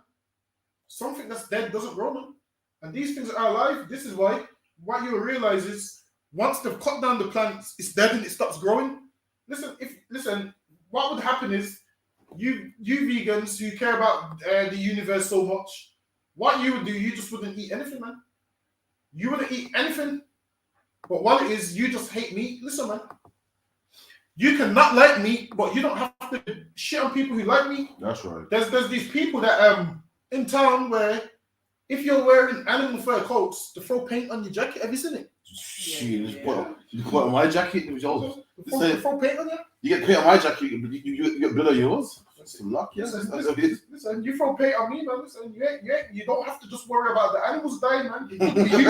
Something that's dead doesn't grow, man. And these things are alive. This is why. What you realize is once they've cut down the plants, it's dead and it stops growing. Listen. What would happen is you vegans who care about the universe so much, what you would do, you just wouldn't eat anything, man. You wouldn't eat anything. But what it is, you just hate meat. Listen, man. You can not like meat, but you don't have to shit on people who like meat. That's right. There's these people that in town where if you're wearing animal fur coats, to throw paint on your jacket. Have you seen it? You put on my jacket. Throw paint on you? You get paint on my jacket. You get blood on yours. That's luck. Yes, listen, you throw paint on me, man. Listen, you don't have to just worry about the animals dying, man. It could be you.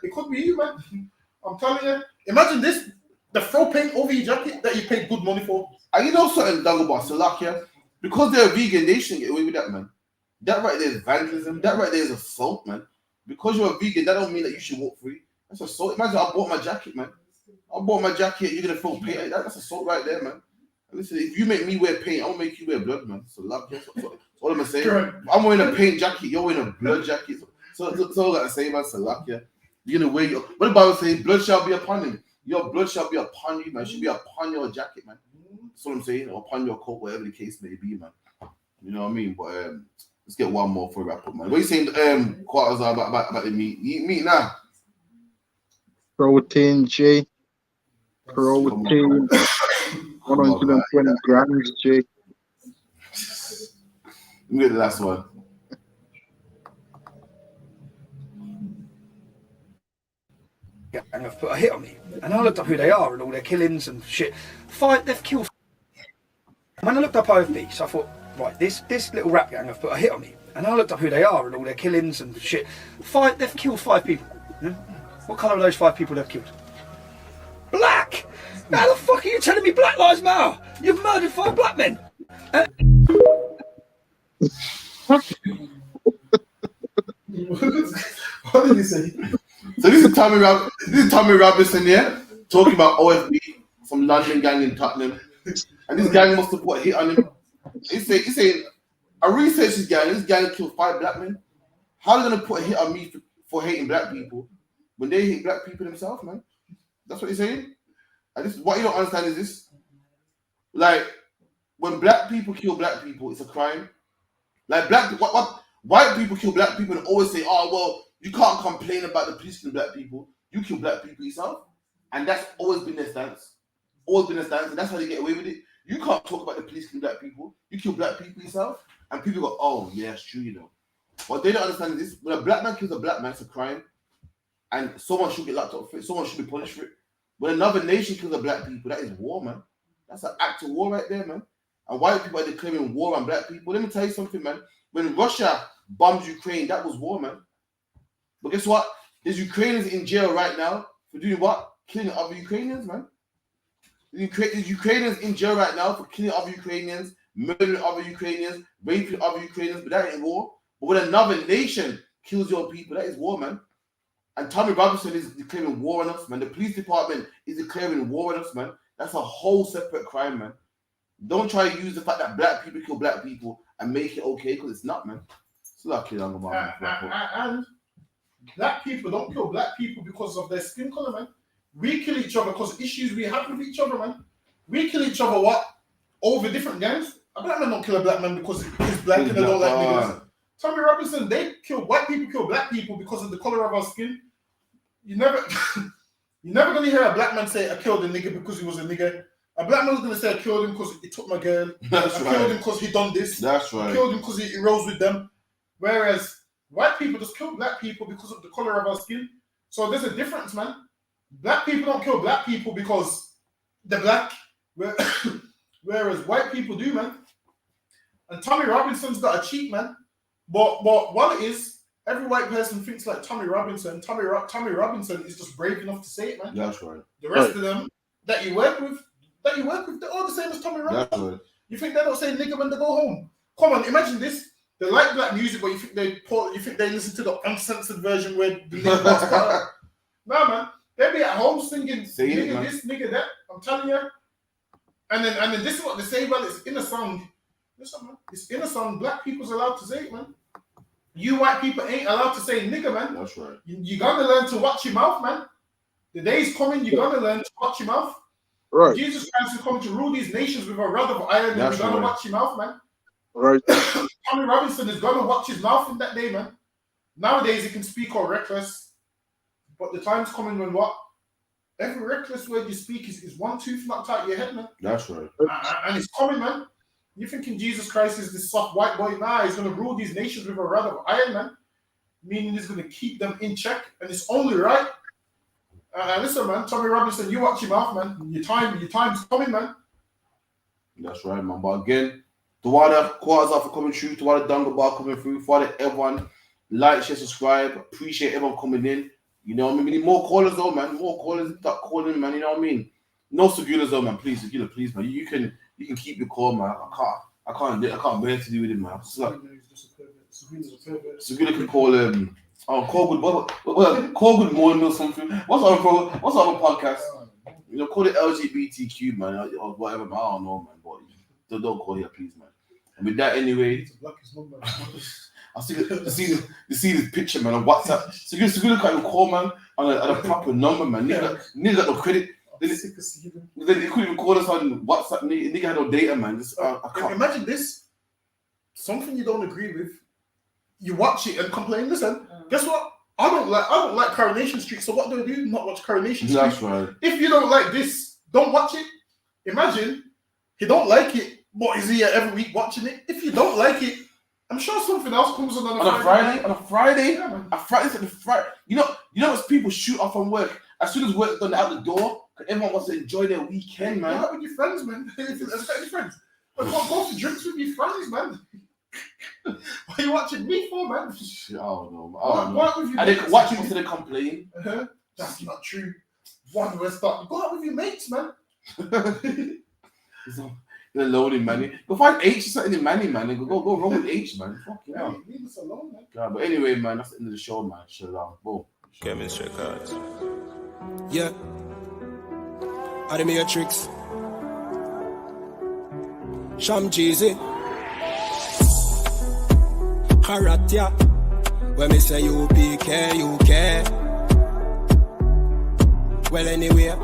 It could be you, man. I'm telling you. Imagine this: the throw paint over your jacket that you paid good money for. And you know something, Dagobah, Salakia, because they're vegan, they shouldn't get away with that, man. That right there is vandalism. That right there is assault, man. Because you're a vegan, that don't mean that you should walk free. That's assault. Imagine I bought my jacket, man. I bought my jacket. You're gonna throw paint. That's assault right there, man. And listen, if you make me wear paint, I'll make you wear blood, man. So that's all I'm gonna say. I'm wearing a paint jacket. You're wearing a blood jacket. So that's all I gotta say, man. Salakia. You're gonna wear your. What the Bible says? Blood shall be upon him. Your blood shall be upon you, man. It should be upon your jacket, man. That's what I'm saying. Or upon your coat, whatever the case may be, man. You know what I mean? But let's get one more for a wrap up, man. What are you saying? Quarters are about the meat. You eat meat now. Protein, J. Protein. 120 grams, J. Let me get the last one. Yeah, and I've put a hit on me. And I looked up who they are and all their killings and shit. They've killed. When I looked up I.S.U.P.K, so I thought, right, this little rap gang have put a hit on me. And I looked up who they are and all their killings and shit. They've killed 5 people. Yeah? What colour are those 5 people they've killed? Black! How the fuck are you telling me Black Lives Matter? You've murdered 5 black men. What did he say? So this is Tommy Robinson, yeah, talking about OFB, some London gang in Tottenham, and this gang must have put a hit on him. He's saying, I researched this gang. This gang killed 5 black men. How are they gonna put a hit on me for hating black people when they hate black people themselves, man? That's what he's saying. And this, what you don't understand is this: like when black people kill black people, it's a crime. Like white people kill black people and always say, "Oh well, you can't complain about the police killing black people. You kill black people yourself," and that's always been their stance. Always been their stance, and that's how they get away with it. You can't talk about the police killing black people. You kill black people yourself, and people go, "Oh yeah, it's true," you know. What they don't understand is this: when a black man kills a black man, it's a crime. and someone should get locked up for it. Someone should be punished for it. When another nation kills the black people, that is war, man. That's an act of war right there, man. And white people are declaring war on black people. Let me tell you something, man. When Russia bombed Ukraine, that was war, man. But guess what? There's Ukrainians in jail right now for doing what? Killing other Ukrainians, man. There's Ukrainians in jail right now for killing other Ukrainians, murdering other Ukrainians, raping other Ukrainians, but that ain't war. But when another nation kills your people, that is war, man. And Tommy Robinson is declaring war on us, man. The police department is declaring war on us, man. That's a whole separate crime, man. Don't try to use the fact that black people kill black people and make it okay, because it's not, man. It's lucky, and black people don't kill black people because of their skin color, man. We kill each other because of issues we have with each other, man. We kill each other what? Over different gangs. A black man don't kill a black man because he's black and they don't like niggas. Tommy Robinson, white people kill black people because of the color of our skin. You're never gonna hear a black man say, I killed a nigga because he was a nigga. A black man's gonna say, I killed him because he took my girl. I killed him because he done this. That's right. I killed him because he rose with them. Whereas white people just kill black people because of the color of our skin. So there's a difference, man. Black people don't kill black people because they're black. Whereas white people do, man. And Tommy Robinson's got a cheat, man. But what it is, every white person thinks like Tommy Robinson. Tommy Robinson is just brave enough to say it, man. That's right. The rest of them that you work with, they're all the same as Tommy Robinson. That's right. You think they don't say nigga when they go home? Come on, imagine this. They like black music, but you think they listen to the uncensored version where the nigga parts cut out? No, man. They be at home singing nigga this, nigga that. I'm telling you. And then this is what they say, well, it's in a song. Listen, man. It's in a song. Black people's allowed to say it, man. You white people ain't allowed to say nigga, man. That's right. You're gonna learn to watch your mouth, man. The day's coming, you're gonna learn to watch your mouth. Right. Jesus Christ is coming to rule these nations with a rod of iron, and you're gonna watch your mouth, man. Right. Tommy Robinson is gonna watch his mouth in that day, man. Nowadays he can speak all reckless, but the time's coming when what? Every reckless word you speak is one tooth knocked out your head, man. That's right. And it's coming, man. You're thinking Jesus Christ is this soft white boy? Nah, he's gonna rule these nations with a rod of iron, man. Meaning he's gonna keep them in check, and it's only right. Listen, man, Tommy Robinson, you watch your mouth, man. Your time's coming, man. That's right, man. But again, to all the quarters are for coming through, to all the Dunga Bar coming through, for everyone, like, share, subscribe. Appreciate everyone coming in. You know what I mean? We need more callers though, man. More callers, start calling, man. You know what I mean? No Segulas though, man. Please, Segula, please, man. You can keep your call, man. I can't bear to do with it, man. Segula can call call good morning or something. What's our podcast? You know, call it LGBTQ, man, or whatever. Man. I don't know, man. But don't call here, please, man. And with that, anyway, I see this picture, man, on WhatsApp. Segula can't even call, man, on a proper number, man. Nigga got no credit. Then they couldn't even call us on WhatsApp. Nigga had no data, man. I can't. Imagine this. Something you don't agree with. You watch it and complain. Listen, guess what? I don't like Coronation Street. So what do I do? Not watch Coronation Street. That's right. If you don't like this, don't watch it. Imagine he don't like it, but is he here every week watching it? If you don't like it, I'm sure something else comes on a Friday. On a Friday. Yeah, man. Friday. You know, as people shoot off from work, as soon as work's done, out the door, everyone wants to enjoy their weekend, man. Go out with your friends, man. Especially your friends. But go for drinks with your friends, man. What are you watching me for, man? I don't know. Go out with your and mates. they watch you instead of complain. That's not true. One West Start. Go out with your mates, man. You're lonely, man. Go find H or something in Manny, man. Go roll with H, man. Fuck yeah. Leave us alone, man. God, but anyway, man, that's the end of the show, man. Shalom. Boom. Kevin Streckard. Yeah. Are the Matrix? Sham Jeezy. Haratia. When me say U.P.K, UK. Well, anyway.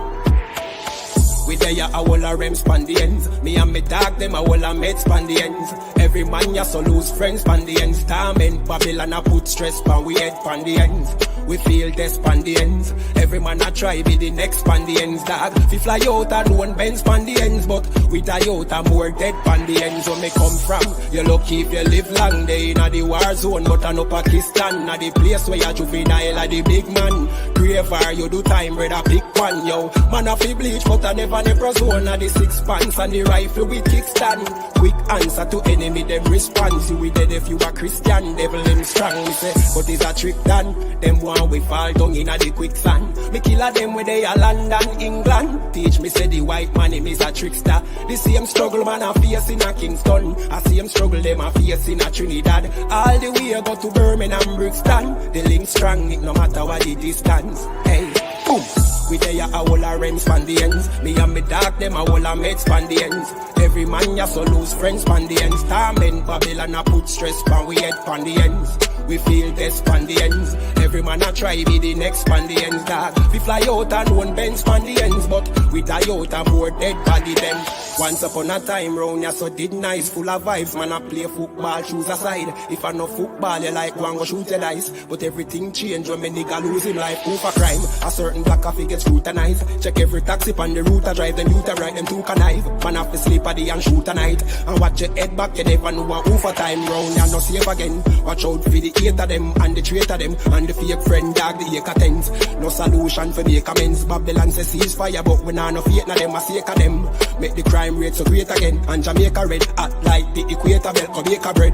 We there a whole a rem span the ends. Me and me dog them a whole a med span the ends. Every man ya so lose friends span the ends. Torment Babylon a put stress pan we head pan the ends. We feel this on the ends. Every man a try be the next on the ends, dog. We fly out and one bends on the ends, but we die out and more dead on the ends. Where me come from, you lucky if you live long. They in a the war zone, but I no Pakistan. A the place where you juvenile a the big man. Graver, you do time, brother, pick one, yo. Man a fi bleach, but I never zone. A the 6 pants and the rifle with kickstand. Quick answer to enemy, them response. You we dead if you a Christian, devil them strong. We say, but it's a trick done. Them one we fall down in a the quicksand. Me kill a them where they are London, England. Teach me say the white man him is a trickster. The same struggle man a face in a Kingston. I see him struggle them a face in a Trinidad. All the way go to Birmingham, Brixton. The link strong, it no matter what the distance. Hey, boom. We there a whole a rents pan the ends. Me and me dog them a whole a mates pan the ends. Every man ya so lose friends pan the ends. Torment Babylon a put stress pan we head pan the ends. We feel this pan the ends. Every man a try be the next pan the ends, dog. We fly out and one bends pan the ends, but we die out and more dead body them. Once upon a time round ya so did nice, full of vibes. Man a play football, shoes aside. If I no football, you like one go shoot your dice. But everything change when me nigga lose him life. Who for crime? A certain black coffee gets scrutinized. Check every taxi on the route I drive, then you to ride them to connive. Man have to sleep at the and shoot a night. And watch your head back, you never know who for time round ya no safe again. Watch out for the hater them and the traitor them and the fake friend dog the acre tens. No solution for make amends. Babylon says ceasefire, but we nah no fate na them a sake of them. Make the crime rate so great again. And Jamaica red hot like the equator belt or Jamaica bread.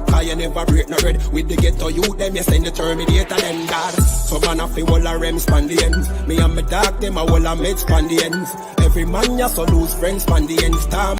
Cause you never break no bread. With the ghetto youth them you send the Terminator them, dad. So man a fi wall a rem span the ends. Me and my dog them a wall a mates span the ends. Every man ya so lose friends span the ends.